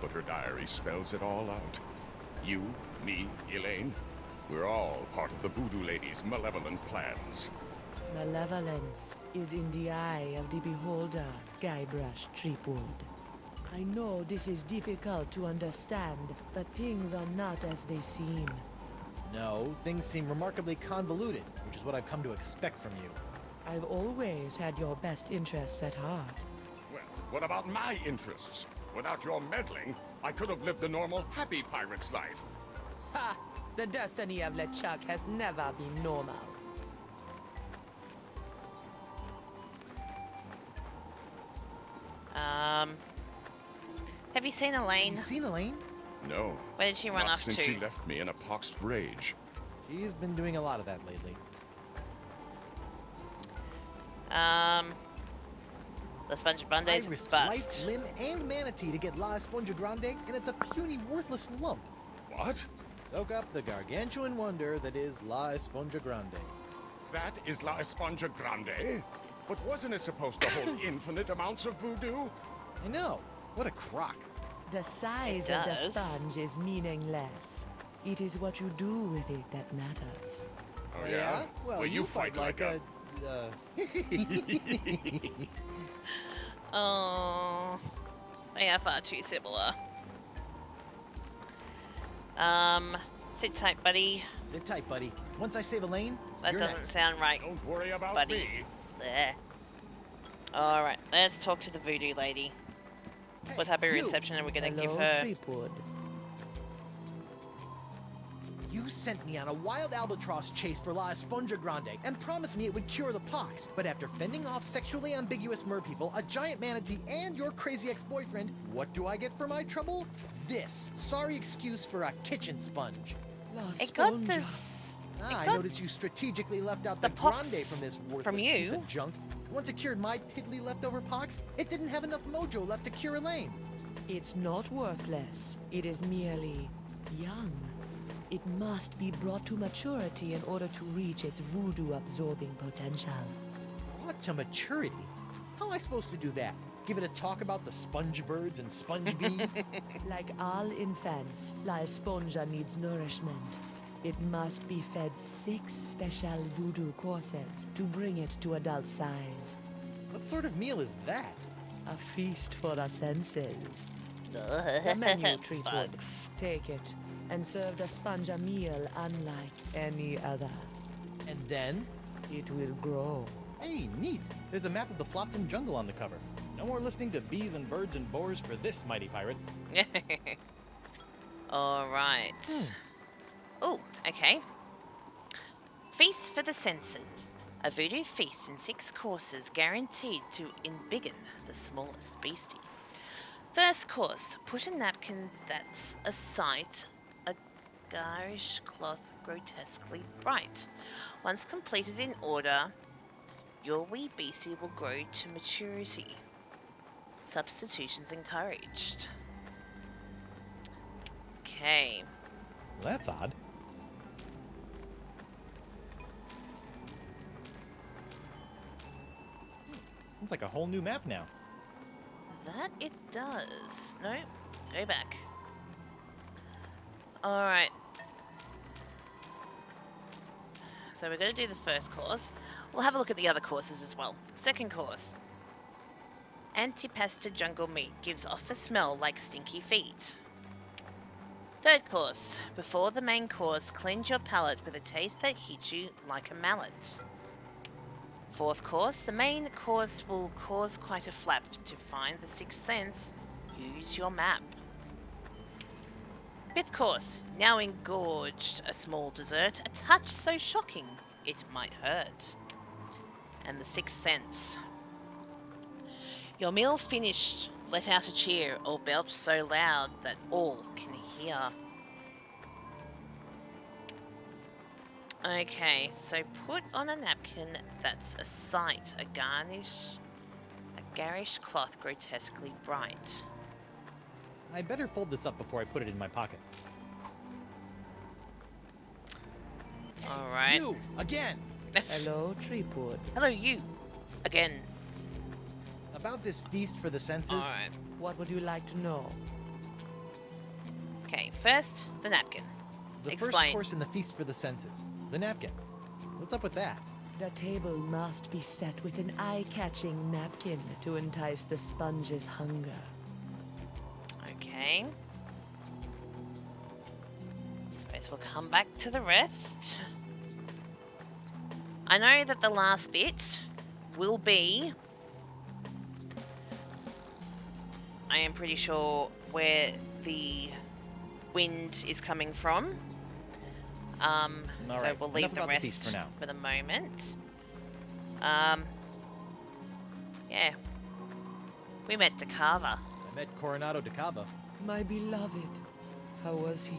But her diary spells it all out. You, me, Elaine, we're all part of the voodoo lady's malevolent plans. Malevolence is in the eye of the beholder, Guybrush Threepwood. I know this is difficult to understand, but things are not as they seem. No, things seem remarkably convoluted, which is what I've come to expect from you. I've always had your best interests at heart. Well, what about my interests? Without your meddling, I could have lived a normal, happy pirate's life. Ha! The destiny of LeChuck has never been normal. Have you seen Elaine? You seen Elaine? No. Where did she run not off since to? she left me in a poxed rage. She's been doing a lot of that lately. The Sponge I Bundy's risked bust. life, limb, and manatee to get La Esponja Grande, and it's a puny, worthless lump. What? Soak up the gargantuan wonder that is La Esponja Grande. That is La Esponja Grande? But wasn't it supposed to hold infinite amounts of voodoo? I know. What a crock. The size It of the does. sponge is meaningless. It is what you do with it that matters. Oh, yeah? Well, you fight like a... Oh, they are far too similar. Sit tight, buddy. Sit tight, buddy. Once I save Elaine, That you're doesn't next. sound right, Don't worry about buddy. me. There. Alright, let's talk to the voodoo lady. What type of you. reception are we gonna give Hello, her? Threepwood. You sent me on a wild albatross chase for La Esponja Grande and promised me it would cure the pox. But after fending off sexually ambiguous merpeople, a giant manatee, and your crazy ex-boyfriend, what do I get for my trouble? This sorry excuse for a kitchen sponge. La It got Sponja. this. I got noticed you strategically left out the the Grande pox from this worthless from piece you. of junk. Once it cured my piddly leftover pox, it didn't have enough mojo left to cure Elaine. It's not worthless. It is merely young. It must be brought to maturity in order to reach its voodoo-absorbing potential. Brought to maturity? How am I supposed to do that? Give it a talk about the sponge birds and sponge bees? Like all infants, La Esponja needs nourishment. It must be fed 6 special voodoo courses to bring it to adult size. What sort of meal is that? A feast for the senses. The menu, Treatwood. Bugs. Take it, and serve the sponge a meal unlike any other. And then? It will grow. Hey, neat. There's a map of the Flotsam jungle on the cover. No more listening to bees and birds and boars for this mighty pirate. All right. Oh, okay. Feast for the senses. A voodoo feast in 6 courses guaranteed to embiggen the smallest beastie. First course, put a napkin that's a sight, a garish cloth grotesquely bright. Once completed in order, your wee beastie will grow to maturity. Substitutions encouraged. Okay. Well, that's odd. It's like a whole new map now. That it does. No, go back. Alright. So we're going to do the first course. We'll have a look at the other courses as well. Second course. Antipasta jungle meat gives off a smell like stinky feet. Third course. Before the main course, cleanse your palate with a taste that hits you like a mallet. Fourth course. The main course will cause quite a flap. To find the 6th sense, use your map. Fifth course. Now engorged. A small dessert. A touch so shocking it might hurt. And the 6th sense. Your meal finished, let out a cheer, or belch so loud that all can hear. Okay, so put on a napkin that's a sight, a garish cloth grotesquely bright. I better fold this up before I put it in my pocket. Alright. You! Again! Hello, Treepwood. Hello, you. Again. About this feast for the senses? Alright. What would you like to know? Okay, first, the napkin. The Explain. first course in the feast for the senses. The napkin. What's up with that? The table must be set with an eye-catching napkin to entice the sponge's hunger. Okay. Suppose we'll come back to the rest. I know that the last bit will be... I am pretty sure where the wind is coming from. So right. we'll leave Enough the about the feast rest for now. for the moment. Yeah. We met Dakava. I met Coronado de Cava. My beloved. How was he?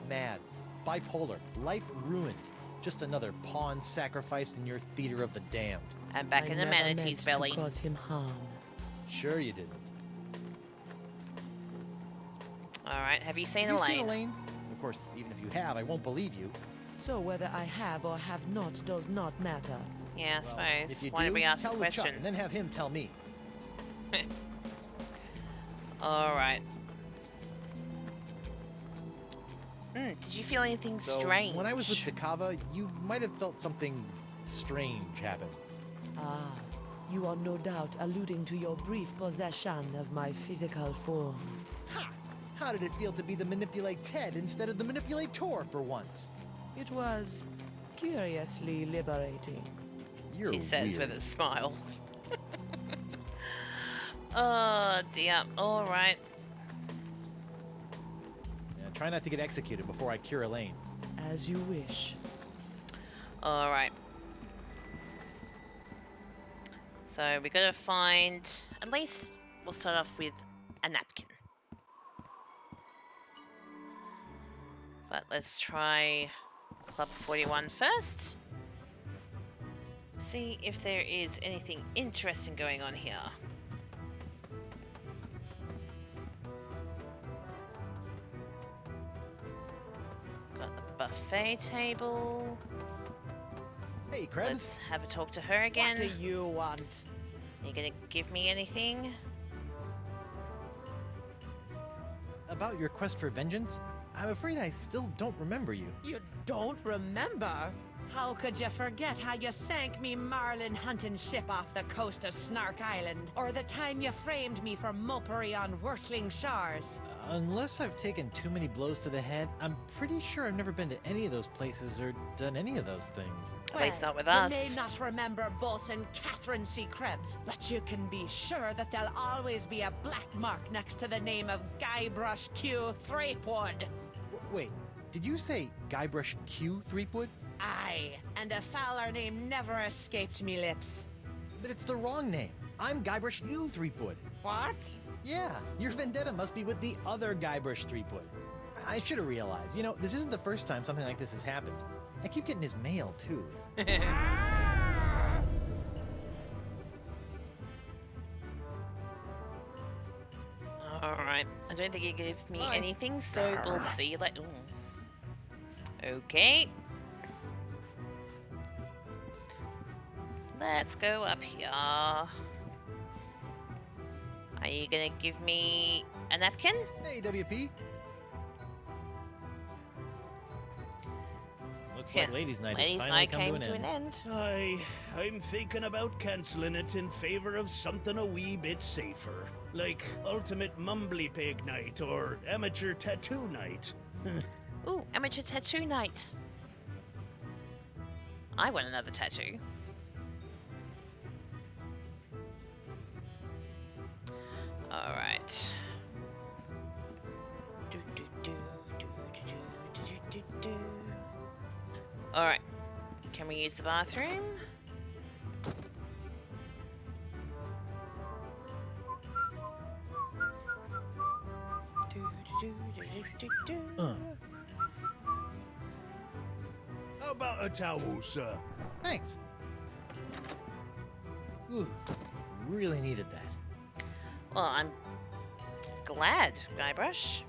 Mad. Bipolar. Life ruined. Just another pawn sacrificed in your theater of the damned. And back I in the never manatee's meant belly. to cause him harm. Sure you didn't. Alright, have you seen Have you Elaine? seen Elaine? Of course, even if you have, I won't believe you. So whether I have or have not does not matter. Yeah, I Well, suppose. if you Why do, don't we ask the tell LeChuck question? and then have him tell me. Alright. Did you feel anything So, strange? when I was with Dakava, you might have felt something strange happen. Ah, you are no doubt alluding to your brief possession of my physical form. Ha! How did it feel to be the Manipulate Ted instead of the Manipulator for once? It was curiously liberating. You're She says weird. with a smile. Oh dear. Alright. Yeah, try not to get executed before I cure Elaine. As you wish. Alright. So we gotta find, at least we'll start off with a napkin. But let's try Club 41 first. see if there is anything interesting going on here. Got the buffet table. Hey, Krebs. Let's have a talk to her again. What do you want? Are you gonna give me anything? About your quest for vengeance? I'm afraid I still don't remember you. You don't remember? How could you forget how you sank me marlin hunting ship off the coast of Snark Island? Or the time you framed me for mopery on Wurtling Shores? Unless I've taken too many blows to the head, I'm pretty sure I've never been to any of those places or done any of those things. At least not with You us. may not remember Bosun Catherine C. Krebs, but you can be sure that there'll always be a black mark next to the name of Guybrush Q. Threepwood. Wait, did you say Guybrush Q. Threepwood? Aye, and a fouler name never escaped me lips. But it's the wrong name. I'm Guybrush U. Threepwood. What? Yeah, your vendetta must be with the other Guybrush Threepwood. I should have realized. You know, this isn't the first time something like this has happened. I keep getting his mail, too. Alright, I don't think you gave me anything, so we'll see you later. Okay. Let's go up here. Are you gonna give me a napkin? Hey, WP. Looks Yeah, like Ladies' Night Ladies' has finally night come came to an end. I'm thinking about cancelling it in favor of something a wee bit safer. Like Ultimate Mumbly Pig Night or Amateur Tattoo Night. Ooh, amateur tattoo night. I want another tattoo. Alright. Alright. Can we use the bathroom? How about a towel, sir? Thanks. Ooh, really needed that. Well, I'm glad, Guybrush.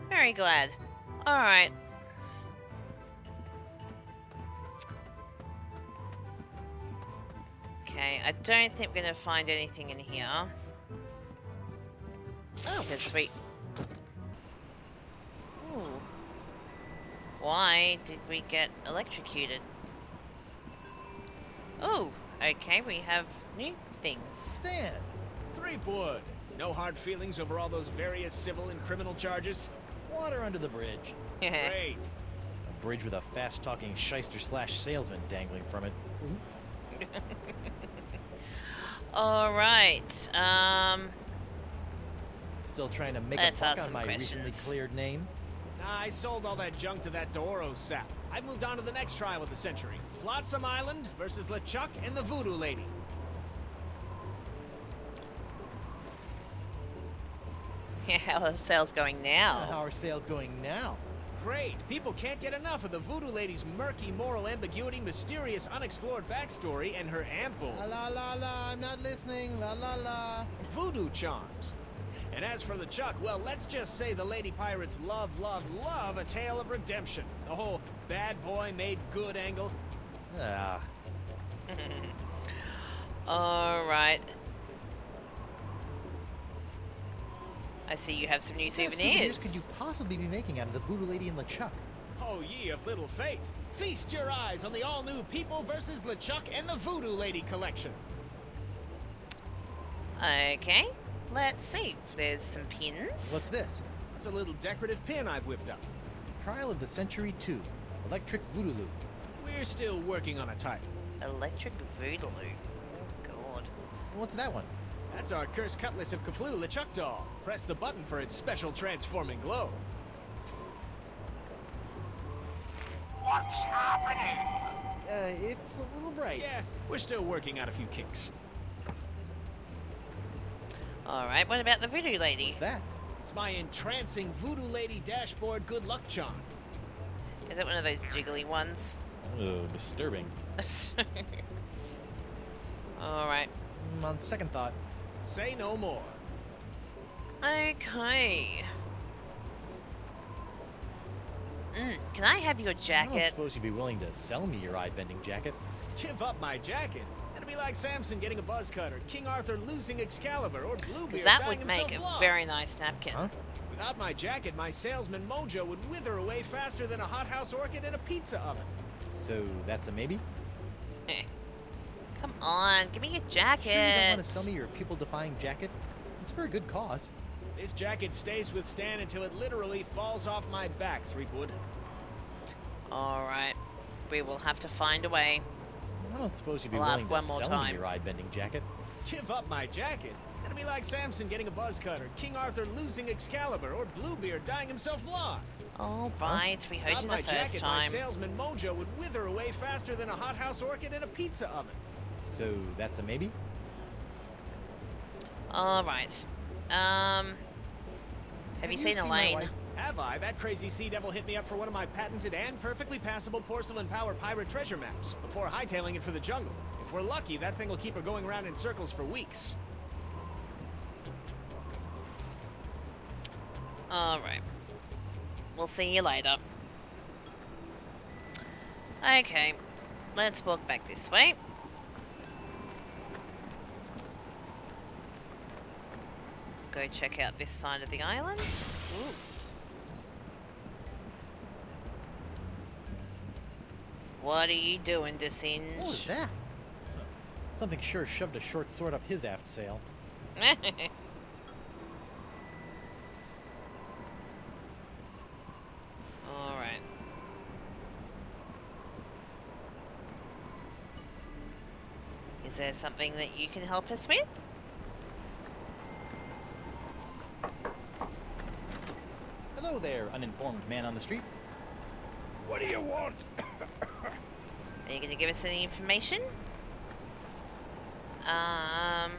Very glad. Alright. Okay, I don't think we're gonna find anything in here. Oh, good, sweet. Ooh. Why did we get electrocuted? Oh, okay, we have new things. Stan! Threepwood. No hard feelings over all those various civil and criminal charges? Water under the bridge. Great. A bridge with a fast-talking shyster/salesman dangling from it. Alright, Still trying to make Let's a buck ask on some my questions. recently cleared name? Nah, I sold all that junk to that Doro sap. I moved on to the next trial of the century. Flotsam Island versus LeChuck and the Voodoo Lady. yeah, how are sales going How now? are sales going now? Great. People can't get enough of the Voodoo Lady's murky moral ambiguity, mysterious unexplored backstory, and her ample La la la la, I'm not listening. La la la. voodoo charms. And as for LeChuck, well, let's just say the lady pirates love, love, love a tale of redemption. The whole bad boy made good angle. Ah, Alright. I see you have some new what kind of could souvenirs. you possibly be making out of the Voodoo Lady and LeChuck? Oh, ye of little faith. Feast your eyes on the all-new People vs. LeChuck and the Voodoo Lady collection. Okay, let's see. There's some pins. What's this? It's a little decorative pin I've whipped up. Trial of the Century 2. Electric Voodoo Loop. We're still working on a title. Electric voodoo. Oh, God. What's that one? That's our cursed cutlass of Kaflu LeChuck doll. Press the button for its special transforming glow. It's a little bright. Yeah, we're still working out a few kinks. Alright, what about the voodoo lady? What's that? It's my entrancing Voodoo Lady dashboard good luck charm. Is it one of those jiggly ones? Oh, disturbing. Alright. On second thought, Say no more. Okay. Can I have your I don't jacket? suppose you'd be willing to sell me your eye-bending jacket. Give up my jacket. It'll be like Samson getting a buzz cut, or King Arthur losing Excalibur, or Bluebeard Because that dying would make himself a blind. very nice napkin. Huh? Without my jacket, my salesman mojo would wither away faster than a hothouse orchid in a pizza oven. So that's a maybe? Eh. Come on, give me your jacket. Sure you don't want to sell me your pupil-defying jacket? It's for a good cause. This jacket stays with Stan until it literally falls off my back, Threepwood. Alright. We will have to find a way. I don't suppose you'd be I'll willing ask to one more sell me time. your eye-bending jacket. Give up my jacket. It'll be like Samson getting a buzz cut, or King Arthur losing Excalibur, or Bluebeard dying himself blind. Alright, we heard Without you my the first jacket, my time. salesman mojo would wither away faster than a hothouse orchid in a pizza oven. So that's a maybe? Alright. Have you seen my Elaine? wife? Have I? That crazy sea devil hit me up for one of my patented and perfectly passable porcelain power pirate treasure maps before hightailing it for the jungle. If we're lucky, that thing will keep her going around in circles for weeks. Alright. We'll see you later. Okay. Let's walk back this way. Go check out this side of the island. Ooh. What are you doing, Desinge? What was that? Something sure shoved a short sword up his aft sail. Alright. Is there something that you can help us with? Hello there, uninformed man on the street. What do you want? Are you going to give us any information? Have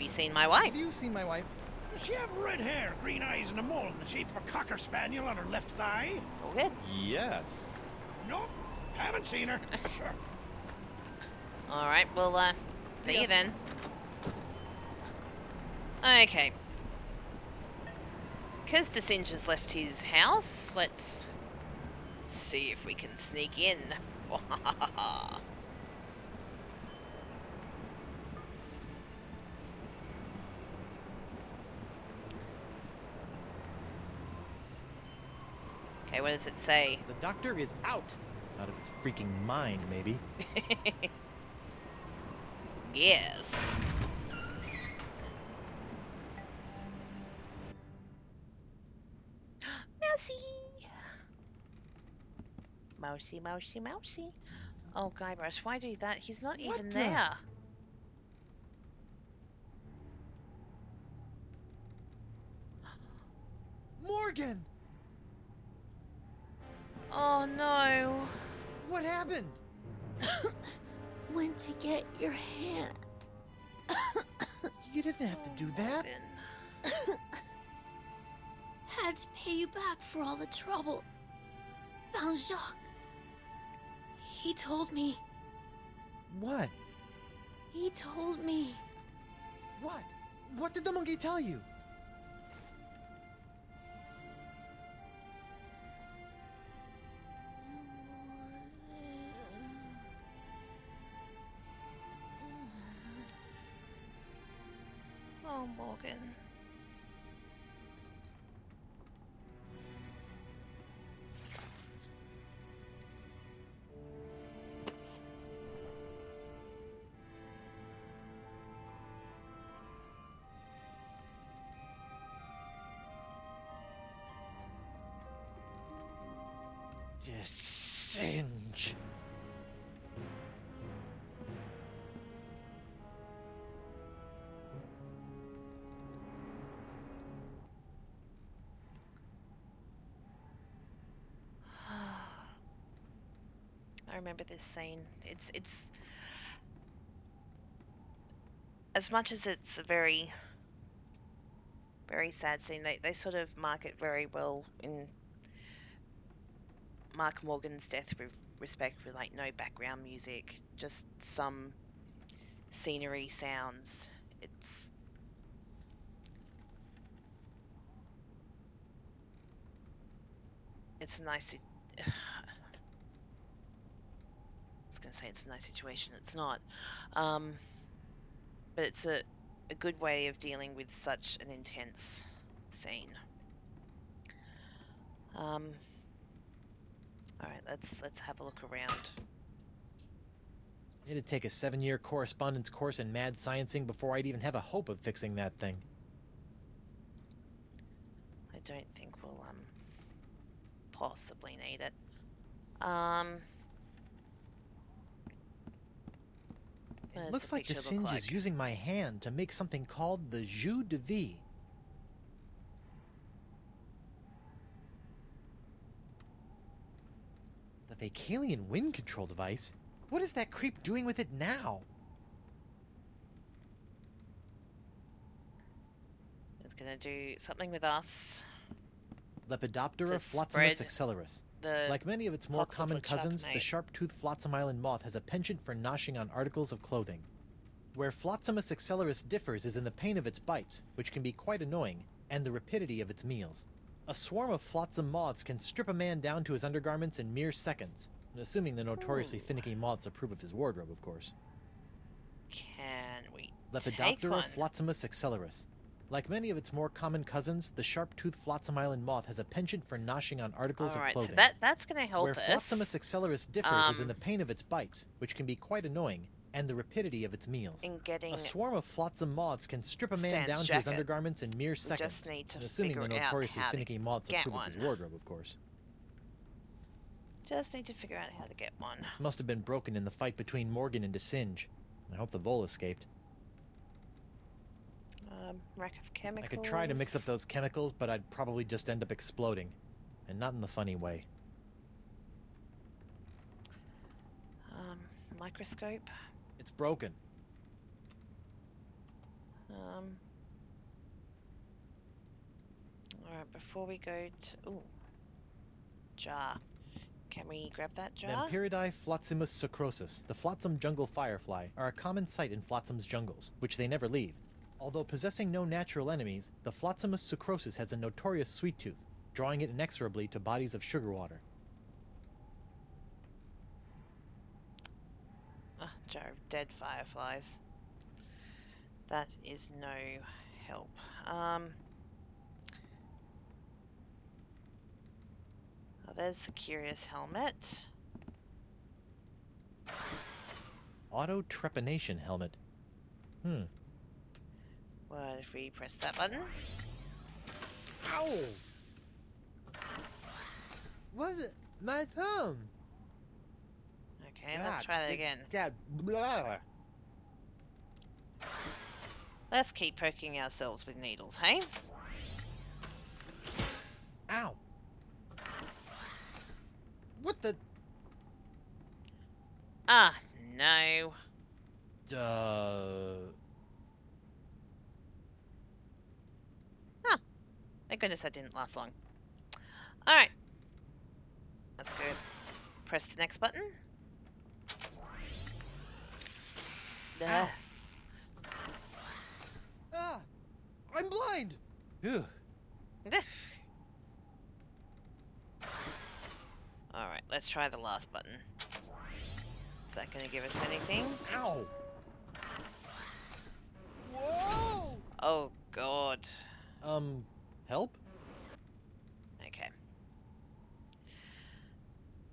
you seen my wife? Have you seen my wife? Does she have red hair, green eyes, and a mole in the shape of a cocker spaniel on her left thigh? All good. Yes. Nope, haven't seen her. Alright, we'll, see you then. Okay. Because Desinge has left his house, let's see if we can sneak in. Okay, what does it say? The doctor is out. Out of his freaking mind, maybe. Yes. Mousy. Mousy. Oh, Guybrush, why do that? He's not What even the- there. Morgan! Oh, no. What happened? Went to get your hand. You didn't have to do that. Morgan. Had to pay you back for all the trouble. Found Jacques. He told me. What? He told me. What? What did the monkey tell you? Oh, Morgan. Desinge. I remember this scene. It's as much as it's a very, very sad scene. They sort of mark it very well in Mark Morgan's death with respect with like no background music, just some scenery sounds. It's a nice. I was going to say it's a nice situation. It's not, but it's a good way of dealing with such an intense scene. All right, let's have a look around. It'd take a 7-year correspondence course in mad sciencing before I'd even have a hope of fixing that thing. I don't think we'll possibly need it. It looks like the Singe is using my hand to make something called the jus de vie. The Vacalian wind control device? What is that creep doing with it now? It's gonna do something with us. Lepidoptera flotzimus accelerus. Like many of its more common cousins, the sharp-toothed flotsam island moth has a penchant for noshing on articles of clothing. Where Flotzimus accelerus differs is in the pain of its bites, which can be quite annoying, and the rapidity of its meals. A swarm of flotsam moths can strip a man down to his undergarments in mere seconds, assuming the notoriously finicky moths approve of his wardrobe, of course. Can we Lepidoptera flotzimus accelerus. Like many of its more common cousins, the sharp-toothed flotsam island moth has a penchant for noshing on articles of clothing. So that's going to help Where us. Flotzimus accelerus differs is in the pain of its bites, which can be quite annoying, and the rapidity of its meals. A swarm of flotsam moths can strip a man down to his undergarments in mere seconds, assuming the notoriously finicky moths approve of his wardrobe, of course. Just need to figure out how to get one. This must have been broken in the fight between Morgan and DeSinge. I hope the Vole escaped. Rack of chemicals. I could try to mix up those chemicals, but I'd probably just end up exploding. And not in the funny way. Microscope. It's broken. Alright, before we go to... Ooh. Jar. Can we grab that jar? Vampiridae flotzimus sucrosus, the flotsam jungle firefly, are a common sight in flotsam's jungles, which they never leave. Although possessing no natural enemies, the Flotzimus sucrosus has a notorious sweet tooth, drawing it inexorably to bodies of sugar water. Jar of dead fireflies. That is no help. There's the curious helmet. Auto trepanation helmet. What if we press that button? Ow! What? My thumb! Okay, let's try that again. Blah. Let's keep poking ourselves with needles, hey? Ow! What the? Ah, no. Thank goodness that didn't last long. Alright. Let's go press the next button. Ow. Ah! I'm blind! Ugh. Alright, let's try the last button. Is that going to give us anything? Ow! Whoa! Oh, God. Help? Okay.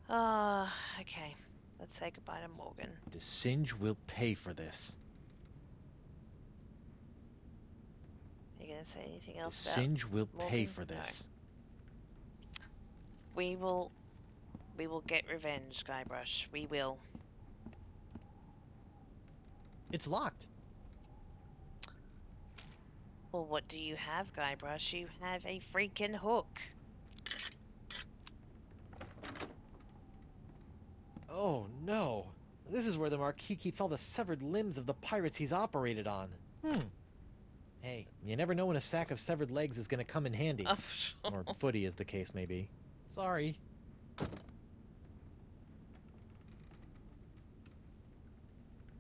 Okay. Let's say goodbye to Morgan. DeSinge will pay for this. Are you going to say anything else DeSinge will Morgan? pay for this. No. We will get revenge, Guybrush. We will. It's locked. Well, what do you have, Guybrush? You have a freaking hook. Oh, no. This is where the Marquis keeps all the severed limbs of the pirates he's operated on. Hey, you never know when a sack of severed legs is going to come in handy. Or footy, as the case may be. Sorry.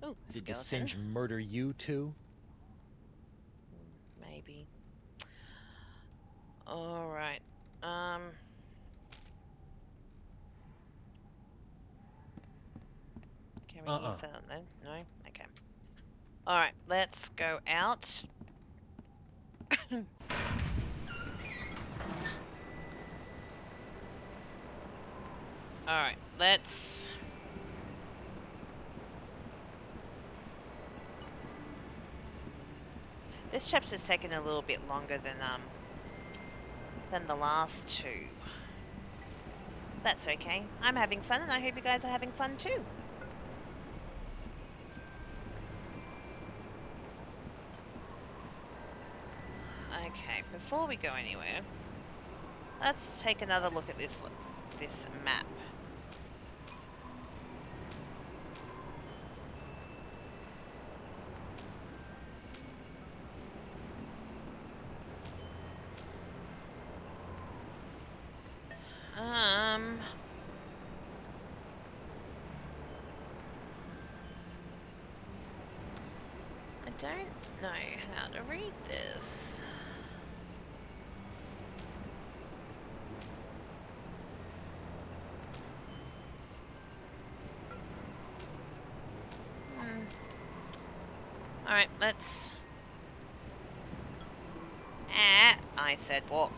Oh, Did the skeleton. Singe murder you too? Maybe. Alright. Can we use that on there? No? Okay. Alright, let's go out. Alright, let's... This chapter's taken a little bit longer than the last two. That's okay. I'm having fun, and I hope you guys are having fun too. Okay, before we go anywhere, let's take another look at this map. I don't know how to read this. Alright, let's... I said walk.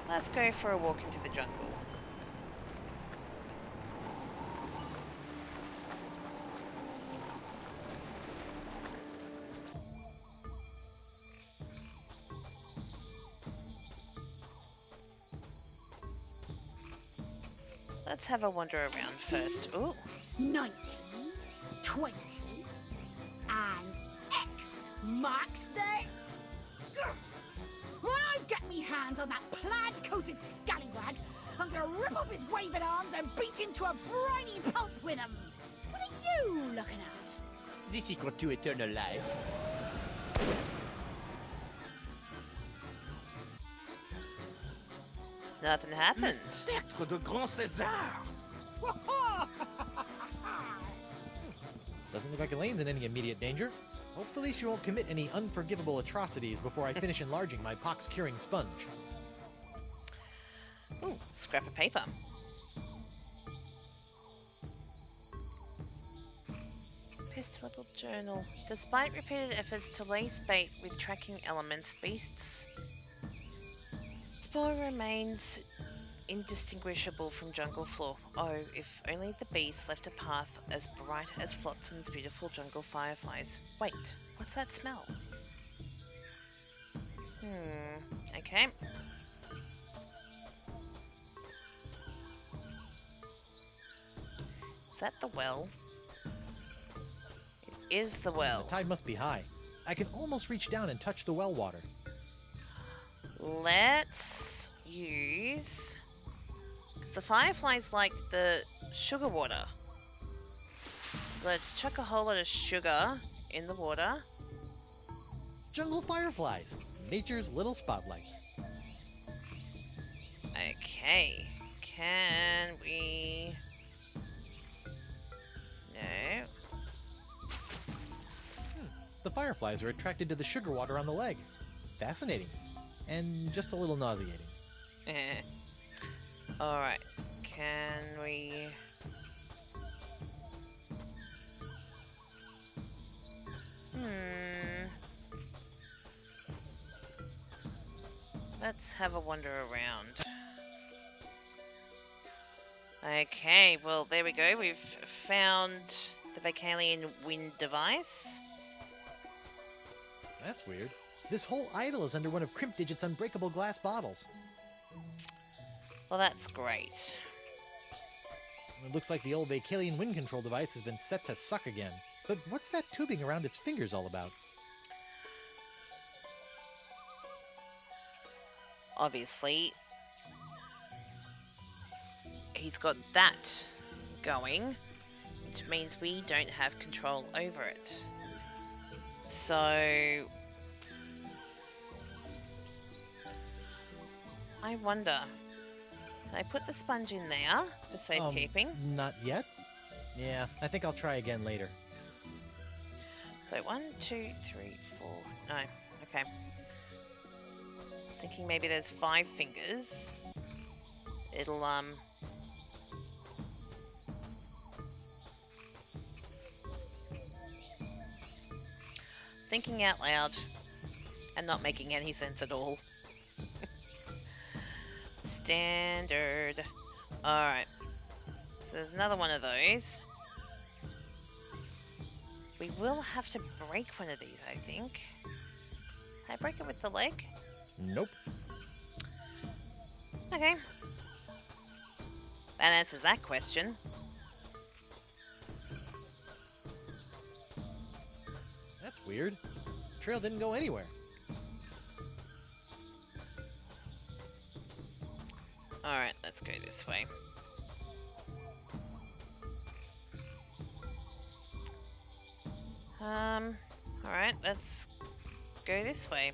Let's go for a walk into the jungle. Let's have a wander around first. Ooh. 19, 20, and X marks the... When I get me hands on that plaid-coated scallywag, I'm gonna rip off his waving arms and beat into a briny pulp with him. What are you looking at? The secret to eternal life. Nothing happened. Spectre de Grand César! Doesn't look like Elaine's in any immediate danger. Hopefully she won't commit any unforgivable atrocities before I finish enlarging my pox-curing sponge. Ooh, scrap of paper. Pest-level journal. Despite repeated efforts to lace bait with tracking elements, Beast's spoor remains indistinguishable from jungle floor. Oh, if only the beast left a path as bright as Flotsam's beautiful jungle fireflies. Wait, what's that smell? Okay. Is that the well? It is the well. The tide must be high. I can almost reach down and touch the well water. Let's use... because the fireflies like the sugar water. Let's chuck a whole lot of sugar in the water. Jungle fireflies, nature's little spotlights. Okay. Can we... No. The fireflies are attracted to the sugar water on the leg. Fascinating. And just a little nauseating. Alright. Can we... Let's have a wander around. Okay, well, there we go. We've found the Vicalian wind device. That's weird. This whole idol is under one of Crimp Digit's unbreakable glass bottles. Well, that's great. It looks like the old Vicalian wind control device has been set to suck again. But what's that tubing around its fingers all about? Obviously, he's got that going, which means we don't have control over it. So... I wonder... Can I put the sponge in there for safekeeping? Not yet. Yeah, I think I'll try again later. So 1, 2, 3, 4. No. Okay. I was thinking maybe there's 5 fingers. It'll thinking out loud and not making any sense at all. Standard. Alright. So there's another one of those. We will have to break one of these, I think. Can I break it with the leg? Nope. Okay. That answers that question. That's weird. Trail didn't go anywhere. Alright, let's go this way. Alright, let's go this way.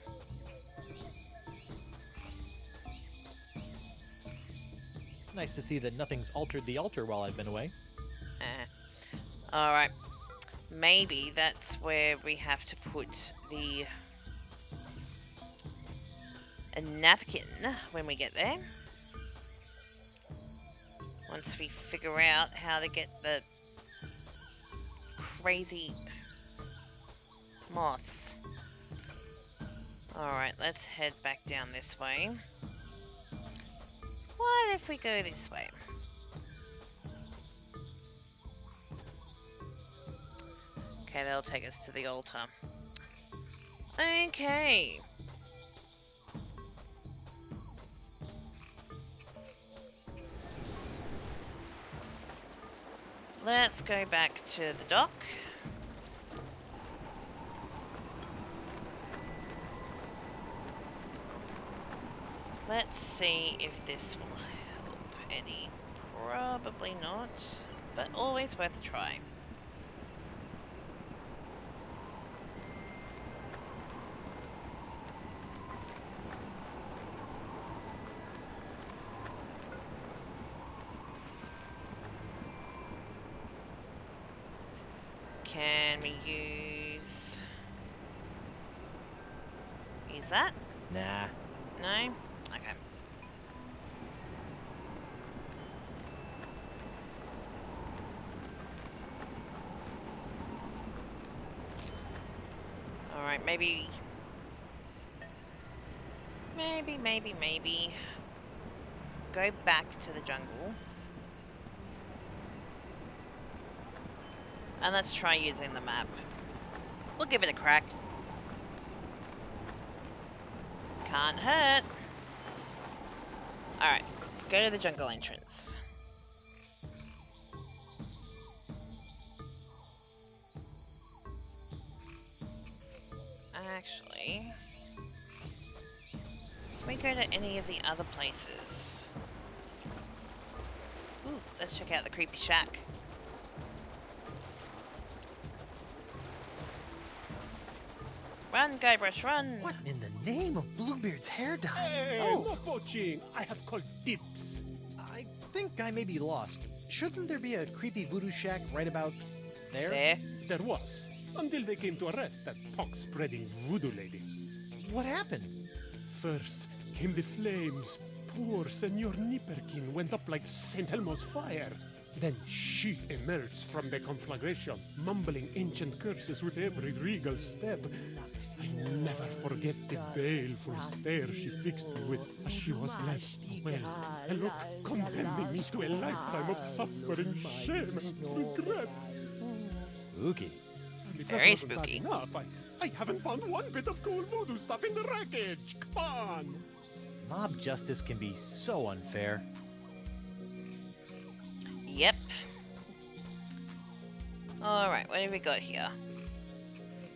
Nice to see that nothing's altered the altar while I've been away. Alright. Maybe that's where we have to put a napkin when we get there. Once we figure out how to get the crazy moths. Alright, let's head back down this way. What if we go this way? Okay, that'll take us to the altar. Okay. Let's go back to the dock. Let's see if this will help any. Probably not, but always worth a try. Can we use that? Nah. No? Okay. Alright, maybe go back to the jungle. And let's try using the map. We'll give it a crack. Can't hurt. Alright, let's go to the jungle entrance. Actually, can we go to any of the other places? Ooh, let's check out the creepy shack. Run, Guybrush, run! What in the name of Bluebeard's hair dye? Hey, Oh, no poaching. I have called dibs. I think I may be lost. Shouldn't there be a creepy voodoo shack right about there? There. There was, until they came to arrest that pox-spreading voodoo lady. What happened? First came the flames. Poor Senor Nipperkin went up like St. Elmo's fire. Then she emerged from the conflagration, mumbling ancient curses with every regal step. I never forget the baleful stare she fixed me with as she was led away. A look condemning me to a lifetime of suffering, shame, and regret. Spooky. And if Very that wasn't bad spooky. enough, I haven't found one bit of cool voodoo stuff in the wreckage. Come on! Mob justice can be so unfair. Yep. Alright, what have we got here?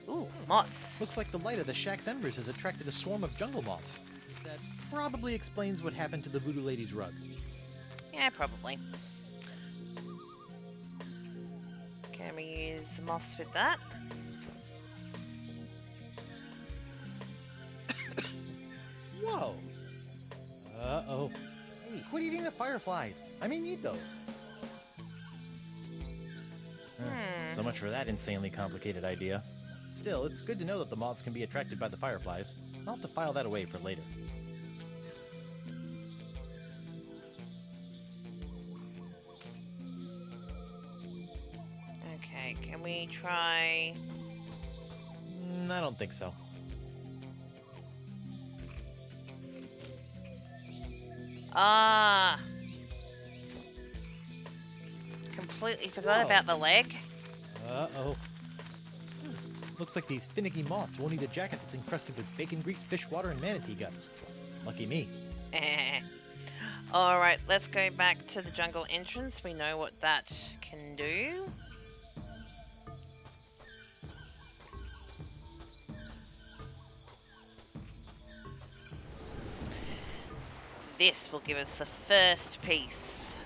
Ooh, moths. Looks like the light of the shack's embers has attracted a swarm of jungle moths. That probably explains what happened to the voodoo lady's rug. Yeah, probably. Can we use the moths with that? Whoa! Uh-oh. Hey, quit eating the fireflies. I may need those. So much for that insanely complicated idea. Still, it's good to know that the moths can be attracted by the fireflies. I'll have to file that away for later. Okay, can we try... I don't think so. Ah! Completely forgot about the leg. Uh-oh. Looks like these finicky moths won't eat a jacket that's encrusted with bacon grease, fish water, and manatee guts. Lucky me. Alright, let's go back to the jungle entrance. We know what that can do. This will give us the first piece.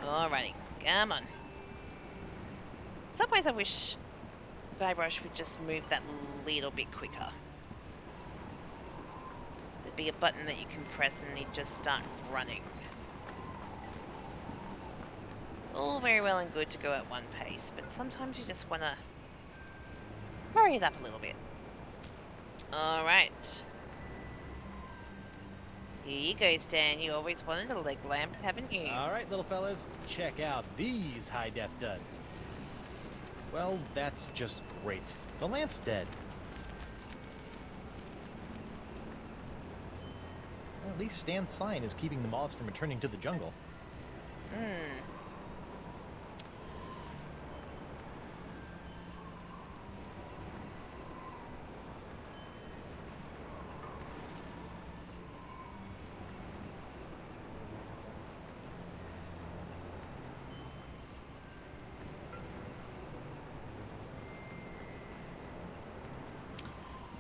Alrighty, come on. Some ways I wish Guybrush would just move that little bit quicker. There'd be a button that you can press and he'd just start running. It's all very well and good to go at one pace, but sometimes you just want to hurry it up a little bit. Alright. Here you go, Stan. You always wanted a leg lamp, haven't you? Alright, little fellas, check out these high-def duds. Well, that's just great. The lamp's dead. Well, at least Stan's sign is keeping the moths from returning to the jungle.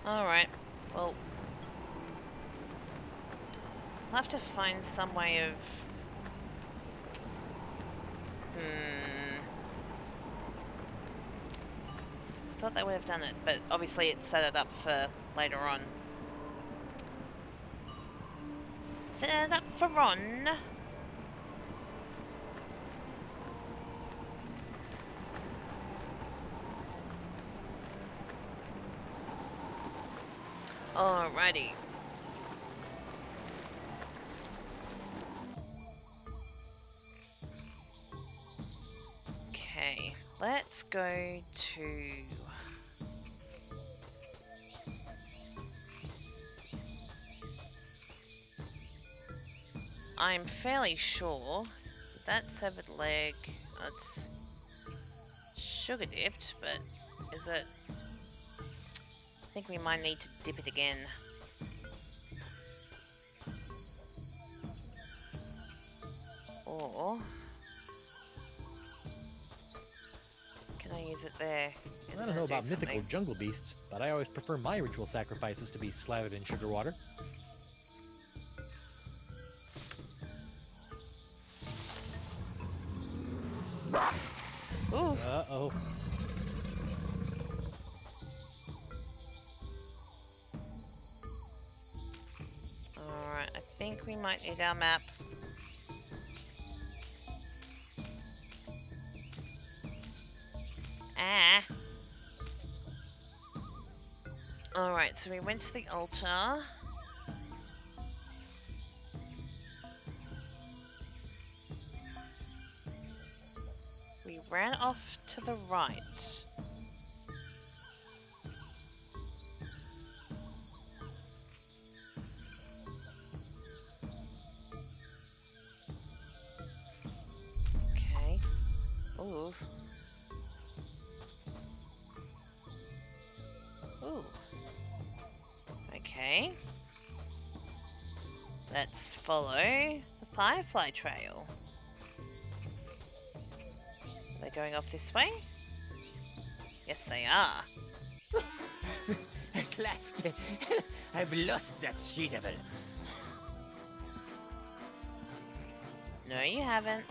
Alright, well, I'll have to find some way of... Thought they would have done it, but obviously it set it up for later on. Set it up for Ron. Alrighty. Okay, let's go to... I'm fairly sure that severed leg, it's sugar dipped, but is it... I think we might need to dip it again. Or... can I use it there? I don't know about mythical jungle beasts, but I always prefer my ritual sacrifices to be slathered in sugar water. Ooh. Uh-oh. Alright, I think we might need our map. Ah! Alright, so we went to the altar. We ran off to the right. Okay. Ooh. Ooh. Okay. Let's follow the Firefly Trail. Are they going off this way? Yes, they are. At last, I've lost that she-devil. No, you haven't.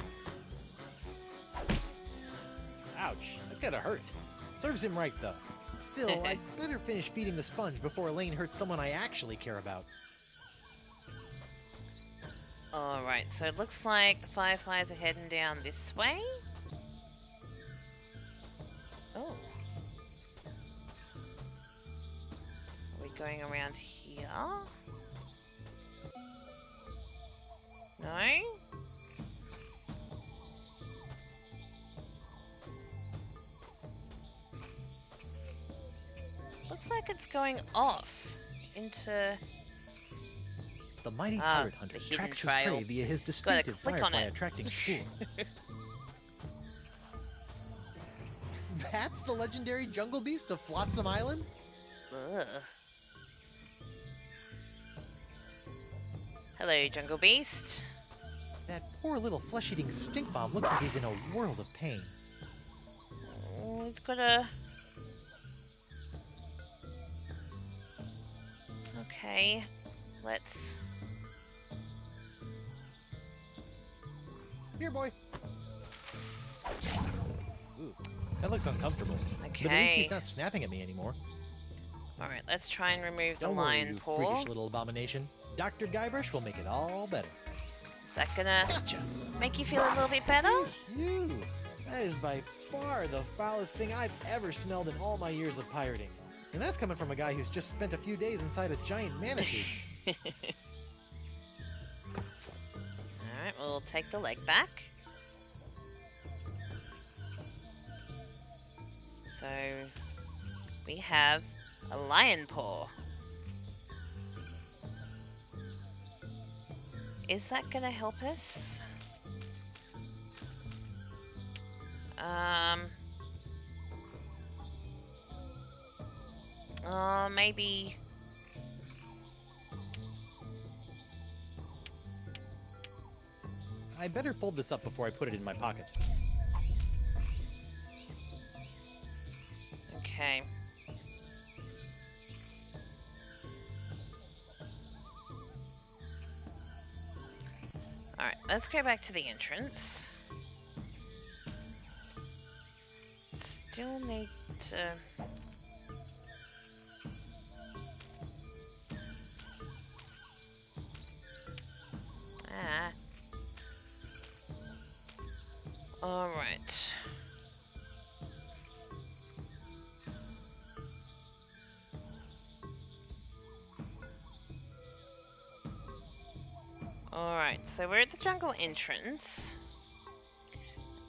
Ouch, that's gotta hurt. Serves him right, though. Still, I'd better finish feeding the sponge before Elaine hurts someone I actually care about. Alright, so it looks like the fireflies are heading down this way. Oh. Are we going around here? No? Looks like it's going off into... The mighty pirate hunter the hidden tracks his trail. prey via his Gotta distinctive click on firefly it. attracting spoor. That's the legendary jungle beast of Flotsam Island? Ugh. Hello, Jungle Beast. That poor little flesh-eating stink bomb looks like he's in a world of pain. Oh, he's got a... Okay, let's... Here, boy. Ooh, that looks uncomfortable. Okay. But at least he's not snapping at me anymore. Alright, let's try and remove the Don't worry, lion you paw. freakish little abomination. Dr. Guybrush will make it all better. Is that gonna Gotcha! make you feel a little bit better? Phew! That is by far the foulest thing I've ever smelled in all my years of pirating. And that's coming from a guy who's just spent a few days inside a giant manatee. Alright, we'll take the leg back. So, we have a lion paw. Is that gonna help us? Maybe... I better fold this up before I put it in my pocket. Okay. Alright, let's go back to the entrance. Still need to... Ah. Alright. Alright, so we're at the jungle entrance,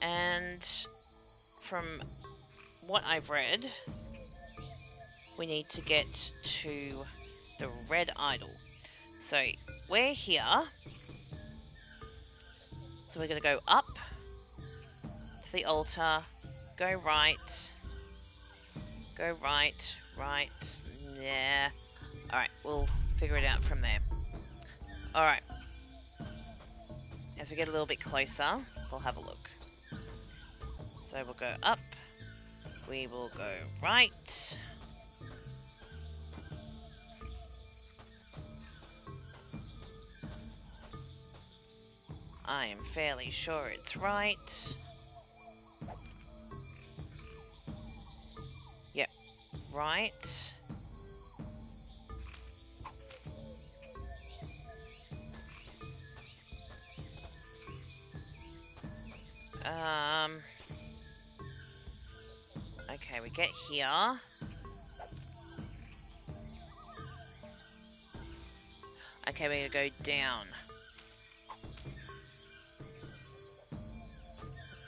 and from what I've read, we need to get to the red idol. So we're here, so we're going to go up to the altar, go right, right, yeah. Alright, we'll figure it out from there. Alright. As we get a little bit closer, we'll have a look. So we'll go up, we will go right. I am fairly sure it's right. Yep, right. Okay, we get here. Okay, we're gonna go down.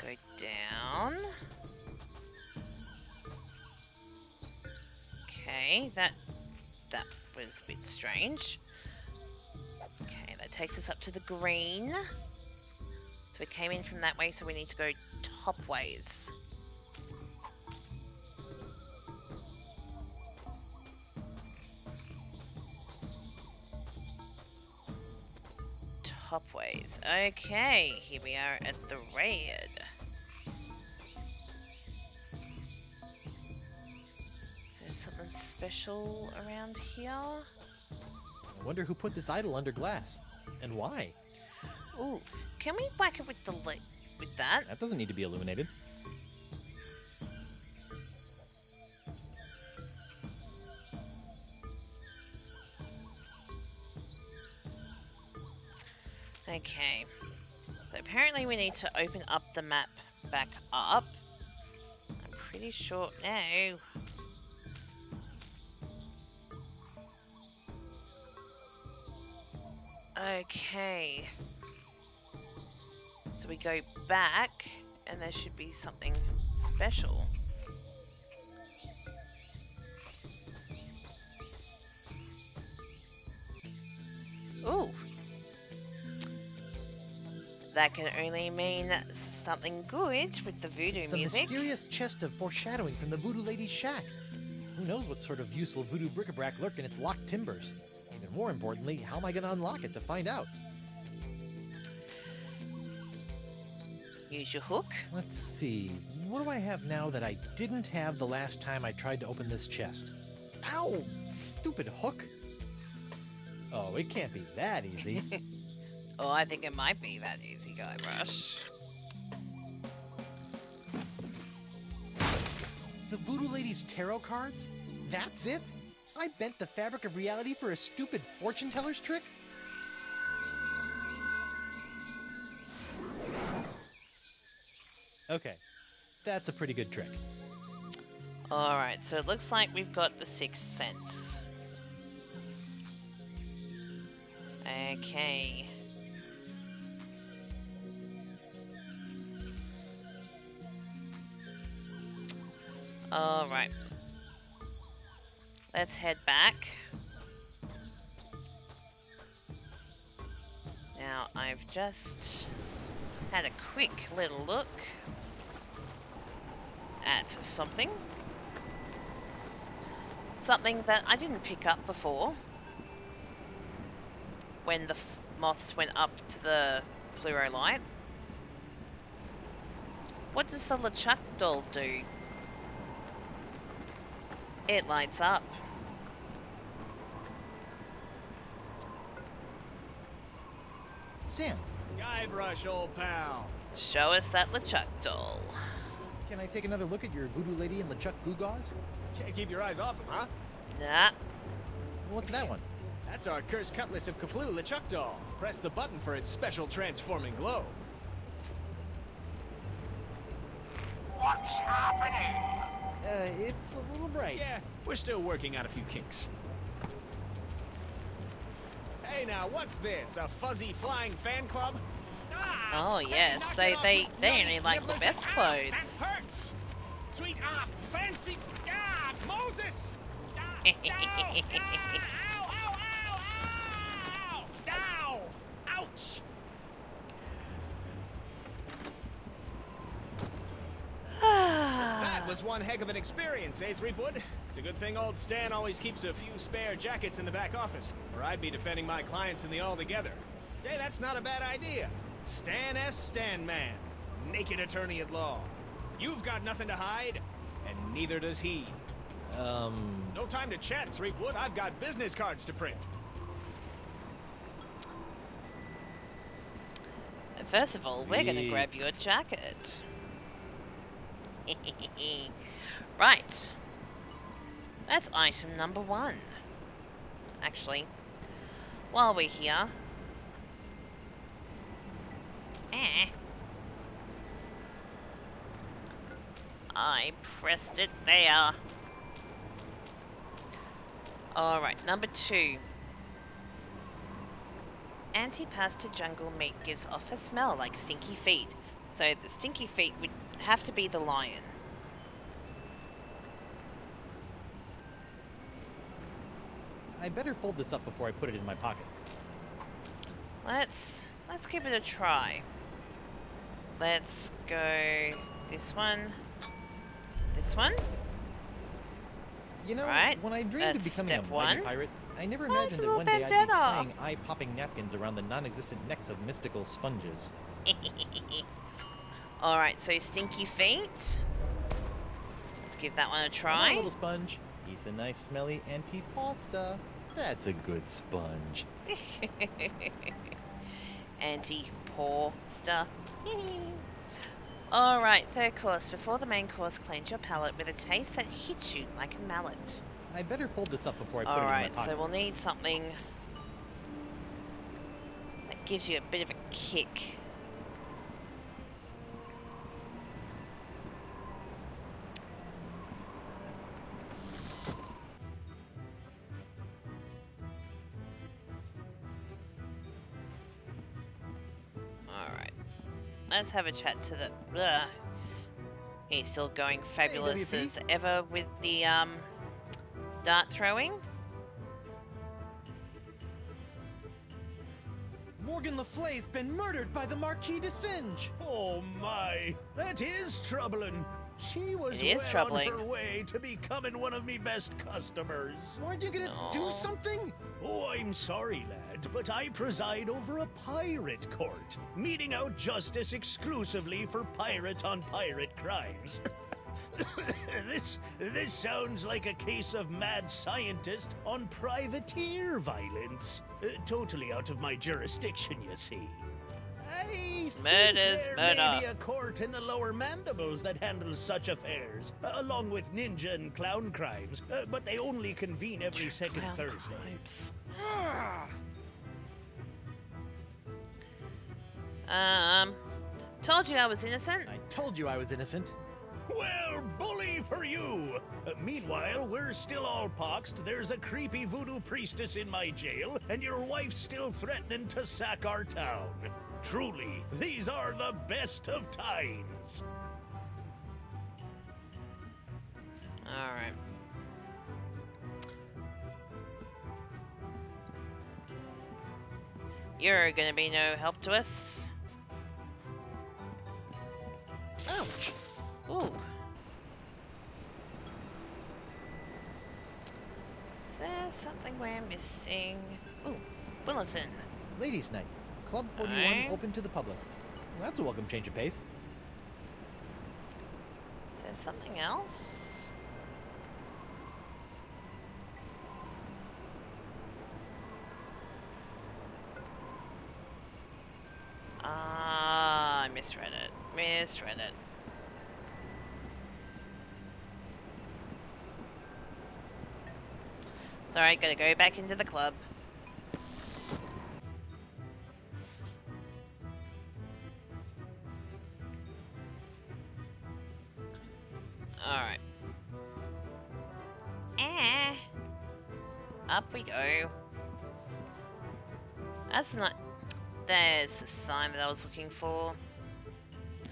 Go down. Okay, that was a bit strange. Okay, that takes us up to the green. So we came in from that way, so we need to go top ways. Top ways. Okay, here we are at the red. Is there something special around here? I wonder who put this idol under glass, and why. Ooh, can we whack it with the with that? That doesn't need to be illuminated. Okay. So apparently we need to open up the map back up. I'm pretty sure... No. Okay. So we go back, and there should be something special. Ooh. That can only mean something good with the voodoo It's the music. mysterious chest of foreshadowing from the Voodoo Lady's shack. Who knows what sort of useful voodoo bric-a-brac lurk in its locked timbers? Even more importantly, how am I going to unlock it to find out? Use your hook. Let's see. What do I have now that I didn't have the last time I tried to open this chest? Ow! Stupid hook! Oh, it can't be that easy. Oh, I think it might be that easy, Guybrush. The Voodoo Lady's tarot cards? That's it? I bent the fabric of reality for a stupid fortune teller's trick? Okay, that's a pretty good trick. Alright, so it looks like we've got the sixth sense. Okay. Alright. Let's head back. Now, I've just had a quick little look at something. Something that I didn't pick up before when the moths went up to the fluoro light. What does the LeChuck doll do? It lights up. Stan, Guybrush, old pal. Show us that LeChuck doll. can I take another look at your Voodoo Lady and LeChuck glue gauze? Can't keep your eyes off him, huh? Nah. What's that one? That's our cursed cutlass of Cthulhu LeChuck doll. Press the button for its special transforming glow. It's a little bright. Yeah, we're still working out a few kinks. Hey now, what's this? A fuzzy flying fan club? Oh yes, knock they it off, they you they nutty only like the nibblers. best Ow, clothes. That hurts! Sweet, fancy, Moses! Ow, ow, ow, ow, ow! Ouch! That was one heck of an experience, eh, Threepwood? It's a good thing old Stan always keeps a few spare jackets in the back office, or I'd be defending my clients in the Altogether. Say, that's not a bad idea. Stan S. Stanman, naked attorney at law. You've got nothing to hide, and neither does he. No time to chat, Threepwood. I've got business cards to print. First of all, we're gonna Sweet. grab your jacket. Right. That's item number 1. Actually, while we're here... I pressed it there. Alright, number 2. Antipasta jungle meat gives off a smell like stinky feet. So the stinky feet would have to be the lion. I better fold this up before I put it in my pocket. Let's give it a try. Let's go this one. This one. You know, Right, when I dreamed of that's becoming a step mighty one. pirate, I never Oh, it's imagined a that little one day I'd be bandana. tying eye-popping napkins around the non-existent necks of mystical sponges. Alright, so stinky feet. Let's give that one a Come on, try. little sponge. Eat the nice smelly antipasta. That's a good sponge. Anti-paw stuff. Alright, third course. Before the main course, cleanse your palate with a taste that hits you like a mallet. I better fold this up before I put it in my Alright, pocket. so we'll need something like gives you a bit of a kick. Alright. Let's have a chat to the... Ugh. He's still going fabulous Hey, WP. as ever with the dart throwing. Morgan Le Flay's been murdered by the Marquis de Singe. Oh my, that is troubling. She was It is well troubling. on her way to becoming one of me best customers. Aren't you gonna No. do something? Oh, I'm sorry, lad, but I preside over a pirate court, meting out justice exclusively for pirate-on-pirate crimes. This sounds like a case of mad scientist on privateer violence. Totally out of my jurisdiction, you see. I think Murder's there murder. may be a court in the lower mandibles that handles such affairs, along with ninja and clown crimes, but they only convene every second Clown Thursday. crimes. Told you I was innocent. I told you I was innocent. Well, bully for you! Meanwhile, we're still all poxed, there's a creepy voodoo priestess in my jail, and your wife's still threatening to sack our town. Truly, these are the best of times. Alright. You're gonna be no help to us. Ouch! Ooh. Is there something we're missing? Ooh, bulletin. Ladies' Night. Club 41 Alright. open to the public. Well, that's a welcome change of pace. Is there something else? Ah, I misread it. Misread it. Sorry, gotta go back into the club. Alright. Up we go. That's not... There's the sign that I was looking for.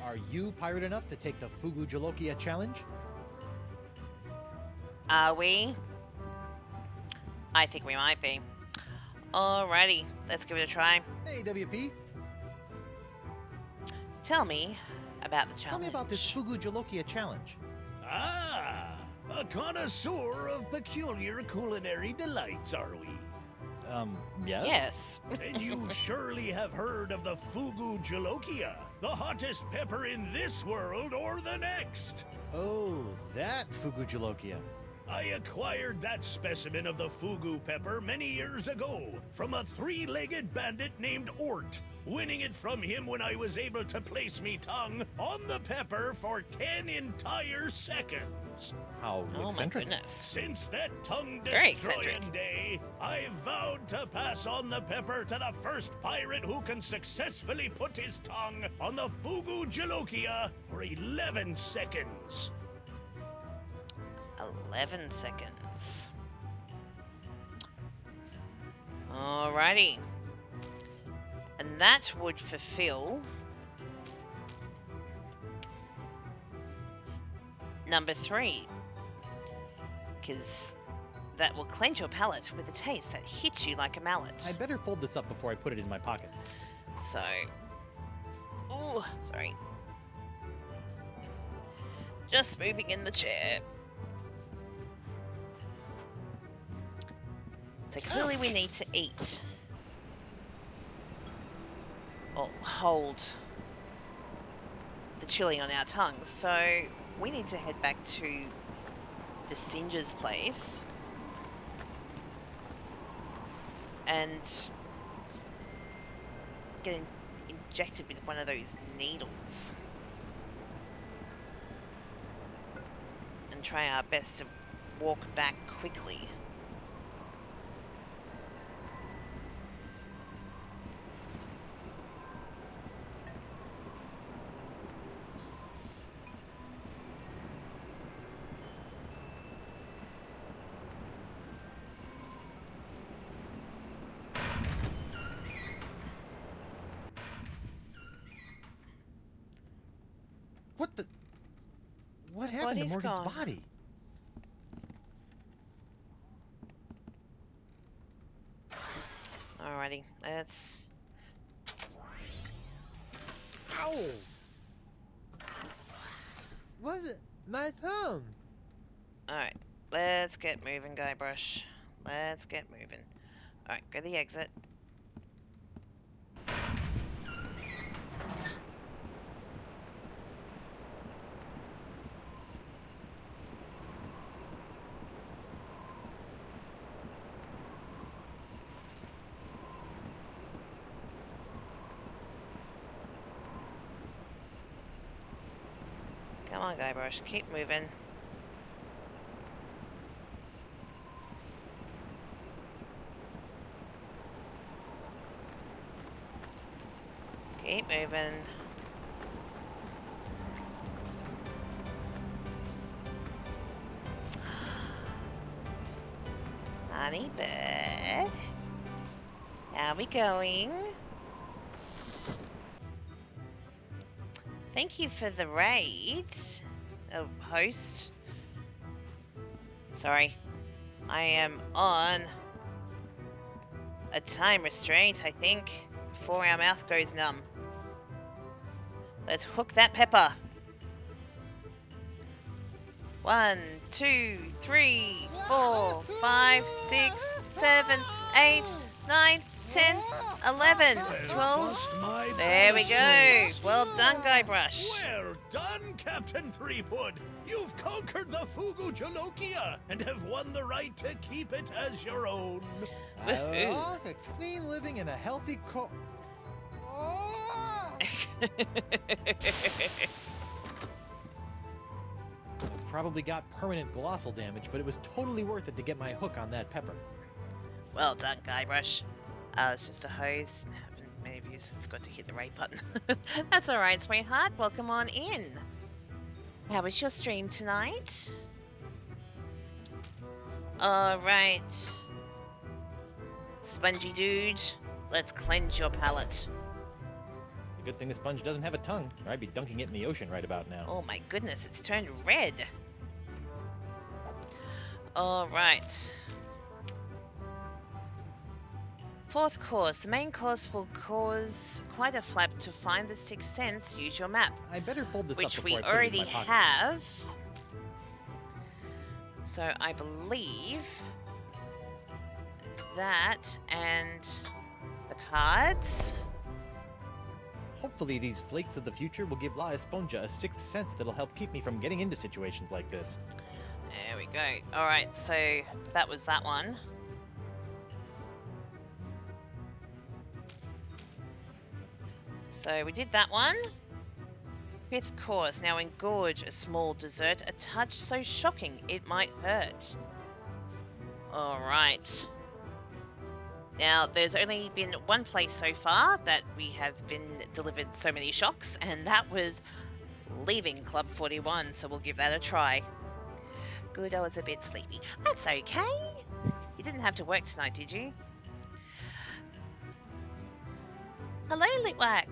Are you pirate enough to take the Fugu Jalokia challenge? Are we? I think we might be. Alrighty, let's give it a try. Hey, WP. Tell me about the challenge. Tell me about this Fugu Jalokia challenge. Ah, a connoisseur of peculiar culinary delights, are we? Yes? Yes. And you surely have heard of the Fugu Jalokia, the hottest pepper in this world or the next. Oh, that Fugu Jalokia. I acquired that specimen of the Fugu pepper many years ago from a three-legged bandit named Ort, winning it from him when I was able to place me tongue on the pepper for 10 entire seconds. How Oh my eccentric. goodness. Since that Very tongue-destroying eccentric. day, I vowed to pass on the pepper to the first pirate who can successfully put his tongue on the Fugu Jalokia for 11 seconds. 11 seconds. Alrighty. And that would fulfill number 3. Because that will cleanse your palate with a taste that hits you like a mallet. I better fold this up before I put it in my pocket. So, oh, sorry. Just moving in the chair. So clearly we need to eat. Or hold the chili on our tongues. So we need to head back to the Singer's place. And get injected with one of those needles. And try our best to walk back quickly. What the? What happened to Body's Morgan's gone. body? Alrighty, let's... Ow! What? My thumb. Alright, let's get moving, Guybrush. Let's get moving. Alright, go to the exit. Come on, Guybrush, keep moving. Keep moving. Honey bird. How we going? Thank you for the raid. Oh, host. Sorry. I am on a time restraint, I think, before our mouth goes numb. Let's hook that pepper. 1, 2, 3, 4, 5, 6, 7, 8, 9, 10, 11, 12. There we go. Well done, Guybrush. Well done, Captain Threepwood. You've conquered the Fugu Jalokia and have won the right to keep it as your own. I love a clean living and a healthy Probably got permanent glossal damage, but it was totally worth it to get my hook on that pepper. Well done, Guybrush. It's just a hose. Many of you forgot to hit the raid button. That's alright, sweetheart. Welcome on in. How was your stream tonight? Alright. Spongy dude, let's cleanse your palate. It's a good thing the sponge doesn't have a tongue, or I'd be dunking it in the ocean right about now. Oh my goodness, it's turned red. Alright. Fourth course. The main course will cause quite a flap to find the sixth sense. Use your map. I better fold this Which up we before I put it in already my pocket. have. So I believe that and the cards. Hopefully these flakes of the future will give La Esponja a sixth sense that'll help keep me from getting into situations like this. There we go. Alright, so that was that one. So we did that one. Fifth course. Now engorge a small dessert, a touch so shocking it might hurt. Alright. Now, there's only been one place so far that we have been delivered so many shocks, and that was leaving Club 41, so we'll give that a try. Good, I was a bit sleepy. That's okay. You didn't have to work tonight, did you? Hello, Litwack.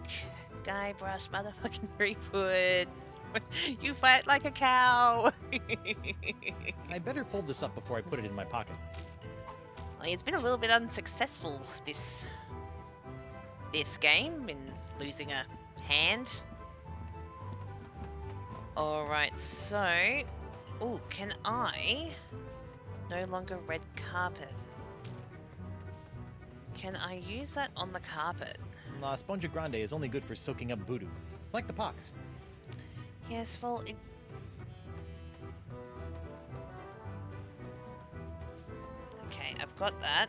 Guybrush, motherfucking Threepwood. You fight like a cow. I better fold this up before I put it in my pocket. Well, it's been a little bit unsuccessful this game in losing a hand. Alright, so... Oh, can I... No longer red carpet. Can I use that on the carpet? La Esponja Grande is only good for soaking up voodoo. Like the pox. Yes, well, it... Okay, I've got that.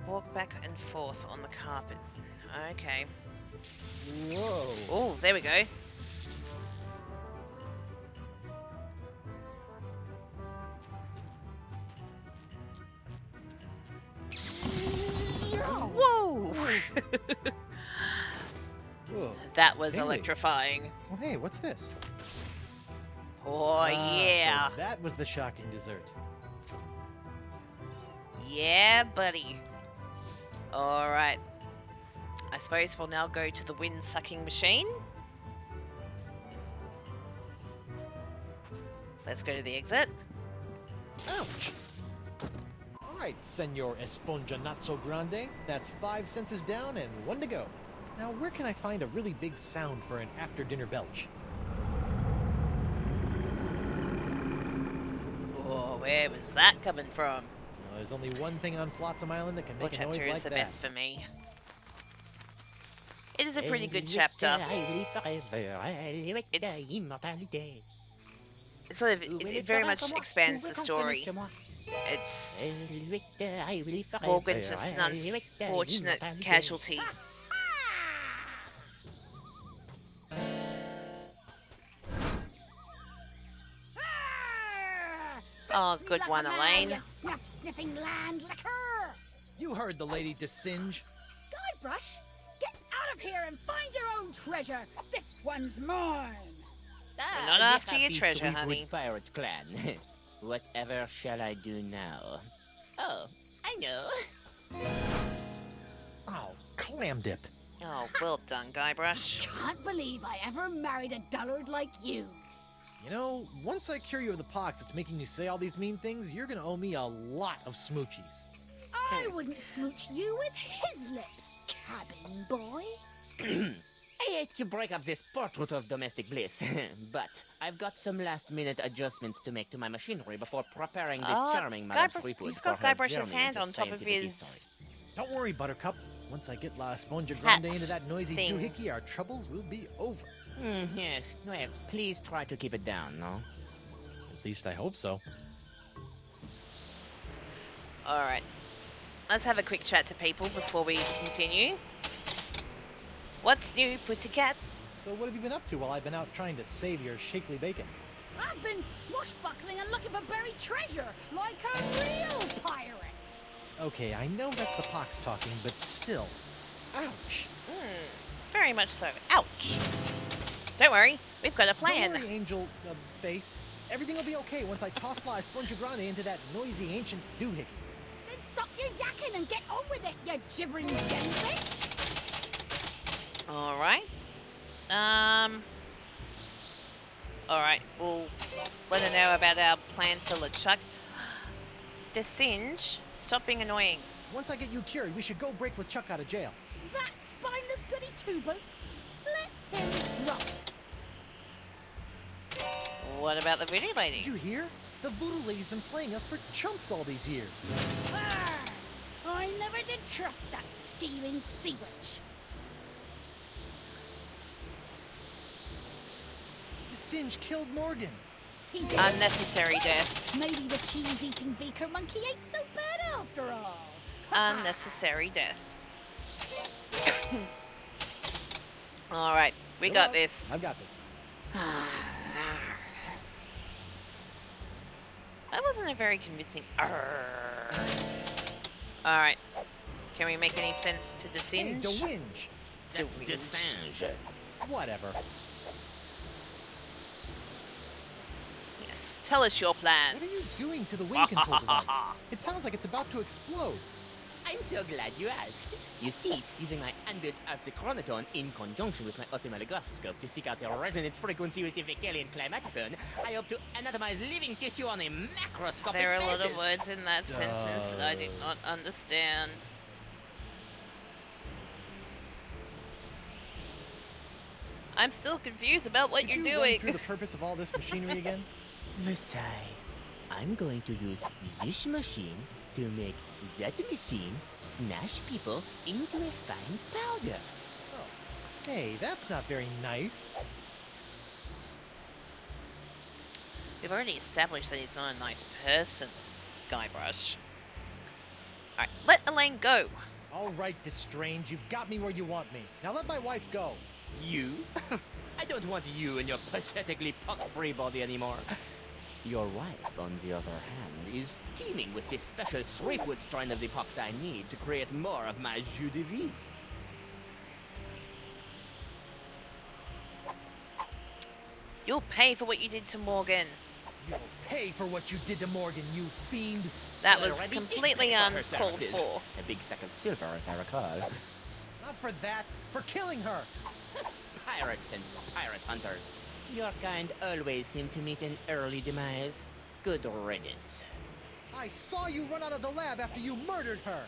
Walk back and forth on the carpet. Okay. Whoa. Oh, there we go. Whoa! Whoa. That was Really? electrifying. Well, hey, what's this? Oh, yeah. So that was the shocking dessert. Yeah, buddy. Alright. I suppose we'll now go to the wind-sucking machine. Let's go to the exit. Ouch! Alright, Senor Esponja Not So Grande. That's 5 senses down and 1 to go. Now, where can I find a really big sound for an after-dinner belch? Oh, where was that coming from? Well, there's only one thing on Flotsam Island that can What make a noise chapter is like the that. best for me? It is a pretty good chapter. It sort of, it very much expands the story. It's Morgan's just an unfortunate casualty. Oh, good one, Elaine. You snuff-sniffing land licker! You heard the lady Desinge. Guybrush, get out of here and find your own treasure. This one's mine. We're not after your treasure, honey. Pirate clan. Whatever shall I do now? Oh, I know. Oh, clam dip. Oh, well done, Guybrush. Can't believe I ever married a dullard like you. You know, once I cure you of the pox that's making you say all these mean things, you're gonna owe me a lot of smoochies. I wouldn't smooch you with his lips, cabin boy. I hate to break up this portrait of domestic bliss, but I've got some last-minute adjustments to make to my machinery before preparing the charming Madame Threepwood He's for got her Guybrush's journey hand into on top of scientific his history. Don't worry, Buttercup. Once I get La Esponja Grande Hat into that noisy thing. doohickey, our troubles will be over. Yes, well, please try to keep it down, no? At least I hope so. Alright. Let's have a quick chat to people before we continue. What's new, pussycat? So what have you been up to while I've been out trying to save your shapely bacon? I've been swashbuckling and looking for buried treasure, like a real pirate. Okay, I know that's the pox talking, but still. Ouch. Very much so. Ouch. Don't worry, we've got a plan. Don't worry, Angel Face. Everything will be okay once I toss La Esponja Grande into that noisy ancient doohickey. Then stop your yakking and get on with it, you gibbering jellyfish. Alright. Alright, we'll let her know about our plan for LeChuck. Desinge, stop being annoying. Once I get you cured, we should go break LeChuck out of jail. That spineless goody two-boots. Let him rot. What about the voodoo lady? Did you hear? The voodoo lady's been playing us for chumps all these years. Arr! I never did trust that scheming sea witch. Desinge killed Morgan. He did. Unnecessary death. Maybe the cheese-eating beaker monkey ain't so bad after all. Unnecessary death. Alright, we got this. I've got this. That wasn't a very convincing Alright. Can we make any sense to Hey, Desinge? DeWinge. That's Desinge. Whatever. Yes. Tell us your plans. What are you doing to the wind control device? It sounds like it's about to explode. I'm so glad you asked. You see, using my unbuilt chronotone in conjunction with my oscillograph to seek out a resonant frequency with the Vecalian climatophone, I hope to anatomize living tissue on a macroscopic There are a lot basis. of words in that sentence that I do not understand. I'm still confused about what Could you're you doing. run through the purpose of all this machinery again? Messiah, I'm going to use this machine to make that machine smash people into a fine powder. Hey, that's not very nice. We've already established that he's not a nice person, Guybrush. Alright, let Elaine go. All right, Destrange, you've got me where you want me. Now let my wife go. You? I don't want you and your pathetically pox-free body anymore. Your wife, on the other hand, is teeming with this special Threepwood strain of the pox I need to create more of my jus de vie. You'll pay for what you did to Morgan. You'll pay for what you did to Morgan, you fiend. That I was already did completely pay for her uncalled services. for. A big sack of silver, as I recall. Not for that, for killing her. Pirates and pirate hunters. Your kind always seem to meet an early demise. Good riddance. I saw you run out of the lab after you murdered her.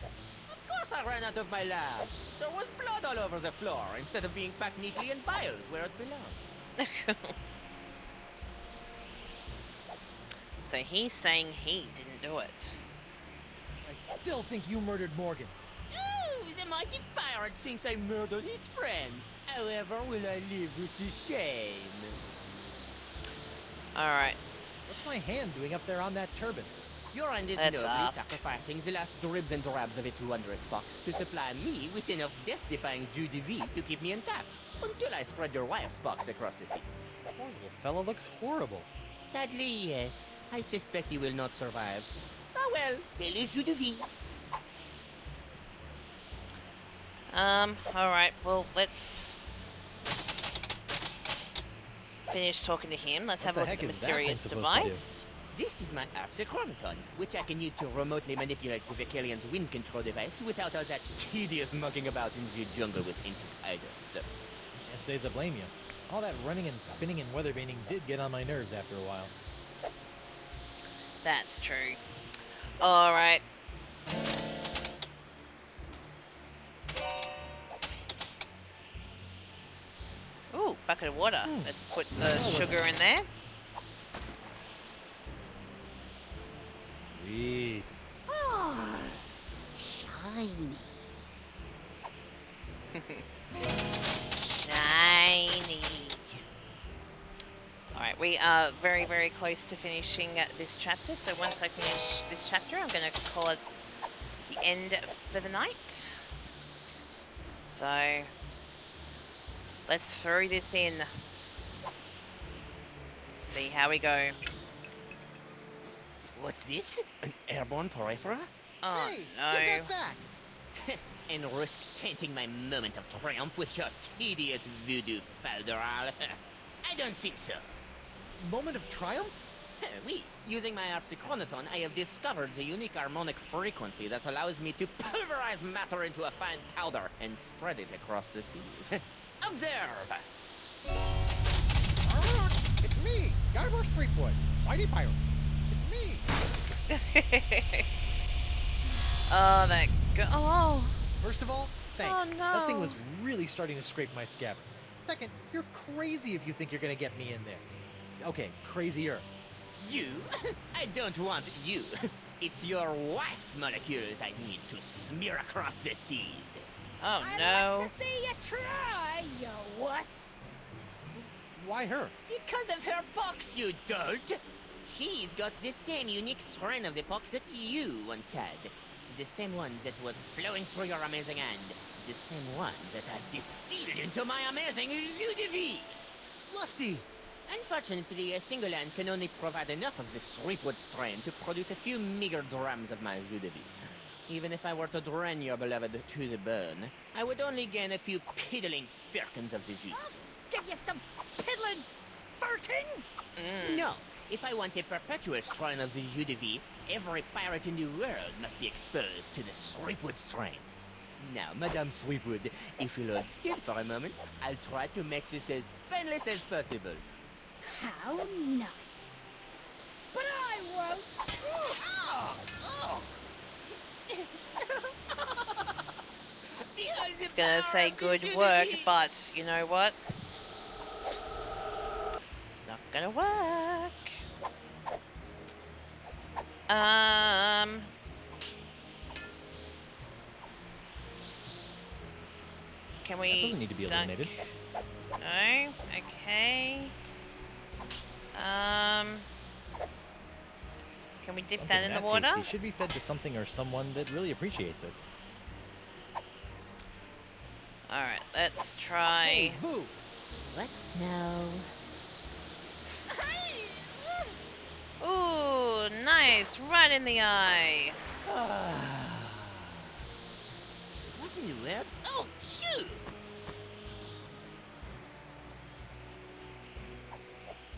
Of course I ran out of my lab. There was blood all over the floor instead of being packed neatly in vials where it belonged. So he's saying he didn't do it. I still think you murdered Morgan. Oh, the mighty pirate thinks I murdered his friend. However, will I live with the shame? Alright, What's my hand doing up there on that turban? Your hand is Let's nobly ask. sacrificing the last dribs and drabs of its wondrous box to supply me with enough death-defying jus de vie to keep me intact, until I spread your wife's box across the sea. Poor little fella looks horrible. Sadly, yes. I suspect he will not survive. Oh well, c'est le jus de vie. Alright, well, let's finish talking to him. Let's have a What look the at the heck is that thing mysterious supposed to do? device. This is my Arxichronoton, which I can use to remotely manipulate the Vicalian's wind control device without all that tedious mucking about in the jungle with ancient items. Can't say I blame you. All that running and spinning and weathervaning did get on my nerves after a while. That's true. Alright. Ooh, bucket of water. Let's put the sugar in there. Sweet. Ah, shiny. Shiny. Alright, we are very, very close to finishing this chapter. So once I finish this chapter, I'm going to call it the end for the night. So let's throw this in. See how we go. What's this? An airborne porifera? Oh Hey, no. give that back. And risk tainting my moment of triumph with your tedious voodoo falderal? I don't think so. Moment of triumph? Oui, using my Arxichronoton, I have discovered the unique harmonic frequency that allows me to pulverize matter into a fine powder and spread it across the seas. Observe! It's me, Guybrush Threepwood, Mighty Pirate. It's me. Oh, that oh. First of all, thanks. Oh, That thing no. was really starting to scrape my scabbard. Second, you're crazy if you think you're gonna get me in there. Okay, crazier. You? I don't want you. It's your wife's molecules I need to smear across the seas. Oh I'd no. like to see you try, you wuss. Why her? Because of her pox, you dolt! She's got the same unique strain of the pox that you once had. The same one that was flowing through your amazing hand. The same one that I've distilled into my amazing jus de vie! Lefty! Unfortunately, a single hand can only provide enough of this Threepwood strain to produce a few meager drams of my jus de vie. Even if I were to drain your beloved to the bone, I would only gain a few piddling firkins of the juice. Give you some piddling firkins. No, if I want a perpetual strain of the jus de vie, every pirate in the world must be exposed to the Threepwood strain. Now, Madame Threepwood, if you'll hold still for a moment, I'll try to make this as painless as possible. How nice. But I won't. I was gonna say good work, but you know what? It's not gonna work. Can we? That doesn't need to be dunk- eliminated. No. Okay. Can we dip that in the water? He should be fed to something or someone that really appreciates it. All right. Let's try. Hey, Boo! What? No. Ooh, nice, right in the eye. What in the world? Oh, shoot!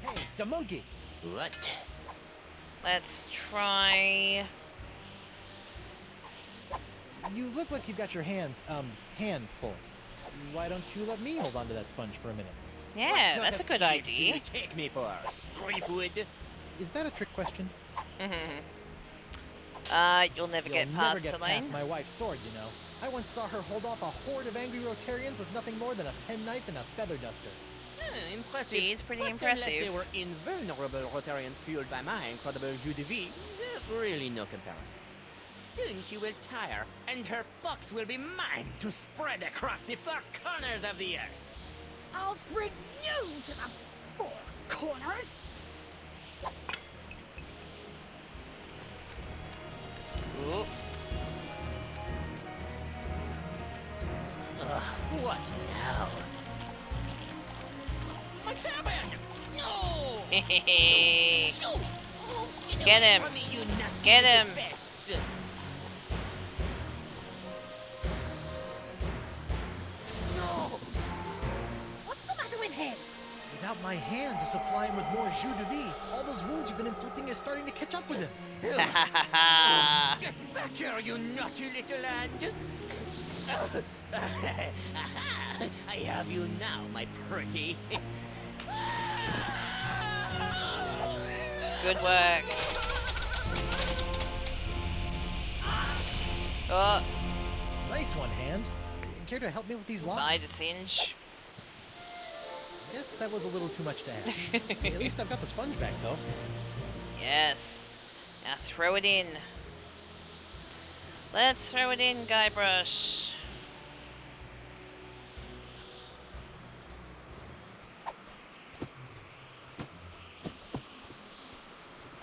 Hey, the monkey! What? Let's try. You look like you've got your hands, full. Why don't you let me hold on to that sponge for a minute? Yeah, that's a good idea. You take me for Creepwood. Is that a trick question? You'll never You'll get never past get Elaine. past my wife's sword, you know. I once saw her hold off a horde of angry Rotarians with nothing more than a penknife and a feather duster. Impressive. She is pretty But impressive. Unless they were invulnerable Rotarians fueled by my incredible jus de vie, there's really no comparison. Soon she will tire, and her pox will be mine to spread across the four corners of the earth. I'll spread you to the four corners. Ooh. What now? My cabin! No! Shoot! Oh, Get him. from me, you nasty Get little him. pest. No. What's the matter with him? Without my hand to supply him with more jus de vie, all those wounds you've been inflicting are starting to catch up with him. Get back here, you naughty little hand! I have you now, my pretty. Good work. Oh, Nice one, hand. Care to help me with these locks? by the singe. Guess that was a little too much to ask. At least I've got the sponge back, though. Yes. Now throw it in. Let's throw it in, Guybrush.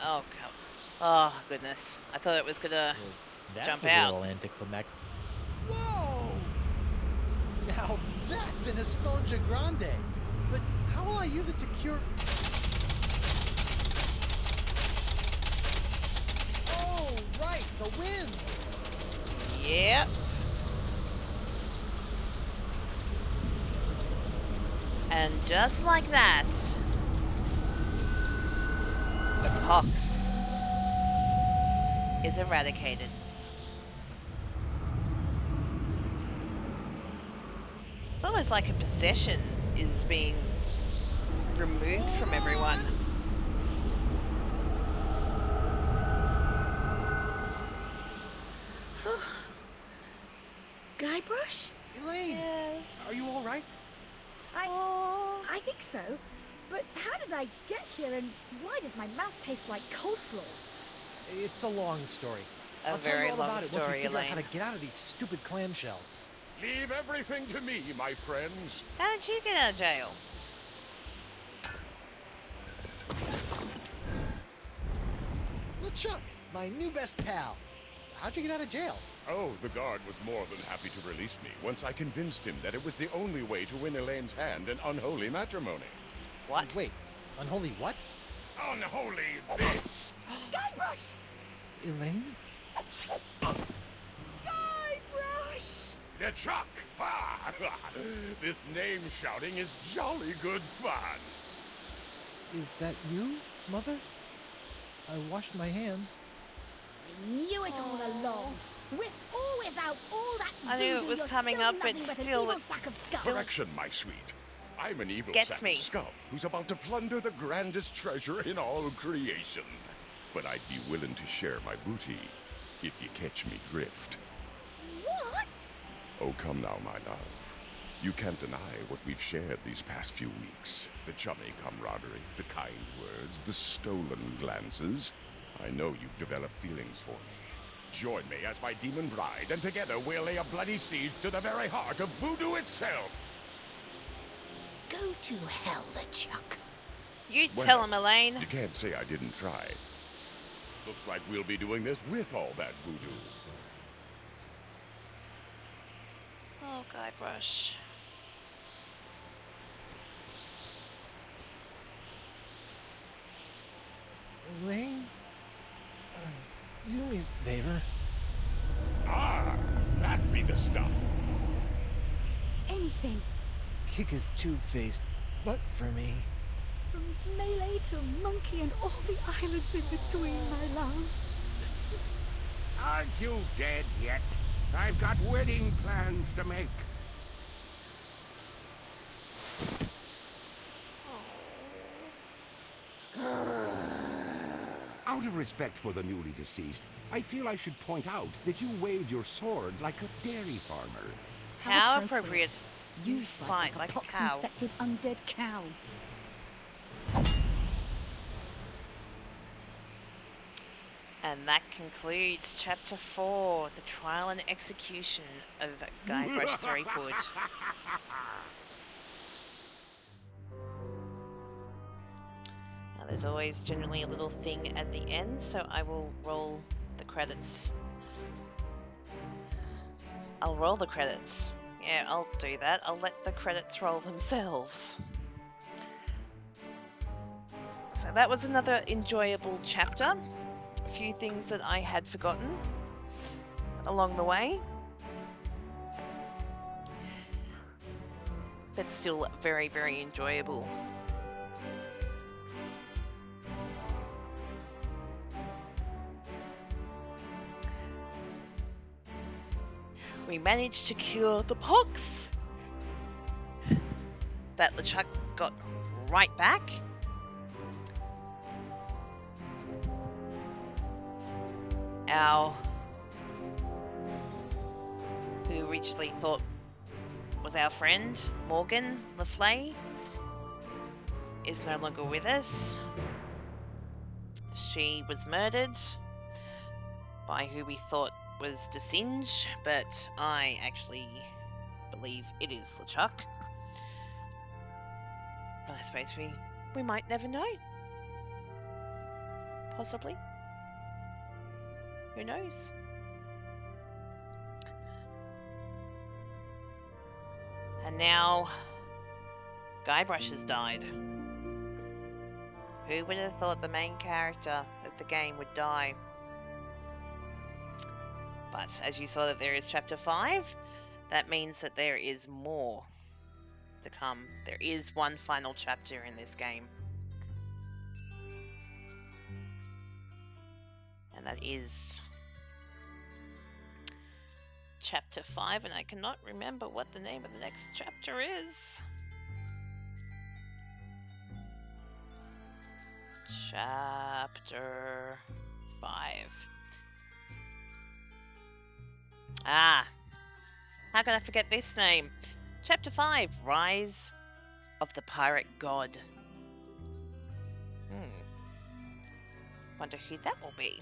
Oh, come. Oh, goodness. I thought it was gonna jump was out. a little anticlimactic. Whoa! Now that's an Esponja Grande. But how will I use it to cure... Oh, right, the wind! Yep. And just like that, the pox is eradicated. It's almost like a possession is being removed from everyone. Guybrush? Elaine, are you all right? I think so. But how did I get here, and why does my mouth taste like coleslaw? It's a long story. A I'll tell you very all long about it once we story, figure out how Elaine. to get out of these stupid clamshells. Leave everything to me, my friends. How did you get out of jail? LeChuck, my new best pal. How'd you get out of jail? Oh, the guard was more than happy to release me once I convinced him that it was the only way to win Elaine's hand in unholy matrimony. What? Wait, unholy what? Unholy this! Guybrush! Elaine? Guybrush! LeChuck! Ah, this name shouting is jolly good fun. Is that you, Mother? I washed my hands. I knew it all along. With or without all that I knew it voodoo, was you're coming still up, but nothing an still evil it- sack of scum. Correction, my sweet. I'm an evil Gets sack me. of scum who's about to plunder the grandest treasure in all creation. But I'd be willing to share my booty if you catch me drift. What? Oh, come now, my love. You can't deny what we've shared these past few weeks. The chummy camaraderie, the kind words, the stolen glances. I know you've developed feelings for me. Join me as my demon bride, and together we'll lay a bloody siege to the very heart of voodoo itself. Go to hell, LeChuck. You Well, tell him, Elaine. You can't say I didn't try. Looks like we'll be doing this with all that voodoo. Oh, Guybrush. Elaine? Do me a favor. Ah, that be the stuff. Anything. Kick his two-faced butt for me. From Melee to Monkey and all the islands in between, my love. Aren't you dead yet? I've got wedding plans to make. Out of respect for the newly deceased, I feel I should point out that you waved your sword like a dairy farmer. How appropriate. You fight like a cow. pox-infected undead cow. And that concludes Chapter 4, The Trial and Execution of Guybrush Threepwood. Now, there's always generally a little thing at the end, so I will roll the credits. I'll roll the credits. Yeah, I'll do that. I'll let the credits roll themselves. So that was another enjoyable chapter. A few things that I had forgotten along the way, but still very, very enjoyable. We managed to cure the pox that LeChuck got right back. Who originally thought was our friend, Morgan Le Fay, is no longer with us. She was murdered by who we thought was DeSinge, but I actually believe it is LeChuck. I suppose we might never know. Possibly. Who knows? And now Guybrush has died. Who would have thought the main character of the game would die? But as you saw that there is Chapter 5, that means that there is more to come. There is one final chapter in this game. And that is Chapter 5, and I cannot remember what the name of the next chapter is. Chapter 5. Ah, how can I forget this name? Chapter 5, Rise of the Pirate God. Wonder who that will be.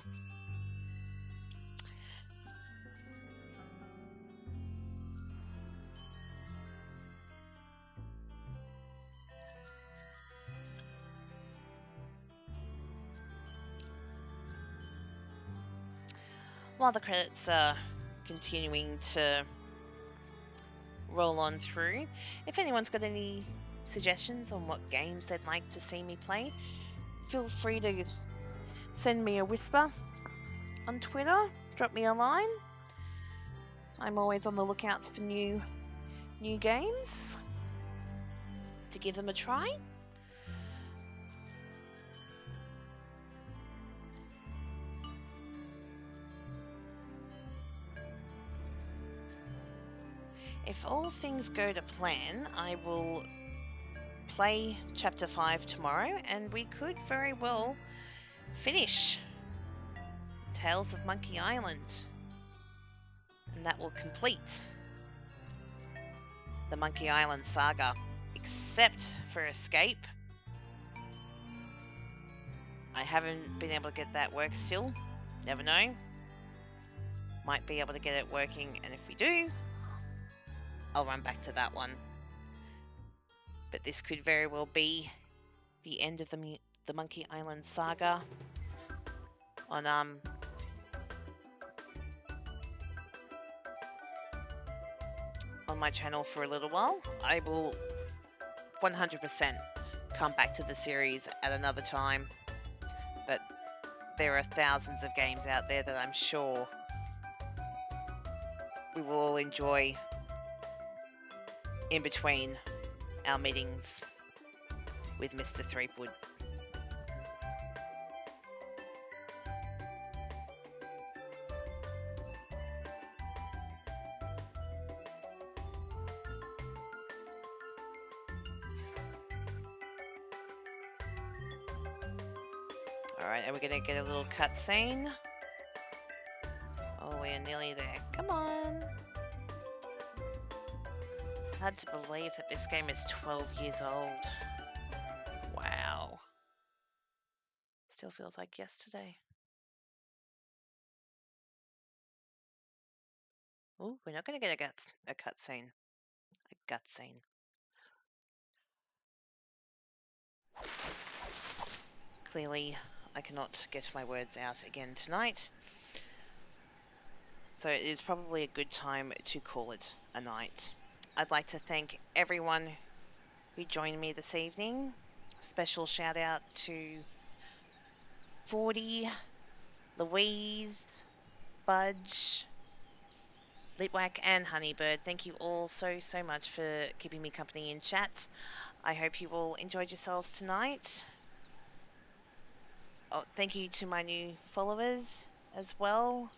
While the credits are continuing to roll on through, if anyone's got any suggestions on what games they'd like to see me play, feel free to send me a whisper on Twitter, drop me a line. I'm always on the lookout for new games to give them a try. If all things go to plan, I will play Chapter 5 tomorrow, and we could very well finish Tales of Monkey Island. And that will complete the Monkey Island saga, except for Escape. I haven't been able to get that work still. Never know. Might be able to get it working, and if we do, I'll run back to that one. But this could very well be the end of the Monkey Island saga on my channel for a little while. I will 100% come back to the series at another time, but there are thousands of games out there that I'm sure we will all enjoy in between our meetings with Mr. Threepwood. Alright, and we're gonna get a little cutscene. Oh, we're nearly there. Come on. It's hard to believe that this game is 12 years old. Wow. Still feels like yesterday. Oh, we're not going to get a cutscene. A gut scene. Clearly, I cannot get my words out again tonight. So it is probably a good time to call it a night. I'd like to thank everyone who joined me this evening. Special shout out to 40, Louise, Budge, Litwack, and Honeybird. Thank you all so much for keeping me company in chat. I hope you all enjoyed yourselves tonight. Oh, thank you to my new followers as well.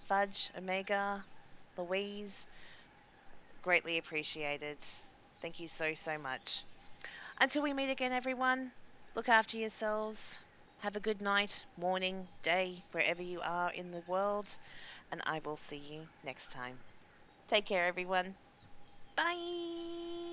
Fudge, Omega, Louise. Greatly appreciated. Thank you so much. Until we meet again, everyone, look after yourselves. Have a good night, morning, day, wherever you are in the world. And I will see you next time. Take care, everyone. Bye.